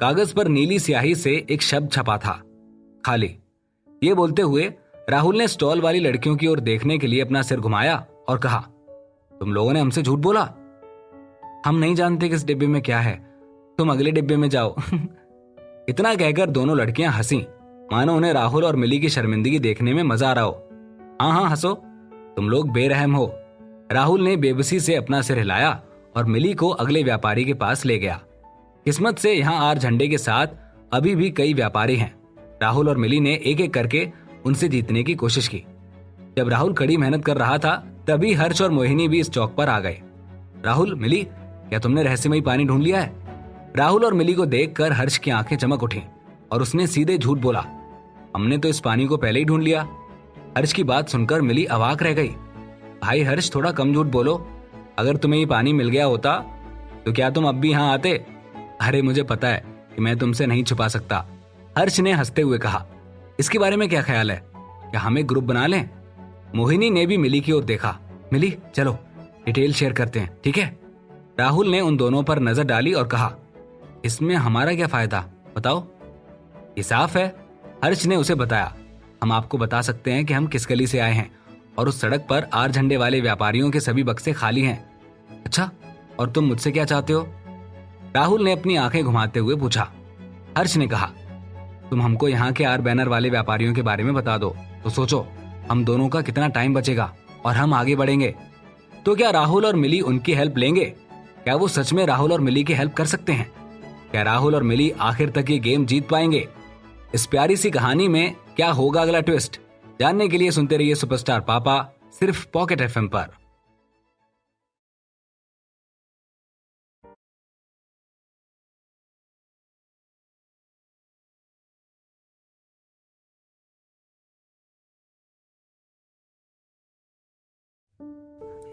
कागज पर नीली स्याही से एक शब्द छपा था, खाली। ये बोलते हुए राहुल ने स्टॉल वाली लड़कियों की ओर देखने के लिए अपना सिर घुमाया और कहा, तुम लोगों ने हमसे झूठ बोला। हम नहीं जानते किस डिब्बे में क्या है, तुम अगले डिब्बे में जाओ। इतना कहकर दोनों लड़कियां हंसी, मानो उन्हें राहुल और मिली की शर्मिंदगी देखने में मजा आ रहा हो। हाँ हाँ हंसो, तुम लोग बेरहम हो। राहुल ने बेबसी से अपना सिर हिलाया और मिली को अगले व्यापारी के पास ले गया। किस्मत से यहाँ आर झंडे के साथ अभी भी कई व्यापारी हैं। राहुल और मिली ने एक एक करके उनसे जीतने की कोशिश की। जब राहुल कड़ी मेहनत कर रहा था तभी हर्ष और मोहिनी भी इस चौक पर आ गए। राहुल, मिली, क्या तुमने रहस्यमयी पानी ढूंढ लिया है? राहुल और मिली को देखकर हर्ष की आंखें चमक उठी और उसने सीधे झूठ बोला, हमने तो इस पानी को पहले ही ढूंढ लिया। हर्ष की बात सुनकर मिली अवाक रह गई। भाई हर्ष, थोड़ा कम झूठ बोलो। अगर तुम्हें ये पानी मिल गया होता तो क्या तुम अब भी यहाँ आते? अरे मुझे पता है कि मैं तुमसे नहीं छुपा सकता, हर्ष ने हंसते हुए कहा। इसके बारे में क्या ख्याल है? क्या हम एक ग्रुप बना लें? मोहिनी ने भी मिली की ओर देखा। मिली, चलो डिटेल शेयर करते हैं, ठीक है? राहुल ने उन दोनों पर नजर डाली और कहा, इसमें हमारा क्या फायदा, बताओ? ये साफ है, हर्ष ने उसे बताया। हम आपको बता सकते हैं कि हम किस गली से आए हैं और उस सड़क पर आर झंडे वाले व्यापारियों के सभी बक्से खाली हैं। अच्छा, और तुम मुझसे क्या चाहते हो? राहुल ने अपनी आंखें घुमाते हुए पूछा। हर्ष ने कहा, तुम हमको यहाँ के आर बैनर वाले व्यापारियों के बारे में बता दो तो सोचो हम दोनों का कितना टाइम बचेगा और हम आगे बढ़ेंगे। तो क्या राहुल और मिली उनकी हेल्प लेंगे? क्या वो सच में राहुल और मिली की हेल्प कर सकते हैं? क्या राहुल और मिली आखिर तक ये गेम जीत पाएंगे? इस प्यारी सी कहानी में क्या होगा अगला ट्विस्ट? जानने के लिए सुनते रहिए सुपरस्टार पापा, सिर्फ पॉकेट एफएम पर।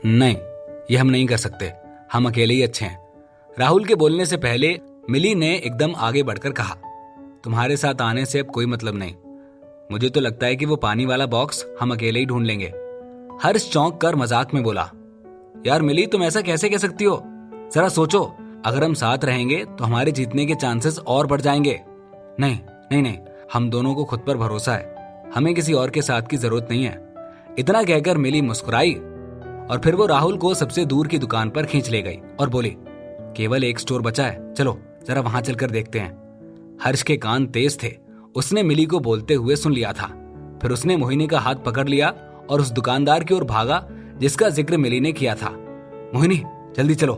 नहीं, ये हम नहीं कर सकते, हम अकेले ही अच्छे हैं। राहुल के बोलने से पहले मिली ने एकदम आगे बढ़कर कहा, तुम्हारे साथ आने से अब कोई मतलब नहीं। मुझे तो लगता है कि वो पानी वाला बॉक्स हम अकेले ही ढूंढ लेंगे। हर्ष चौंक कर मजाक में बोला, यार मिली, तुम ऐसा कैसे कह सकती हो? जरा सोचो, अगर हम साथ रहेंगे तो हमारे जीतने के चांसेस और बढ़ जाएंगे। नहीं नहीं नहीं, हम दोनों को खुद पर भरोसा है, हमें किसी और के साथ की जरूरत नहीं है। इतना कहकर मिली मुस्कुराई और फिर वो राहुल को सबसे दूर की दुकान पर खींच ले गई और बोली, केवल एक स्टोर बचा है, चलो जरा वहां चलकर देखते हैं। हर्ष के कान तेज थे, उसने मिली को बोलते हुए सुन लिया था। फिर उसने मोहिनी का हाथ पकड़ लिया और उस दुकानदार की ओर भागा जिसका जिक्र मिली ने किया था। मोहिनी जल्दी चलो।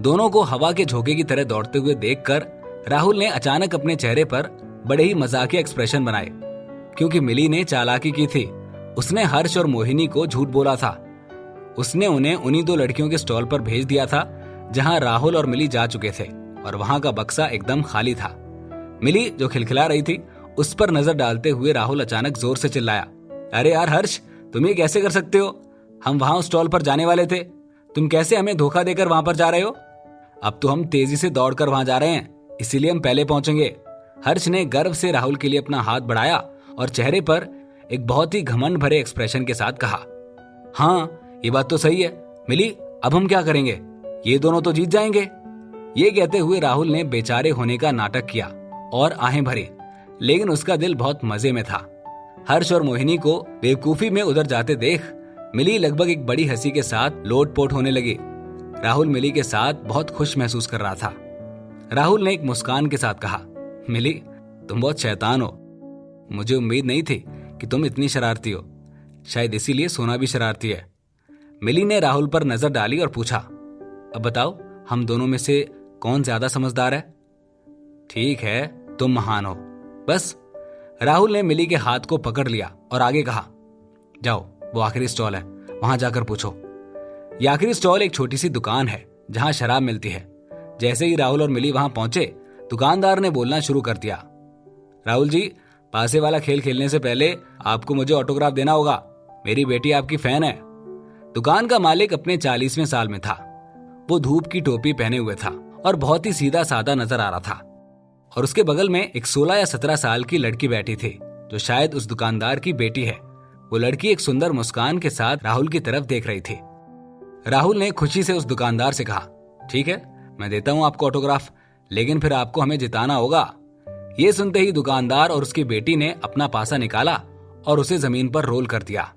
दोनों को हवा के झोंके की तरह दौड़ते हुए देखकर राहुल ने अचानक अपने चेहरे पर बड़े ही मजाकिया एक्सप्रेशन बनाए, क्योंकि मिली ने चालाकी की थी। उसने हर्ष और मोहिनी को झूठ बोला था। उसने उन्हें उन्हीं दो लड़कियों के स्टॉल पर भेज दिया था जहां राहुल और मिली जा चुके थे, और वहां का बक्सा एकदम खाली था। मिली जो खिलखिला रही थी उस पर नजर डालते हुए राहुल अचानक जोर से चिल्लाया, अरे यार हर्ष, तुम ये कैसे कर सकते हो? हम वहां स्टॉल पर जाने वाले थे, तुम कैसे हमें धोखा देकर वहां पर जा रहे हो? अब तो हम तेजी से दौड़कर वहां जा रहे हैं, इसीलिए हम पहले पहुंचेंगे। हर्ष ने गर्व से राहुल के लिए अपना हाथ बढ़ाया और चेहरे पर एक बहुत ही घमंड भरे एक्सप्रेशन के साथ कहा, हाँ ये बात तो सही है मिली, अब हम क्या करेंगे? ये दोनों तो जीत जाएंगे। ये कहते हुए राहुल ने बेचारे होने का नाटक किया और आहें भरी, लेकिन उसका दिल बहुत मजे में था। हर्ष और मोहिनी को बेवकूफी में उधर जाते देख मिली लगभग एक बड़ी हंसी के साथ लोटपोट होने लगी। राहुल मिली के साथ बहुत खुश महसूस कर रहा था। राहुल ने एक मुस्कान के साथ कहा, मिली तुम बहुत शैतान हो, मुझे उम्मीद नहीं थी कि तुम इतनी शरारती हो, शायद इसीलिए सोना भी शरारती है। मिली ने राहुल पर नजर डाली और पूछा, अब बताओ हम दोनों में से कौन ज्यादा समझदार है? ठीक है तुम महान हो बस। राहुल ने मिली के हाथ को पकड़ लिया और आगे कहा, जाओ वो आखिरी स्टॉल है, वहां जाकर पूछो। यह आखिरी स्टॉल एक छोटी सी दुकान है जहां शराब मिलती है। जैसे ही राहुल और मिली वहां पहुंचे, दुकानदार ने बोलना शुरू कर दिया, राहुल जी, पासे वाला खेल खेलने से पहले आपको मुझे ऑटोग्राफ देना होगा, मेरी बेटी आपकी फैन है। दुकान का मालिक अपने 40वें साल में था। वो धूप की टोपी पहने हुए था और बहुत ही सीधा साधा नजर आ रहा था, और उसके बगल में एक 16 या 17 साल की लड़की बैठी थी जो शायद उस दुकानदार की बेटी है। वो लड़की एक सुंदर मुस्कान के साथ राहुल की तरफ देख रही थी। राहुल ने खुशी से उस दुकानदार से कहा, ठीक है मैं देता हूं आपको ऑटोग्राफ, लेकिन फिर आपको हमें जिताना होगा। ये सुनते ही दुकानदार और उसकी बेटी ने अपना पासा निकाला और उसे जमीन पर रोल कर दिया।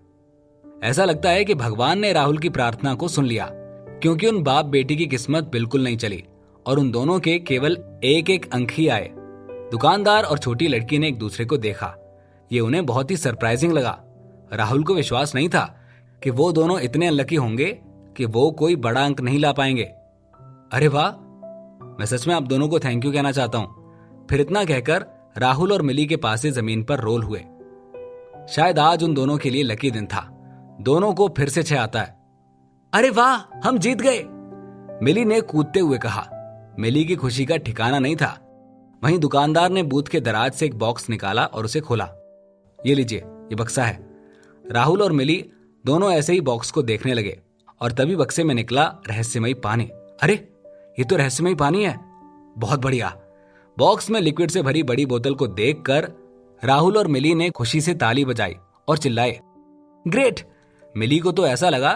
ऐसा लगता है कि भगवान ने राहुल की प्रार्थना को सुन लिया, क्योंकि उन बाप बेटी की किस्मत बिल्कुल नहीं चली और उन दोनों के केवल एक एक अंक ही आए। दुकानदार और छोटी लड़की ने एक दूसरे को देखा। ये उन्हें बहुत ही सरप्राइजिंग लगा। राहुल को विश्वास नहीं था कि वो दोनों इतने अनलकी होंगे कि वो कोई बड़ा अंक नहीं ला पाएंगे। अरे वाह, मैं सच में आप दोनों को थैंक यू कहना चाहता हूं। फिर इतना कहकर राहुल और मिली के पास से जमीन पर रोल हुए। शायद आज उन दोनों के लिए लकी दिन था। दोनों को फिर से 6 आता है। अरे वाह, हम जीत गए, मिली ने कूदते हुए कहा। मिली की खुशी का ठिकाना नहीं था। वहीं दुकानदार ने बूथ के दराज से एक बॉक्स निकाला और उसे खोला। ये लीजिए, ये बक्सा है। राहुल और मिली दोनों ऐसे ही बॉक्स को देखने लगे और तभी बक्से में निकला रहस्यमयी पानी। अरे ये तो रहस्यमयी पानी है, बहुत बढ़िया। बॉक्स में लिक्विड से भरी बड़ी बोतल को देखकर राहुल और मिली ने खुशी से ताली बजाई और चिल्लाए, ग्रेट। मिली को तो ऐसा लगा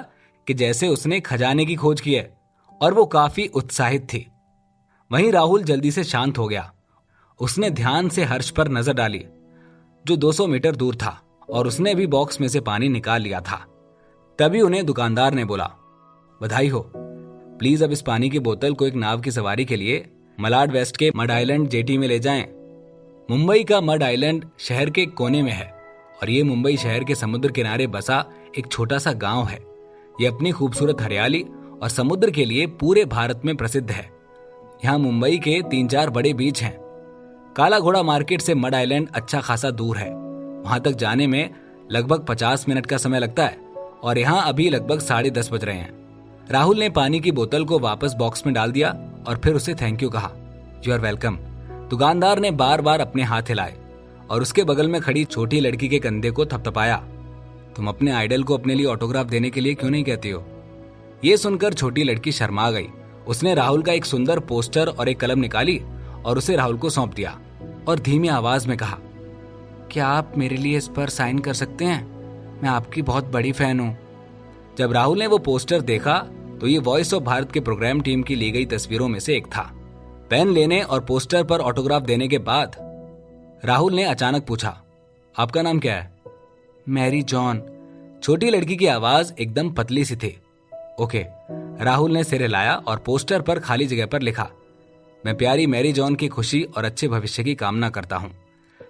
कि जैसे उसने खजाने की खोज की है और वो काफी उत्साहित थी। वहीं राहुल जल्दी से शांत हो गया। उसने ध्यान से हर्ष पर नजर डाली जो 200 मीटर दूर था, और उसने भी बॉक्स में से पानी निकाल लिया था। तभी उन्हें दुकानदार ने बोला, बधाई हो, प्लीज अब इस पानी की बोतल को एक नाव की सवारी के लिए मलाड वेस्ट के मड आइलैंड जेटी में ले जाएं। मुंबई का मड आइलैंड शहर के कोने में है और ये मुंबई शहर के समुद्र किनारे बसा एक छोटा सा गांव है। ये अपनी खूबसूरत हरियाली और समुद्र के लिए पूरे भारत में प्रसिद्ध है। यहाँ मुंबई के 3-4 बड़े बीच हैं। काला घोड़ा मार्केट से मड आइलैंड अच्छा खासा दूर है। वहां तक जाने में लगभग 50 मिनट का समय लगता है और यहाँ अभी लगभग 10:30 बज रहे हैं। राहुल ने पानी की बोतल को वापस बॉक्स में डाल दिया और फिर उसे थैंक यू कहा। You are welcome. दुकानदार ने बार बार अपने हाथ हिलाए और उसके बगल में खड़ी छोटी लड़की के कंधे को थपथपाया। तुम अपने आइडल को अपने लिए ऑटोग्राफ देने के लिए क्यों नहीं कहती हो? ये सुनकर छोटी लड़की शर्मा गई। उसने राहुल का एक सुंदर पोस्टर और एक कलम निकाली और उसे राहुल को सौंप दिया और धीमी आवाज में कहा, क्या आप मेरे लिए इस पर साइन कर सकते हैं? मैं आपकी बहुत बड़ी फैन हूं। जब राहुल ने वो पोस्टर देखा तो ये वॉइस ऑफ भारत के प्रोग्राम टीम की ली गई तस्वीरों में से एक था। पेन लेने और पोस्टर पर ऑटोग्राफ देने के बाद राहुल ने अचानक पूछा, आपका नाम क्या है? Mary John. छोटी लड़की की आवाज एकदम पतली सी थी। ओके। राहुल ने सिर हिलाया और पोस्टर पर खाली जगह पर लिखा, मैं प्यारी मैरी जॉन की खुशी और अच्छे भविष्य की कामना करता हूं।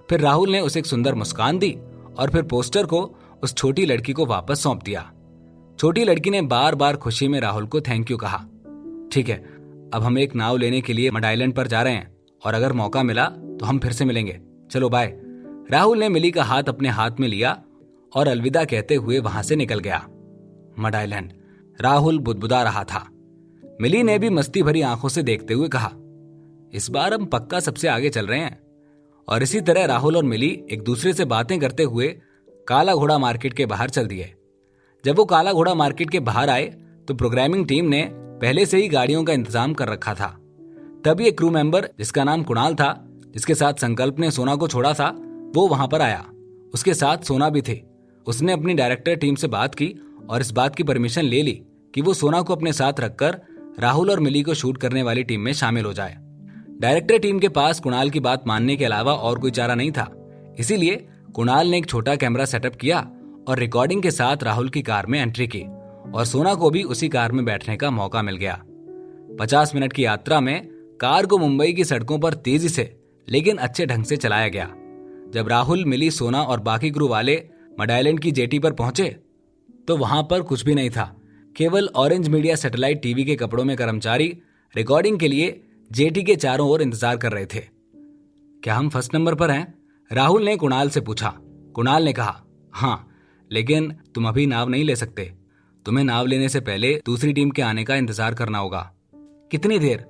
फिर राहुल ने उसे एक सुंदर मुस्कान दी और फिर पोस्टर को उस छोटी लड़की को वापस सौंप दिया। छोटी लड़की ने बार बार खुशी में राहुल को थैंक यू कहा। ठीक है, अब हम एक नाव लेने के लिए मड आइलैंड पर जा रहे हैं और अगर मौका मिला तो हम फिर से मिलेंगे। चलो बाय। राहुल ने मिली का हाथ अपने हाथ में लिया और अलविदा कहते हुए वहां से निकल गया। मड आइलैंड, राहुल बुदबुदा रहा था। मिली ने भी मस्ती भरी आंखों से देखते हुए कहा, इस बार हम पक्का सबसे आगे चल रहे हैं। और इसी तरह राहुल और मिली एक दूसरे से बातें करते हुए काला घोड़ा मार्केट के बाहर चल दिए। जब वो काला घोड़ा मार्केट के बाहर आए तो प्रोग्रामिंग टीम ने पहले से ही गाड़ियों का इंतजाम कर रखा था। तभी एक क्रू मेंबर जिसका नाम कुणाल था, जिसके साथ संकल्प ने सोना को छोड़ा था, वो वहां पर आया। उसके साथ सोना भी थे। उसने अपनी डायरेक्टर टीम से बात की और इस बात की परमिशन ले ली कि वो सोना को अपने साथ रखकर राहुल और मिली को शूट करने वाली टीम में शामिल हो जाए। डायरेक्टर टीम के पास कुणाल की बात मानने के अलावा और कोई चारा नहीं था। इसीलिए कुणाल ने एक छोटा कैमरा सेटअप किया और रिकॉर्डिंग के साथ राहुल की कार में एंट्री की और सोना को भी उसी कार में बैठने का मौका मिल गया। 50 मिनट की यात्रा में कार को मुंबई की सड़कों पर तेजी से लेकिन अच्छे ढंग से चलाया गया। जब राहुल, मिली, सोना और बाकी क्रू वाले मड आइलैंड की जेटी पर पहुंचे तो वहां पर कुछ भी नहीं था। केवल ऑरेंज मीडिया सैटेलाइट टीवी के कपड़ों में कर्मचारी रिकॉर्डिंग के लिए जेटी के चारों ओर इंतजार कर रहे थे। क्या हम फर्स्ट नंबर पर हैं? राहुल ने कुणाल से पूछा। कुणाल ने कहा, हाँ, लेकिन तुम अभी नाव नहीं ले सकते। तुम्हें नाव लेने से पहले दूसरी टीम के आने का इंतजार करना होगा। कितनी देर?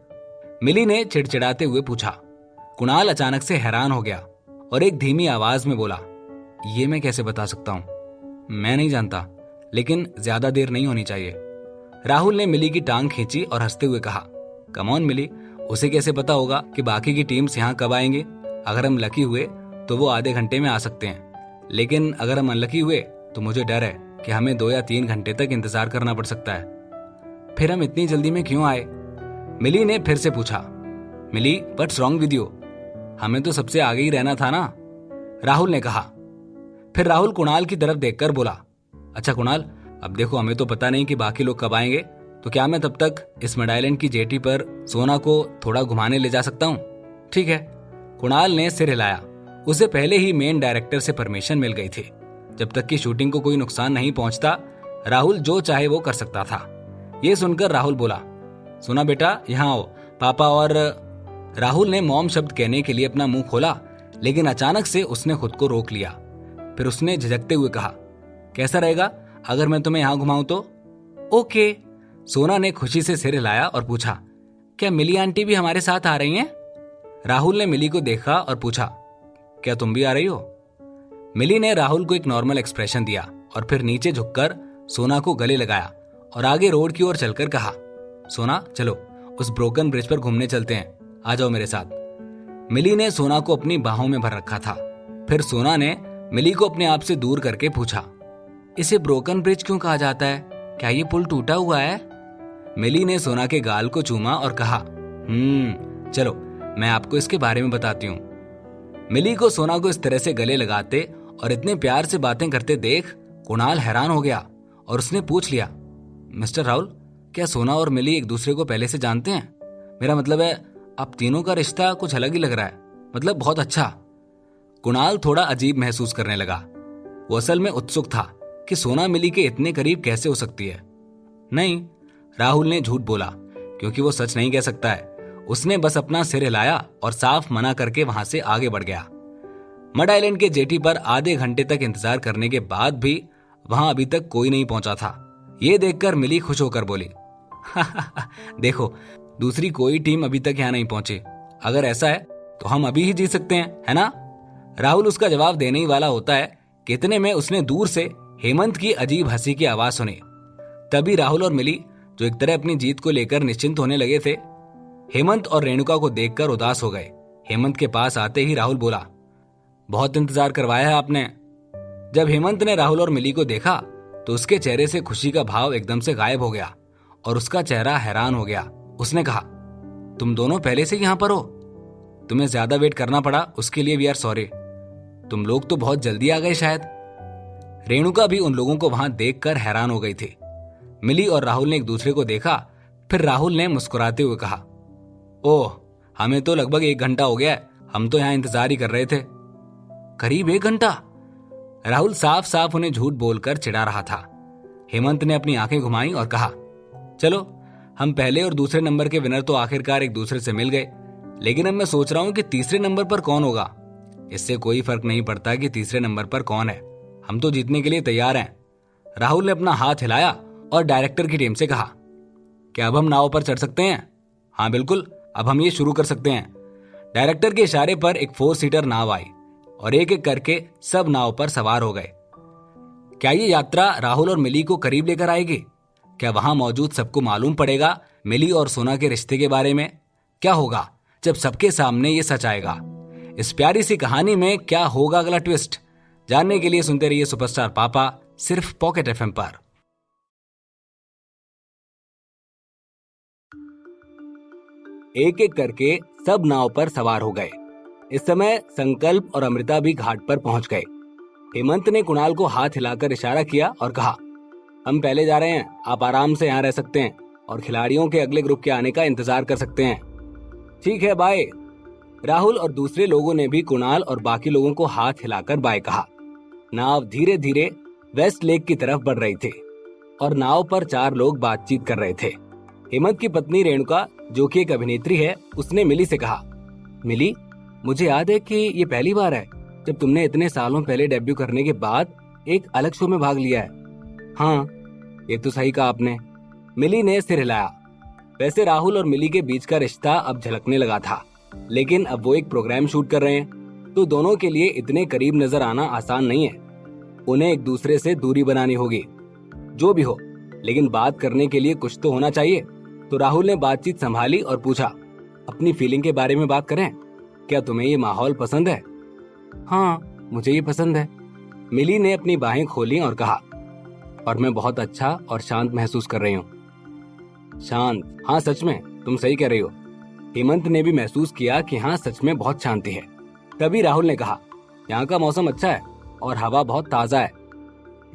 मिली ने चिड़चिड़ाते हुए पूछा। कुणाल अचानक से हैरान हो गया और एक धीमी आवाज में बोला, ये मैं कैसे बता सकता हूं? मैं नहीं जानता, लेकिन ज्यादा देर नहीं होनी चाहिए। राहुल ने मिली की टांग खींची और हंसते हुए कहा, कम ऑन मिली, उसे कैसे पता होगा कि बाकी की टीम्स यहाँ कब आएंगे? अगर हम लकी हुए तो वो आधे घंटे में आ सकते हैं, लेकिन अगर हम अनलकी हुए तो मुझे डर है कि हमें 2 या 3 घंटे तक इंतजार करना पड़ सकता है। फिर हम इतनी जल्दी में क्यों आए? मिली ने फिर से पूछा। मिली, व्हाट्स रॉन्ग विद यू? हमें तो सबसे आगे ही रहना था ना, राहुल ने कहा। फिर राहुल कुणाल की तरफ देखकर बोला, अच्छा कुणाल, अब देखो, हमें तो पता नहीं कि बाकी लोग कब आएंगे, तो क्या मैं तब तक इस मड आइलैंड की जेटी पर सोना को थोड़ा घुमाने ले जा सकता हूँ? ठीक है। कुणाल ने सिर हिलाया। उसे पहले ही मेन डायरेक्टर से परमिशन मिल गई थी। जब तक कि शूटिंग को कोई नुकसान नहीं पहुंचता, राहुल जो चाहे वो कर सकता था। ये सुनकर राहुल बोला, सोना बेटा, यहाँ आओ, पापा और... राहुल ने मॉम शब्द कहने के लिए अपना मुंह खोला, लेकिन अचानक से उसने खुद को रोक लिया। फिर उसने झिझकते हुए कहा, कैसा रहेगा अगर मैं तुम्हें यहाँ घुमाऊं तो? ओके। सोना ने खुशी से सिर हिलाया और पूछा, क्या मिली आंटी भी हमारे साथ आ रही हैं? राहुल ने मिली को देखा और पूछा, क्या तुम भी आ रही हो? मिली ने राहुल को एक नॉर्मल एक्सप्रेशन दिया और फिर नीचे झुककर सोना को गले लगाया और आगे रोड की ओर चलकर कहा, सोना चलो, उस ब्रोकन ब्रिज पर घूमने चलते हैं, आ जाओ मेरे साथ। मिली ने सोना को अपनी बाहों में भर रखा था। फिर सोना ने मिली को अपने आप से दूर करके पूछा, इसे ब्रोकन ब्रिज क्यों कहा जाता है? क्या ये पुल टूटा हुआ है? मिली ने सोना के गाल को चूमा और कहा, चलो मैं आपको इसके बारे में बताती हूँ। मिली को सोना को इस तरह से गले लगाते और इतने प्यार से बातें करते देख कुणाल हैरान हो गया और उसने पूछ लिया, मिस्टर राहुल, क्या सोना और मिली एक दूसरे को पहले से जानते हैं? मेरा मतलब है, आप तीनों का रिश्ता कुछ अलग ही लग रहा है, मतलब बहुत अच्छा। कुणाल थोड़ा अजीब महसूस करने लगा। वो असल में उत्सुक था कि सोना मिली के इतने करीब कैसे हो सकती है। नहीं, राहुल ने झूठ बोला, क्योंकि वो सच नहीं कह सकता है। उसने बस अपना सिर हिलाया और साफ मना करके वहां से आगे बढ़ गया। मड आइलैंड के जेटी पर आधे घंटे तक इंतजार करने के बाद भी वहां अभी तक कोई नहीं पहुंचा था। ये देखकर मिली खुश होकर बोली, देखो, दूसरी कोई टीम अभी तक यहाँ नहीं पहुंची। अगर ऐसा है तो हम अभी ही जीत सकते हैं, है ना? राहुल उसका जवाब देने ही वाला होता है कि इतने में उसने दूर से हेमंत की अजीब हंसी की आवाज सुनी। तभी राहुल और मिली, जो एक तरह अपनी जीत को लेकर निश्चिंत होने लगे थे, हेमंत और रेणुका को देखकर उदास हो गए। हेमंत के पास आते ही राहुल बोला, बहुत इंतजार करवाया है आपने। जब हेमंत ने राहुल और मिली को देखा तो उसके चेहरे से खुशी का भाव एकदम से गायब हो गया और उसका चेहरा हैरान हो गया। उसने कहा, तुम दोनों पहले से यहां पर हो? तुम्हें ज्यादा वेट करना पड़ा, उसके लिए वी आर सॉरी। तुम लोग तो बहुत जल्दी आ गए शायद। रेणुका भी उन लोगों को वहां देखकर हैरान हो गई थी। मिली और राहुल ने एक दूसरे को देखा। फिर राहुल ने मुस्कुराते हुए कहा, ओह, हमें तो लगभग 1 घंटा हो गया है, हम तो यहाँ इंतजार ही कर रहे थे। करीब 1 घंटा? राहुल साफ साफ उन्हें झूठ बोलकर चिढ़ा रहा था। हेमंत ने अपनी आंखें घुमाई और कहा, चलो, हम पहले और दूसरे नंबर के विनर तो आखिरकार एक दूसरे से मिल गए, लेकिन अब मैं सोच रहा हूं कि तीसरे नंबर पर कौन होगा। इससे कोई फर्क नहीं पड़ता कि तीसरे नंबर पर कौन है, हम तो जीतने के लिए तैयार हैं। राहुल ने अपना हाथ हिलाया और डायरेक्टर की टीम से कहा, क्या अब हम नाव पर चढ़ सकते हैं? हाँ बिल्कुल, अब हम ये शुरू कर सकते हैं। डायरेक्टर के इशारे पर एक 4 सीटर नाव आई और एक एक करके सब नाव पर सवार हो गए। क्या ये यात्रा राहुल और मिली को करीब लेकर आएगी? क्या वहां मौजूद सबको मालूम पड़ेगा मिली और सोना के रिश्ते के बारे में? क्या होगा जब सबके सामने ये सच आएगा? इस प्यारी सी कहानी में क्या होगा अगला ट्विस्ट? जानने के लिए सुनते रहिए सुपरस्टार पापा, सिर्फ पॉकेट एफएम पर। एक एक करके सब नाव पर सवार हो गए। इस समय संकल्प और अमृता भी घाट पर पहुंच गए। हेमंत ने कुणाल को हाथ हिलाकर इशारा किया और कहा, हम पहले जा रहे हैं, आप आराम से यहाँ रह सकते हैं और खिलाड़ियों के अगले ग्रुप के आने का इंतजार कर सकते हैं। ठीक है, बाय। राहुल और दूसरे लोगों ने भी कुणाल और बाकी लोगों को हाथ हिलाकर बाय कहा। नाव धीरे धीरे वेस्ट लेक की तरफ बढ़ रही थी और नाव पर 4 लोग बातचीत कर रहे थे। हेमंत की पत्नी रेणुका, जो कि एक अभिनेत्री है, उसने मिली से कहा, मिली, मुझे याद है कि ये पहली बार है जब तुमने इतने सालों पहले डेब्यू करने के बाद एक अलग शो में भाग लिया है। हाँ, ये तो सही कहा आपने। मिली ने सिर हिलाया। वैसे राहुल और मिली के बीच का रिश्ता अब झलकने लगा था, लेकिन अब वो एक प्रोग्राम शूट कर रहे हैं, तो दोनों के लिए इतने करीब नजर आना आसान नहीं है। उन्हें एक दूसरे से दूरी बनानी होगी। जो भी हो, लेकिन बात करने के लिए कुछ तो होना चाहिए। तो राहुल ने बातचीत संभाली और पूछा, अपनी फीलिंग के बारे में बात करें? क्या तुम्हें ये माहौल पसंद है? हाँ, मुझे ये पसंद है। मिली ने अपनी बाहें खोली और कहा, और मैं बहुत अच्छा और शांत महसूस कर रही हूँ। शांत? हाँ, सच में तुम सही कह रही हो। हेमंत ने भी महसूस किया कि हाँ, सच में बहुत शांति है। तभी राहुल ने कहा, यहाँ का मौसम अच्छा है और हवा बहुत ताजा है।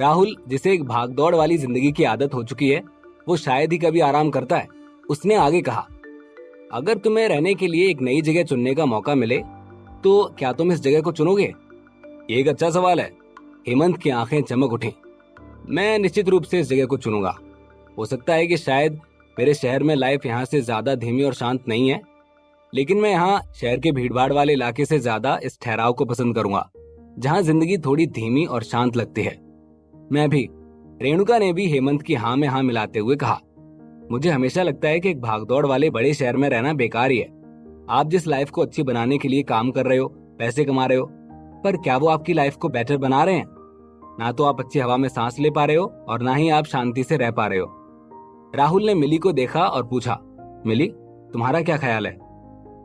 राहुल, जिसे एक भागदौड़ वाली जिंदगी की आदत हो चुकी है, वो शायद ही कभी आराम करता है। उसने आगे कहा, अगर तुम्हें रहने के लिए एक नई जगह चुनने का मौका मिले तो क्या तुम इस जगह को चुनोगे? ये एक अच्छा सवाल है। हेमंत की आंखें चमक उठी। मैं निश्चित रूप से इस जगह को चुनूंगा। हो सकता है कि शायद मेरे शहर में लाइफ यहाँ से ज्यादा धीमी और शांत नहीं है, लेकिन मैं यहाँ शहर के भीड़भाड़ वाले इलाके से ज्यादा इस ठहराव को पसंद करूंगा, जहाँ जिंदगी थोड़ी धीमी और शांत लगती है। मैं भी। रेणुका ने भी हेमंत की हाँ में हाँ मिलाते हुए कहा, मुझे हमेशा लगता है कि एक भागदौड़ वाले बड़े शहर में रहना बेकार ही है। आप जिस लाइफ को अच्छी बनाने के लिए काम कर रहे हो, पैसे कमा रहे हो, पर क्या वो आपकी लाइफ को बेटर बना रहे हैं? ना तो आप अच्छी हवा में सांस ले पा रहे हो और ना ही आप शांति से रह पा रहे हो। राहुल ने मिली को देखा और पूछा, मिली, तुम्हारा क्या ख्याल है?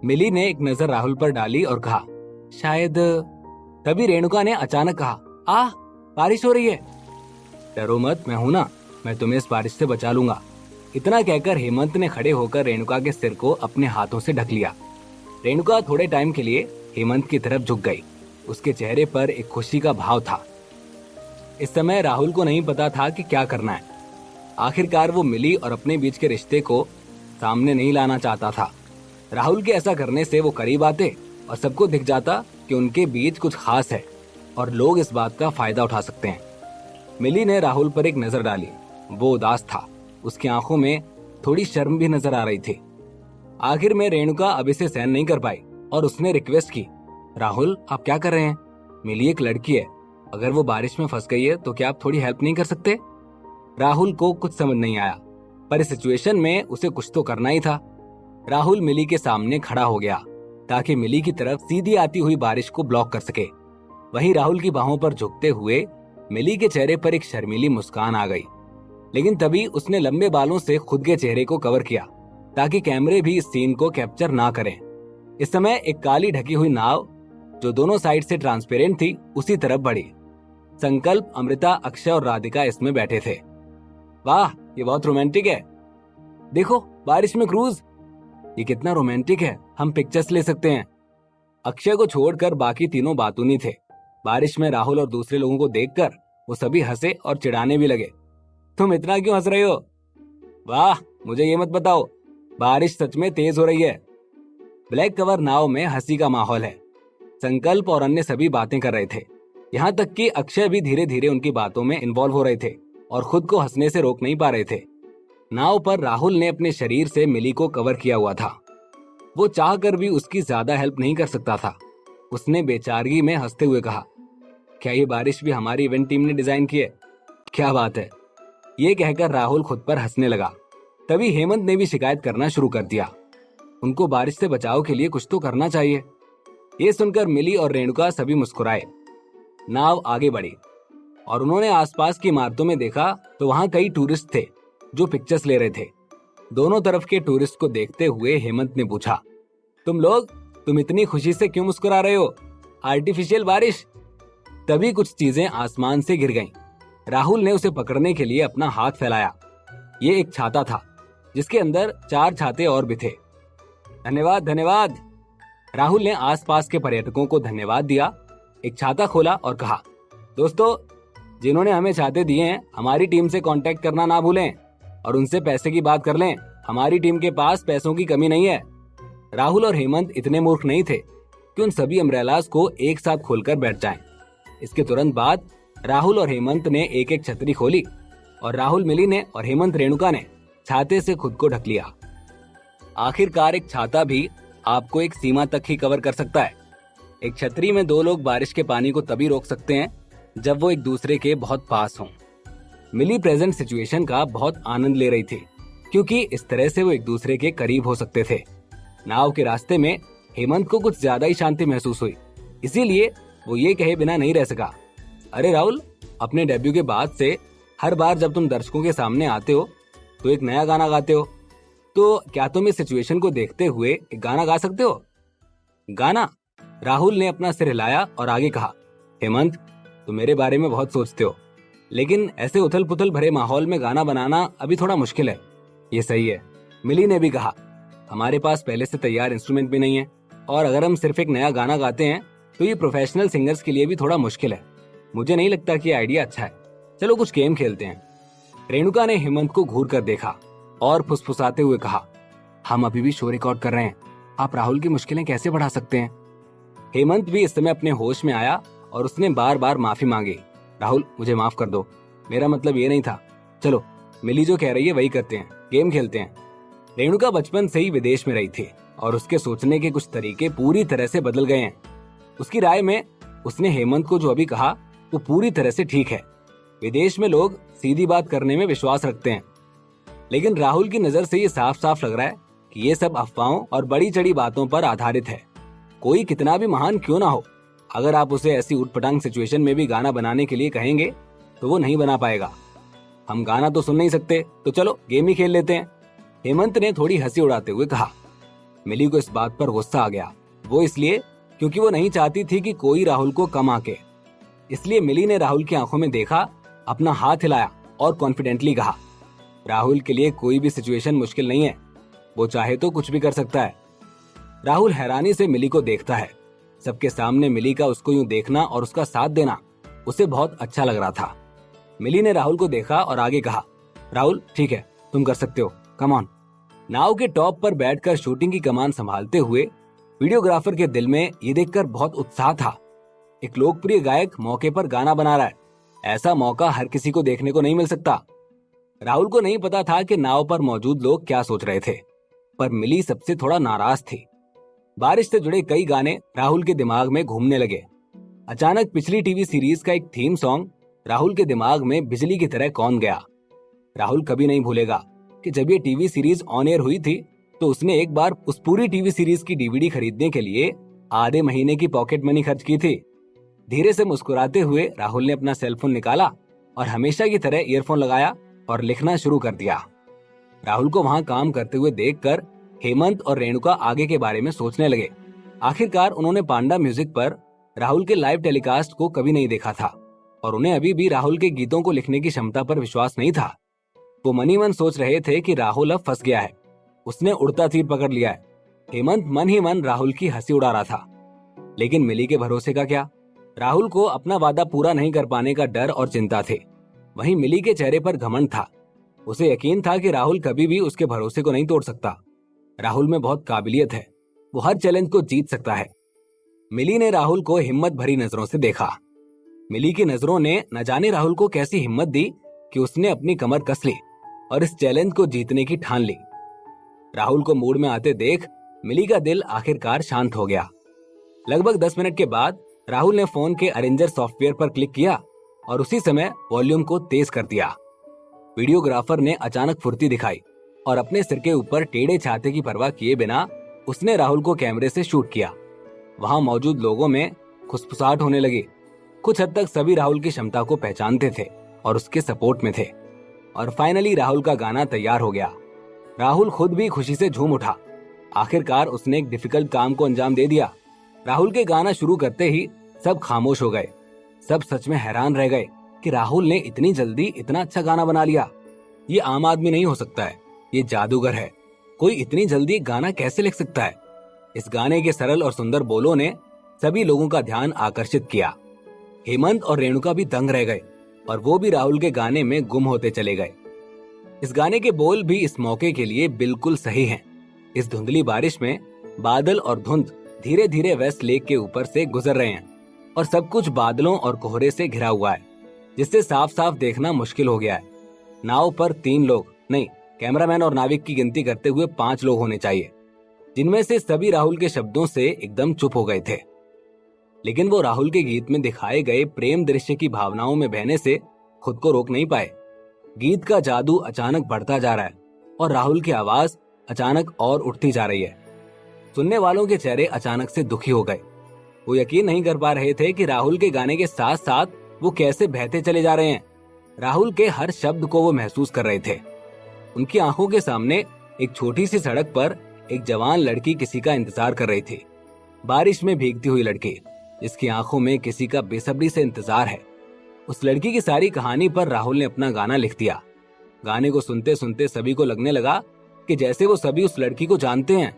मिली ने एक नजर राहुल पर डाली और कहा, शायद। तभी रेणुका ने अचानक कहा, आह, बारिश हो रही है। डरो मत, मैं हूं ना, मैं तुम्हें इस बारिश से बचा लूंगा। इतना कहकर हेमंत ने खड़े होकर रेणुका के सिर को अपने हाथों से ढक लिया। रेणुका थोड़े टाइम के लिए हेमंत की तरफ झुक गई। उसके चेहरे पर एक खुशी का भाव था। इस समय राहुल को नहीं पता था कि क्या करना है। आखिरकार वो मिली और अपने बीच के रिश्ते को सामने नहीं लाना चाहता था। राहुल के ऐसा करने से वो करीब आते और सबको दिख जाता कि उनके बीच कुछ खास है और लोग इस बात का फायदा उठा सकते हैं। मिली ने राहुल पर एक नजर डाली। वो उदास था। उसकी आंखों में थोड़ी शर्म भी नजर आ रही थी। आखिर में रेणुका अब इसे सहन नहीं कर पाई और उसने रिक्वेस्ट की, राहुल, आप क्या कर रहे हैं? मिली एक लड़की है, अगर वो बारिश में फंस गई है तो क्या आप थोड़ी हेल्प नहीं कर सकते? राहुल को कुछ समझ नहीं आया, पर इस सिचुएशन में उसे कुछ तो करना ही था। राहुल मिली के सामने खड़ा हो गया ताकि मिली की तरफ सीधी आती हुई बारिश को ब्लॉक कर सके। वहीं राहुल की बाहों पर झुकते हुए मिली के चेहरे पर एक शर्मीली मुस्कान आ गई, लेकिन तभी उसने लंबे बालों से खुद के चेहरे को कवर किया ताकि कैमरे भी इस सीन को कैप्चर ना करें। इस समय एक काली ढकी हुई नाव, जो दोनों साइड से ट्रांसपेरेंट थी, उसी तरफ बढ़ी। संकल्प, अमृता, अक्षय और राधिका इसमें बैठे थे। वाह, ये बहुत रोमांटिक है। देखो, बारिश में क्रूज, ये कितना रोमांटिक है, हम पिक्चर्स ले सकते हैं। अक्षय को छोड़कर बाकी तीनों बातूनी थे। बारिश में राहुल और दूसरे लोगों को देखकर वो सभी हंसे और चिढ़ाने भी लगे। तुम इतना क्यों हंस रहे हो? वाह, मुझे ये मत बताओ, बारिश सच में तेज हो रही है। ब्लैक कवर नाव में हंसी का माहौल है। संकल्प और अन्य सभी बातें कर रहे थे। यहाँ तक कि अक्षय भी धीरे धीरे उनकी बातों में इन्वॉल्व हो रहे थे और खुद को हंसने से रोक नहीं पा रहे थे। नाव पर राहुल ने अपने शरीर से मिली को कवर किया हुआ था। वो चाहकर भी उसकी ज्यादा हेल्प नहीं कर सकता था। उसने बेचारगी में हंसते हुए कहा, क्या ये बारिश भी हमारी इवेंट टीम ने डिजाइन की है? क्या बात है। ये कहकर राहुल खुद पर हंसने लगा। तभी हेमंत ने भी शिकायत करना शुरू कर दिया। उनको बारिश से बचाव के लिए कुछ तो करना चाहिए। ये सुनकर मिली और रेणुका सभी मुस्कुराए। नाव आगे बढ़ी और उन्होंने आसपास की इमारतों में देखा तो वहां कई टूरिस्ट थे जो पिक्चर्स ले रहे थे। दोनों तरफ के टूरिस्ट को देखते हुए हेमंत ने पूछा, तुम इतनी खुशी से क्यों मुस्कुरा रहे हो? आर्टिफिशियल बारिश? तभी कुछ चीजें आसमान से गिर गईं। राहुल ने उसे पकड़ने के लिए अपना हाथ फैलाया। ये एक छाता था जिसके अंदर 4 छाते और भी थे। धन्यवाद धन्यवाद। राहुल ने आसपास के पर्यटकों को धन्यवाद दिया, एक छाता खोला और कहा, दोस्तों, जिन्होंने हमें छाते दिए हैं हमारी टीम से कांटेक्ट करना ना भूलें और उनसे पैसे की बात कर लें। हमारी टीम के पास पैसों की कमी नहीं है। राहुल और हेमंत इतने मूर्ख नहीं थे कि उन सभी अम्ब्रेलास को एक साथ खोलकर बैठ जाएं। इसके तुरंत बाद राहुल और हेमंत ने एक एक छतरी खोली और राहुल मिली ने और हेमंत रेणुका ने छाते से खुद को ढक लिया। आखिरकार एक छाता भी आपको एक सीमा तक ही कवर कर सकता है। एक छतरी में 2 लोग बारिश के पानी को तभी रोक सकते हैं जब वो एक दूसरे के बहुत पास हों। मिली प्रेजेंट सिचुएशन का बहुत आनंद ले रही थी क्योंकि इस तरह से वो एक दूसरे के करीब हो सकते थे। नाव के रास्ते में हेमंत को कुछ ज्यादा ही शांति महसूस हुई, इसीलिए वो ये कहे बिना नहीं रह सका, अरे राहुल, अपने डेब्यू के बाद से हर बार जब तुम दर्शकों के सामने आते हो तो एक नया गाना गाते हो, तो क्या तुम इस सिचुएशन को देखते हुए एक गाना गा सकते हो? गाना? राहुल ने अपना सिर हिलाया और आगे कहा, हेमंत, तुम मेरे बारे में बहुत सोचते हो, लेकिन ऐसे उथल पुथल भरे माहौल में गाना बनाना अभी थोड़ा मुश्किल है। ये सही है। मिली ने भी कहा, हमारे पास पहले से तैयार इंस्ट्रूमेंट भी नहीं है और अगर हम सिर्फ एक नया गाना गाते हैं तो ये प्रोफेशनल सिंगर्स के लिए भी थोड़ा मुश्किल है। मुझे नहीं लगता कि आइडिया अच्छा है। चलो कुछ गेम खेलते हैं। रेणुका ने हेमंत को घूर कर देखा और फुसफुसाते हुए कहा, हम अभी भी शो रिकॉर्ड कर रहे हैं, आप राहुल की मुश्किलें कैसे बढ़ा सकते हैं? हेमंत भी इस समय अपने होश में आया और उसने बार बार माफी मांगी। राहुल, मुझे माफ कर दो, मेरा मतलब ये नहीं था। चलो, मिली जो कह रही है वही करते हैं, गेम खेलते हैं। रेणुका बचपन से ही विदेश में रही थी और उसके सोचने के कुछ तरीके पूरी तरह से बदल गए हैं। उसकी राय में उसने हेमंत को जो अभी कहा वो पूरी तरह से ठीक है। विदेश में लोग सीधी बात करने में विश्वास रखते हैं, लेकिन राहुल की नजर से ये साफ साफ लग रहा है कि ये सब अफवाहों और बड़ी चढ़ी बातों पर आधारित है। कोई कितना भी महान क्यों ना हो, अगर आप उसे ऐसी उटपटांग सिचुएशन में भी गाना बनाने के लिए कहेंगे तो वो नहीं बना पाएगा। हम गाना तो सुन नहीं सकते, तो चलो गेम ही खेल लेते हैं। हेमंत ने थोड़ी हंसी उड़ाते हुए कहा। मिली को इस बात पर गुस्सा आ गया, वो इसलिए क्योंकि वो नहीं चाहती थी कि कोई राहुल को कम आके। इसलिए मिली ने राहुल की आंखों में देखा, अपना हाथ हिलाया और कॉन्फिडेंटली कहा, राहुल के लिए कोई भी सिचुएशन मुश्किल नहीं है, वो चाहे तो कुछ भी कर सकता है। राहुल हैरानी से मिली को देखता है। सबके सामने मिली का उसको यूं देखना और उसका साथ देना उसे बहुत अच्छा लग रहा था। मिली ने राहुल को देखा और आगे कहा, राहुल ठीक है, तुम कर सकते हो, कम ऑन। नाव के टॉप पर बैठकर शूटिंग की कमान संभालते हुए वीडियोग्राफर के दिल में ये देखकर बहुत उत्साह था। एक लोकप्रिय गायक मौके पर गाना बना रहा है, ऐसा मौका हर किसी को देखने को नहीं मिल सकता। राहुल को नहीं पता था कि नाव पर मौजूद लोग क्या सोच रहे थे, पर मिली सबसे थोड़ा नाराज थी। बारिश से जुड़े कई गाने राहुल के दिमाग में घूमने लगे। अचानक पिछली टीवी सीरीज का एक थीम सॉन्ग राहुल के दिमाग में बिजली की तरह कौन गया। राहुल कभी नहीं भूलेगा कि जब ये टीवी सीरीज ऑन एयर हुई थी तो उसने एक बार उस पूरी टीवी सीरीज की डीवीडी खरीदने के लिए आधे महीने की पॉकेट मनी खर्च की थी। धीरे से मुस्कुराते हुए राहुल ने अपना सेलफोन निकाला और हमेशा की तरह ईयरफोन लगाया और लिखना शुरू कर दिया। राहुल को वहां काम करते हुए देखकर हेमंत और रेणुका आगे के बारे में सोचने लगे। आखिरकार उन्होंने पांडा म्यूजिक पर राहुल के लाइव टेलीकास्ट को कभी नहीं देखा था और उन्हें अभी भी राहुल के गीतों को लिखने की क्षमता पर विश्वास नहीं था। वो मनी मन सोच रहे थे कि राहुल अब फंस गया है, उसने उड़ता तीर पकड़ लिया है। हेमंत मन ही मन राहुल की हंसी उड़ा रहा था, लेकिन मिली के भरोसे का क्या? राहुल को अपना वादा पूरा नहीं कर पाने का डर और चिंता थे। वहीं मिली के चेहरे पर घमंड था। उसे यकीन था कि राहुल कभी भी उसके भरोसे को नहीं तोड़ सकता। राहुल में बहुत काबिलियत है, वो हर चैलेंज को जीत सकता है। मिली ने राहुल को हिम्मत भरी नजरों से देखा। मिली की नजरों ने न जाने राहुल को कैसी हिम्मत दी कि उसने अपनी कमर कस ली और इस चैलेंज को जीतने की ठान ली। राहुल को मूड में आते देख मिली का दिल आखिरकार शांत हो गया। लगभग 10 मिनट के बाद राहुल ने फोन के अरेंजर सॉफ्टवेयर पर क्लिक किया और उसी समय वॉल्यूम को तेज कर दिया। वीडियोग्राफर ने अचानक फुर्ती दिखाई और अपने सिर के ऊपर टेढ़े छाते की परवाह किए बिना उसने राहुल को कैमरे से शूट किया। वहां मौजूद लोगों में खुसफुसाहट होने लगी। कुछ हद तक सभी राहुल की क्षमता को पहचानते थे और उसके सपोर्ट में थे। और फाइनली राहुल का गाना तैयार हो गया। राहुल खुद भी खुशी से झूम उठा। आखिरकार उसने एक डिफिकल्ट काम को अंजाम दे दिया। राहुल के गाना शुरू करते ही सब खामोश हो गए। सब सच में हैरान रह गए कि राहुल ने इतनी जल्दी इतना अच्छा गाना बना लिया। ये आम आदमी नहीं हो सकता है, ये जादूगर है। कोई इतनी जल्दी गाना कैसे लिख सकता है? इस गाने के सरल और सुंदर बोलों ने सभी लोगों का ध्यान आकर्षित किया। हेमंत और रेणुका भी दंग रह गए और वो भी राहुल के गाने में गुम होते चले गए। इस गाने के बोल भी इस मौके के लिए बिल्कुल सही हैं। इस धुंधली बारिश में बादल और धुंध धीरे धीरे वेस्ट लेक के ऊपर से गुजर रहे हैं और सब कुछ बादलों और कोहरे से घिरा हुआ है, जिससे साफ साफ देखना मुश्किल हो गया है। नाव पर 3 लोग नहीं, कैमरामैन और नाविक की गिनती करते हुए 5 लोग होने चाहिए, जिनमें से सभी राहुल के शब्दों से एकदम चुप हो गए थे। लेकिन वो राहुल के गीत में दिखाए गए प्रेम दृश्य की भावनाओं में बहने से खुद को रोक नहीं पाए। गीत का जादू अचानक बढ़ता जा रहा है और राहुल की आवाज अचानक और उठती जा रही है। सुनने वालों के चेहरे अचानक से दुखी हो गए। वो यकीन नहीं कर पा रहे थे कि राहुल के गाने के साथ साथ वो कैसे बहते चले जा रहे हैं। राहुल के हर शब्द को वो महसूस कर रहे थे। उनकी आंखों के सामने एक छोटी सी सड़क पर एक जवान लड़की किसी का इंतजार कर रही थी। बारिश में भीगती हुई लड़की, जिसकी आंखों में किसी का बेसब्री से इंतजार है। उस लड़की की सारी कहानी पर राहुल ने अपना गाना लिख दिया। गाने को सुनते सुनते सभी को लगने लगा कि जैसे वो सभी उस लड़की को जानते हैं।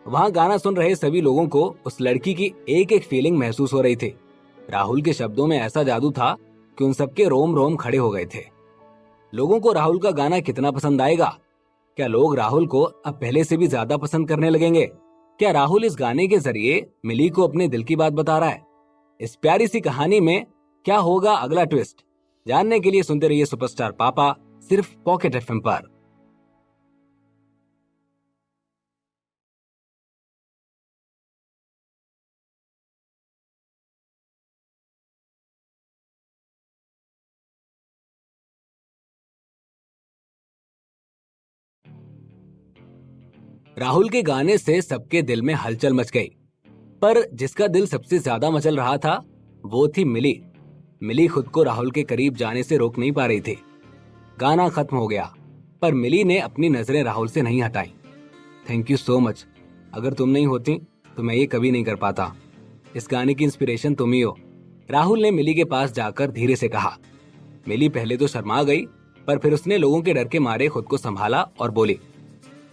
वहां गाना सुन रहे सभी लोगों को उस लड़की की एक एक फीलिंग महसूस हो रही थी। राहुल के शब्दों में ऐसा जादू था कि उन सबके रोम रोम खड़े हो गए थे। लोगों को राहुल का गाना कितना पसंद आएगा? क्या लोग राहुल को अब पहले से भी ज्यादा पसंद करने लगेंगे? क्या राहुल इस गाने के जरिए मिली को अपने दिल की बात बता रहा है? इस प्यारी सी कहानी में क्या होगा अगला ट्विस्ट? जानने के लिए सुनते रहिए सुपरस्टार पापा, सिर्फ पॉकेट एफएम पर। राहुल के गाने से सबके दिल में हलचल मच गई, पर जिसका दिल सबसे ज्यादा मचल रहा था वो थी मिली। मिली खुद को राहुल के करीब जाने से रोक नहीं पा रही थी। गाना खत्म हो गया, पर मिली ने अपनी नजरें राहुल से नहीं हटाई। Thank you so much. अगर तुम नहीं होती तो मैं ये कभी नहीं कर पाता। इस गाने की इंस्पिरेशन तुम ही हो। राहुल ने मिली के पास जाकर धीरे से कहा। मिली पहले तो शर्मा गई, पर फिर उसने लोगों के डर के मारे खुद को संभाला और बोली,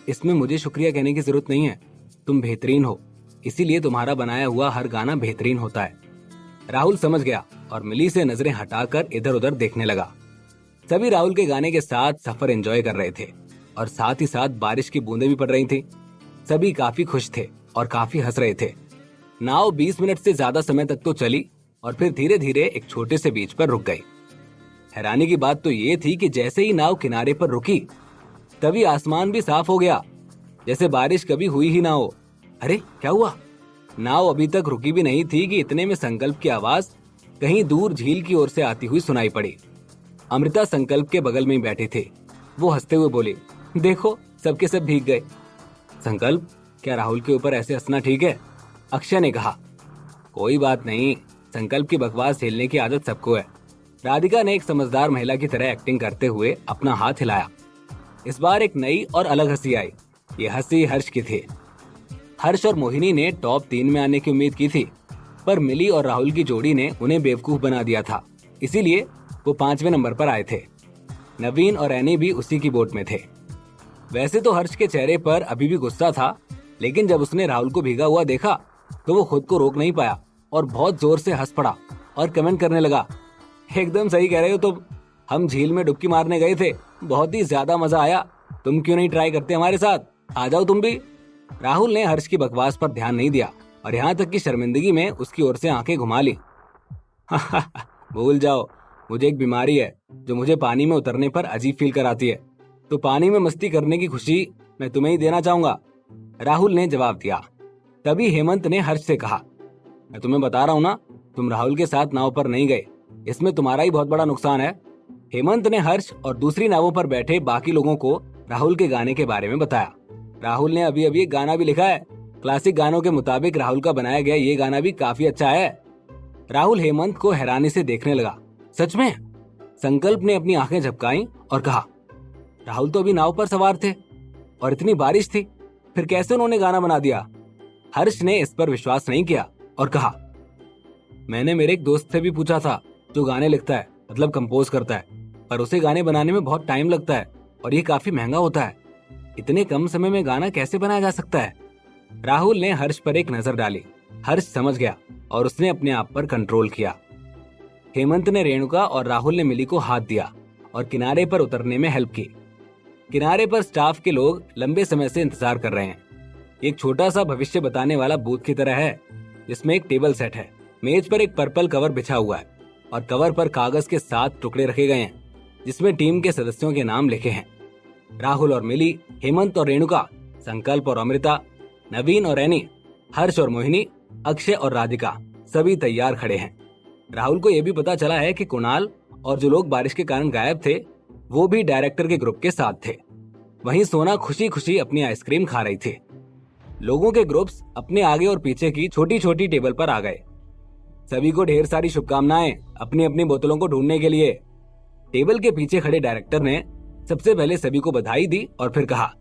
इसमें मुझे शुक्रिया कहने की जरूरत नहीं है। तुम बेहतरीन हो, इसीलिए तुम्हारा बनाया हुआ हर गाना बेहतरीन होता है। राहुल समझ गया और मिली से नजरें हटाकर इधर उधर देखने लगा। सभी राहुल के गाने के साथ सफर एंजॉय कर रहे थे और साथ ही साथ बारिश की बूंदें भी पड़ रही थी। सभी काफी खुश थे और काफी हंस रहे थे। नाव 20 मिनट से ज्यादा समय तक तो चली और फिर धीरे धीरे एक छोटे से बीच पर रुक गई। हैरानी की बात तो ये थी कि जैसे ही नाव किनारे पर रुकी, तभी आसमान भी साफ हो गया, जैसे बारिश कभी हुई ही ना हो। अरे क्या हुआ? नाव अभी तक रुकी भी नहीं थी कि इतने में संकल्प की आवाज कहीं दूर झील की ओर से आती हुई सुनाई पड़ी। अमृता संकल्प के बगल में ही बैठी थी। वो हंसते हुए बोली, देखो सबके सब भीग गए। संकल्प, क्या राहुल के ऊपर ऐसे हंसना ठीक है? अक्षय ने कहा। कोई बात नहीं, संकल्प की बकवास झेलने की आदत सबको है। राधिका ने एक समझदार महिला की तरह एक्टिंग करते हुए अपना हाथ हिलाया। इस बार एक नई और अलग हंसी आई। ये हंसी हर्ष की थी। हर्ष और मोहिनी ने टॉप 3 में आने की उम्मीद की थी, पर मिली और राहुल की जोड़ी ने उन्हें बेवकूफ बना दिया था, इसीलिए वो 5वें नंबर पर आए थे। नवीन और एनी भी उसी की बोट में थे। वैसे तो हर्ष के चेहरे पर अभी भी गुस्सा था, लेकिन जब उसने राहुल को भीगा हुआ देखा तो वो खुद को रोक नहीं पाया और बहुत जोर से हंस पड़ा और कमेंट करने लगा, एकदम सही कह रहे हो तुम, हम झील में डुबकी मारने गए थे, बहुत ही ज्यादा मजा आया, तुम क्यों नहीं ट्राई करते हमारे साथ, आ जाओ तुम भी। राहुल ने हर्ष की बकवास पर ध्यान नहीं दिया और यहाँ तक कि शर्मिंदगी में उसकी ओर से आंखें घुमा ली। भूल जाओ, मुझे एक बीमारी है जो मुझे पानी में उतरने पर अजीब फील कराती है, तो पानी में मस्ती करने की खुशी मैं तुम्हें ही देना चाहूंगा, राहुल ने जवाब दिया। तभी हेमंत ने हर्ष से कहा, मैं तुम्हें बता रहा हूँ ना, तुम राहुल के साथ नाव पर नहीं गए, इसमें तुम्हारा ही बहुत बड़ा नुकसान है। हेमंत ने हर्ष और दूसरी नावों पर बैठे बाकी लोगों को राहुल के गाने के बारे में बताया। राहुल ने अभी अभी एक गाना भी लिखा है, क्लासिक गानों के मुताबिक राहुल का बनाया गया ये गाना भी काफी अच्छा है। राहुल हेमंत को हैरानी से देखने लगा। सच में? संकल्प ने अपनी आंखें झपकाई और कहा, राहुल तो अभी नाव पर सवार थे और इतनी बारिश थी, फिर कैसे उन्होंने गाना बना दिया? हर्ष ने इस पर विश्वास नहीं किया और कहा, मैंने मेरे एक दोस्त से भी पूछा था जो गाने लिखता है, मतलब कंपोज करता है, पर उसे गाने बनाने में बहुत टाइम लगता है और ये काफी महंगा होता है, इतने कम समय में गाना कैसे बनाया जा सकता है? राहुल ने हर्ष पर एक नजर डाली। हर्ष समझ गया और उसने अपने आप पर कंट्रोल किया। हेमंत ने रेणुका और राहुल ने मिली को हाथ दिया और किनारे पर उतरने में हेल्प की। किनारे पर स्टाफ के लोग लंबे समय से इंतजार कर रहे हैं। एक छोटा सा भविष्य बताने वाला बूथ की तरह है, जिसमें एक टेबल सेट है। मेज पर एक पर्पल कवर बिछा हुआ है और कवर पर कागज के 7 टुकड़े रखे गए हैं, जिसमें टीम के सदस्यों के नाम लिखे हैं। राहुल और मिली, हेमंत और रेणुका, संकल्प और अमृता, नवीन और एनी, हर्ष और मोहिनी, अक्षय और राधिका सभी तैयार खड़े हैं। राहुल को यह भी पता चला है कि कुणाल और जो लोग बारिश के कारण गायब थे वो भी डायरेक्टर के ग्रुप के साथ थे। वहीं सोना खुशी खुशी अपनी आइसक्रीम खा रही थी। लोगों के ग्रुप्स अपने आगे और पीछे की छोटी छोटी टेबल पर आ गए। सभी को ढेर सारी शुभकामनाएं अपनी अपनी बोतलों को ढूंढने के लिए। टेबल के पीछे खड़े डायरेक्टर ने सबसे पहले सभी को बधाई दी और फिर कहा,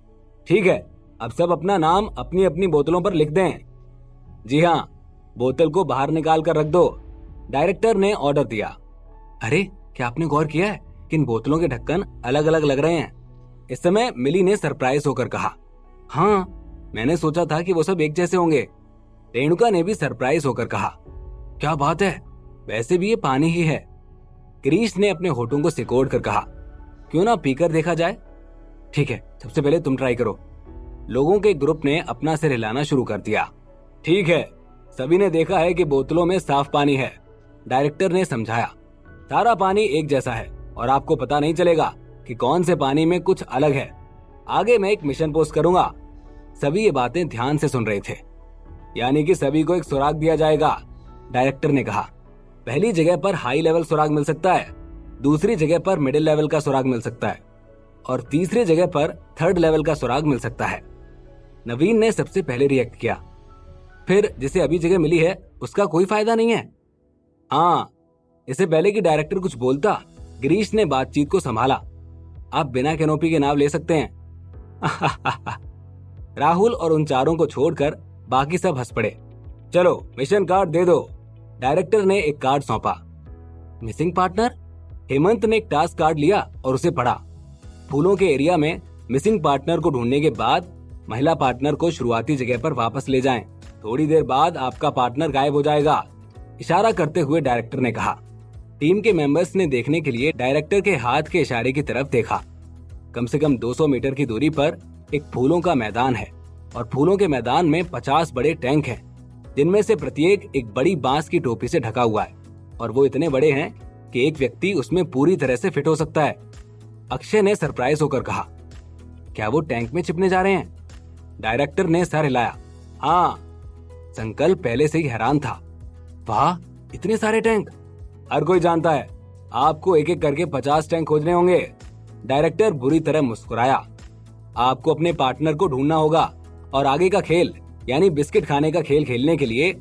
ठीक है, अब सब अपना नाम अपनी अपनी बोतलों पर लिख दें। जी हाँ, बोतल को बाहर निकाल कर रख दो, डायरेक्टर ने ऑर्डर दिया। अरे, क्या आपने गौर किया है कि इन बोतलों के ढक्कन अलग अलग लग रहे हैं? इस समय मिली ने सरप्राइज होकर कहा। हाँ, मैंने सोचा था कि वो सब एक जैसे होंगे। रेणुका ने भी सरप्राइज होकर कहा, क्या बात है, वैसे भी ये पानी ही है। क्रिश ने अपने होठों को सिकोड़ कर कहा, क्यों ना पीकर देखा जाए? ठीक है, सबसे पहले तुम ट्राई करो। लोगों के ग्रुप ने अपना सिर हिलाना शुरू कर दिया। ठीक है, सभी ने देखा है कि बोतलों में साफ पानी है, डायरेक्टर ने समझाया। सारा पानी एक जैसा है और आपको पता नहीं चलेगा कि कौन से पानी में कुछ अलग है। आगे मैं एक मिशन पोस्ट करूंगा। सभी ये बातें ध्यान से सुन रहे थे। यानी कि सभी को एक सुराग दिया जाएगा, डायरेक्टर ने कहा। पहली जगह पर हाई लेवल सुराग मिल सकता है, दूसरी जगह पर मिडिल लेवल का सुराग मिल सकता है और तीसरी जगह पर थर्ड लेवल का सुराग मिल सकता है। नवीन ने सबसे पहले रिएक्ट किया। फिर जिसे अभी जगह मिली है उसका कोई फायदा नहीं है? हाँ, इससे पहले कि डायरेक्टर कुछ बोलता, गिरीश ने बातचीत को संभाला। आप बिना कैनोपी के नाव ले सकते हैं। राहुल और उन चारों को छोड़कर बाकी सब हंस पड़े। चलो मिशन कार्ड दे दो, डायरेक्टर ने एक कार्ड सौंपा। Missing partner? हेमंत ने एक टास्क कार्ड लिया और उसे पढ़ा। फूलों के एरिया में मिसिंग पार्टनर को ढूंढने के बाद महिला पार्टनर को शुरुआती जगह पर वापस ले जाएं। थोड़ी देर बाद आपका पार्टनर गायब हो जाएगा, इशारा करते हुए डायरेक्टर ने कहा। टीम के मेंबर्स ने देखने के लिए डायरेक्टर के हाथ के इशारे की तरफ देखा। कम से कम 200 मीटर की दूरी पर एक फूलों का मैदान है और फूलों के मैदान में 50 बड़े टैंक हैं, जिनमें से प्रत्येक एक बड़ी बांस की टोपी से ढका हुआ है और वो इतने बड़े हैं कि एक व्यक्ति उसमें पूरी तरह से फिट हो सकता है। अक्षय ने सरप्राइज होकर कहा, क्या वो टैंक में छिपने जा रहे हैं? डायरेक्टर ने सर हिलाया। हाँ। संकल्प पहले से ही हैरान था। वाह, इतने सारे टैंक! हर कोई जानता है आपको एक एक करके 50 टैंक खोजने होंगे। डायरेक्टर बुरी तरह मुस्कुराया। आपको अपने पार्टनर को ढूंढना होगा और आगे का खेल यानी बिस्किट खाने का खेल खेलने के लिए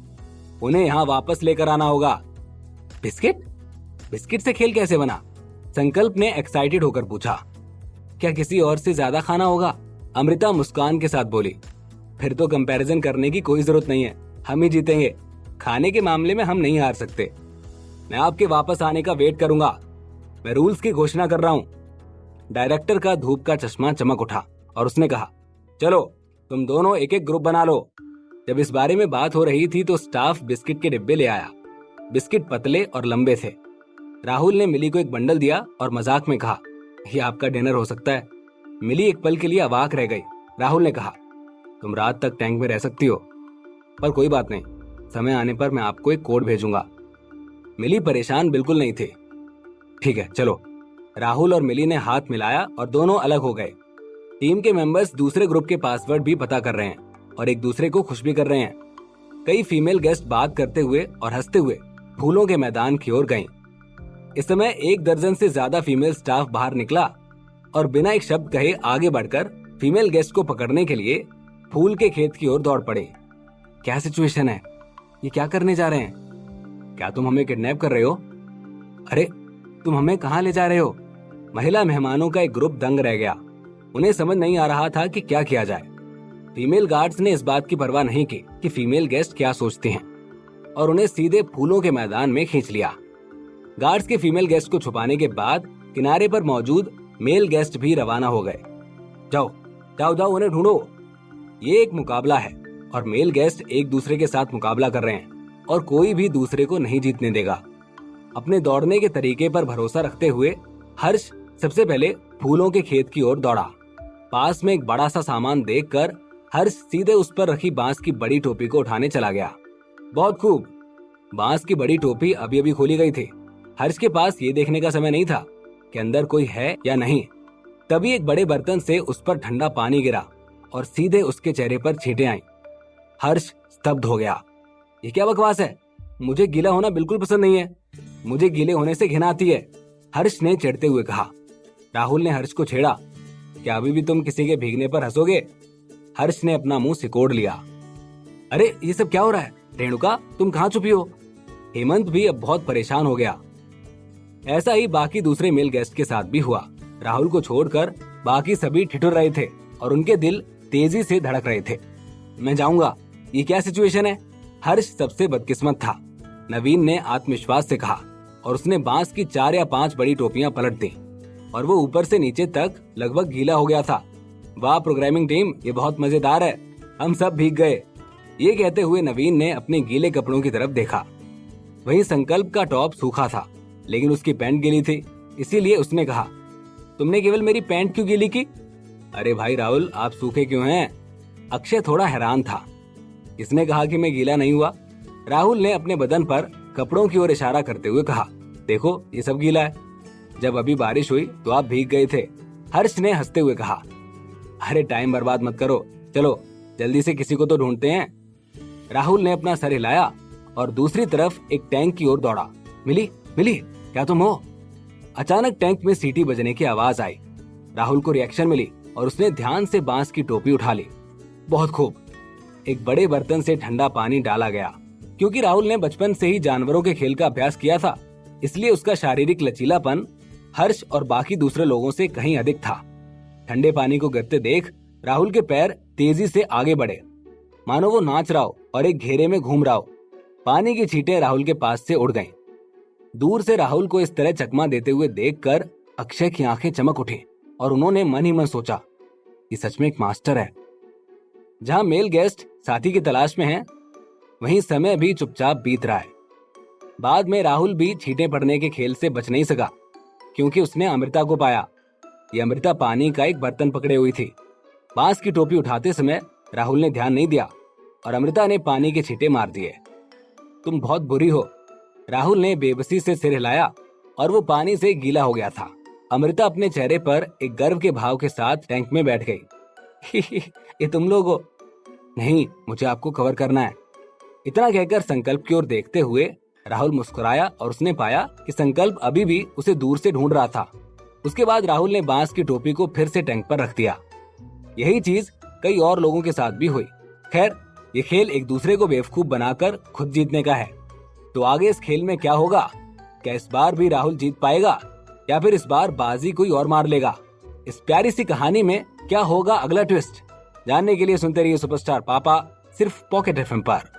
उन्हें यहाँ वापस लेकर आना होगा। बिस्किट? बिस्किट से खेल कैसे बना? संकल्प ने एक्साइटेड होकर पूछा। क्या किसी और से ज्यादा खाना होगा? अमृता मुस्कान के साथ बोली। फिर तो कंपैरिजन करने की कोई जरूरत नहीं है, हम ही जीतेंगे। खाने के मामले में हम नहीं हार सकते। मैं आपके वापस आने का वेट करूंगा। मैं रूल्स की घोषणा कर रहा हूँ। डायरेक्टर का धूप का चश्मा चमक उठा और उसने कहा, चलो तुम दोनों एक एक ग्रुप बना लो। जब इस बारे में बात हो रही थी तो स्टाफ बिस्किट के डिब्बे ले आया। बिस्किट पतले और लंबे थे। राहुल ने मिली को एक बंडल दिया और मजाक में कहा, ये आपका डिनर हो सकता है। मिली एक पल के लिए अवाक रह गई। राहुल ने कहा, तुम रात तक टैंक में रह सकती हो, पर कोई बात नहीं, समय आने पर मैं आपको एक कोड भेजूंगा। मिली परेशान बिल्कुल नहीं थी। ठीक है चलो। राहुल और मिली ने हाथ मिलाया और दोनों अलग हो गए। टीम के मेंबर्स दूसरे ग्रुप के पासवर्ड भी पता कर रहे हैं और एक दूसरे को खुश भी कर रहे हैं। कई फीमेल गेस्ट बात करते हुए और हंसते हुए फूलों के मैदान की ओर गईं। इस समय 1 दर्जन से ज्यादा फीमेल स्टाफ बाहर निकला और बिना एक शब्द कहे आगे बढ़कर फीमेल गेस्ट को पकड़ने के लिए फूल के खेत की ओर दौड़ पड़े। क्या सिचुएशन है? ये क्या करने जा रहे हैं? क्या तुम हमें किडनैप कर रहे हो? अरे तुम हमें कहाँ ले जा रहे हो? महिला मेहमानों का एक ग्रुप दंग रह गया। उन्हें समझ नहीं आ रहा था कि क्या किया जाए। फीमेल गार्ड्स ने इस बात की परवाह नहीं की कि फीमेल गेस्ट क्या सोचते हैं और उन्हें सीधे फूलों के मैदान में खींच लिया। गार्ड्स के फीमेल गेस्ट को छुपाने के बाद किनारे पर मौजूद मेल गेस्ट भी रवाना हो गए। जाओ जाओ जाओ, उन्हें ढूंढो। ये एक मुकाबला है और मेल गेस्ट एक दूसरे के साथ मुकाबला कर रहे हैं और कोई भी दूसरे को नहीं जीतने देगा। अपने दौड़ने के तरीके पर भरोसा रखते हुए हर्ष सबसे पहले फूलों के खेत की ओर दौड़ा। पास में एक बड़ा सा सामान देखकर हर्ष सीधे उस पर रखी बांस की बड़ी टोपी को उठाने चला गया। बहुत खूब। बांस की बड़ी टोपी अभी अभी खोली गई थी। हर्ष के पास ये देखने का समय नहीं था कि अंदर कोई है या नहीं। तभी एक बड़े बर्तन से उस पर ठंडा पानी गिरा और सीधे उसके चेहरे पर छींटे आईं। हर्ष स्तब्ध हो गया। ये क्या बकवास है? मुझे गीला होना बिल्कुल पसंद नहीं है। मुझे गीले होने से घिन आती है, हर्ष ने चिढ़ते हुए कहा। राहुल ने हर्ष को छेड़ा। क्या अभी भी तुम किसी के भीगने पर हंसोगे? हर्ष ने अपना मुंह सिकोड़ लिया। अरे ये सब क्या हो रहा है? रेणुका तुम कहाँ छुपी हो? हेमंत भी अब बहुत परेशान हो गया। ऐसा ही बाकी दूसरे मेल गेस्ट के साथ भी हुआ। राहुल को छोड़कर बाकी सभी ठिठुर रहे थे और उनके दिल तेजी से धड़क रहे थे। मैं जाऊंगा। ये क्या सिचुएशन है? हर्ष सबसे बदकिस्मत था, नवीन ने आत्मविश्वास से कहा और उसने बांस की 4 या 5 बड़ी टोपियां पलट दी और वो ऊपर से नीचे तक लगभग गीला हो गया था। वाह प्रोग्रामिंग टीम, ये बहुत मजेदार है। हम सब भीग गए। ये कहते हुए नवीन ने अपने गीले कपड़ों की तरफ देखा। वहीं संकल्प का टॉप सूखा था लेकिन उसकी पैंट गीली थी, इसीलिए उसने कहा, तुमने केवल मेरी पैंट क्यों गीली की? अरे भाई राहुल, आप सूखे क्यों हैं? अक्षय थोड़ा हैरान था। इसने कहा कि मैं गीला नहीं हुआ। राहुल ने अपने बदन पर कपड़ों की ओर इशारा करते हुए कहा, देखो ये सब गीला है। जब अभी बारिश हुई तो आप भीग गए थे। हर्ष ने हंसते हुए कहा। अरे टाइम बर्बाद मत करो, चलो जल्दी से किसी को तो ढूंढते हैं। राहुल ने अपना सर हिलाया और दूसरी तरफ एक टैंक की ओर दौड़ा। मिली मिली, क्या तुम हो? अचानक टैंक में सीटी बजने की आवाज आई। राहुल को रिएक्शन मिली और उसने ध्यान से बांस की टोपी उठा ली। बहुत खूब। एक बड़े बर्तन से ठंडा पानी डाला गया। क्योंकि राहुल ने बचपन से ही जानवरों के खेल का अभ्यास किया था, इसलिए उसका शारीरिक लचीलापन हर्ष और बाकी दूसरे लोगों से कहीं अधिक था। ठंडे पानी को गिरते देख राहुल के पैर तेजी से आगे बढ़े, मानो वो नाच रहा हो और एक घेरे में घूम रहा हो। पानी की छींटें राहुल के पास से उड़ गईं। दूर से राहुल को इस तरह चकमा देते हुए देखकर अक्षय की आंखें चमक उठी और उन्होंने मन ही मन सोचा, ये सच में एक मास्टर है। जहां मेल गेस्ट साथी की तलाश में हैं, वहीं समय भी चुपचाप बीत रहा है। बाद में राहुल भी छींटे पड़ने के खेल से बच नहीं सका, क्योंकि उसने अमृता को पाया। ये अमृता पानी का एक बर्तन पकड़े हुई थी। बांस की टोपी उठाते समय राहुल ने ध्यान नहीं दिया और अमृता ने पानी के छींटे मार दिए। तुम बहुत बुरी हो। राहुल ने बेबसी से सिर हिलाया और वो पानी से गीला हो गया था। अमृता अपने चेहरे पर एक गर्व के भाव के साथ टैंक में बैठ गई। ये तुम लोग हो? नहीं, मुझे आपको कवर करना है। इतना कहकर संकल्प की ओर देखते हुए राहुल मुस्कुराया और उसने पाया कि संकल्प अभी भी उसे दूर से ढूंढ रहा था। उसके बाद राहुल ने बांस की टोपी को फिर से टैंक पर रख दिया। यही चीज कई और लोगों के साथ भी हुई। खैर, ये खेल एक दूसरे को बेवकूफ बनाकर खुद जीतने का है। तो आगे इस खेल में क्या होगा? क्या इस बार भी राहुल जीत पाएगा या फिर इस बार बाजी कोई और मार लेगा? इस प्यारी सी कहानी में क्या होगा अगला ट्विस्ट? जानने के लिए सुनते रहिए सुपरस्टार पापा, सिर्फ पॉकेट एफएम पर।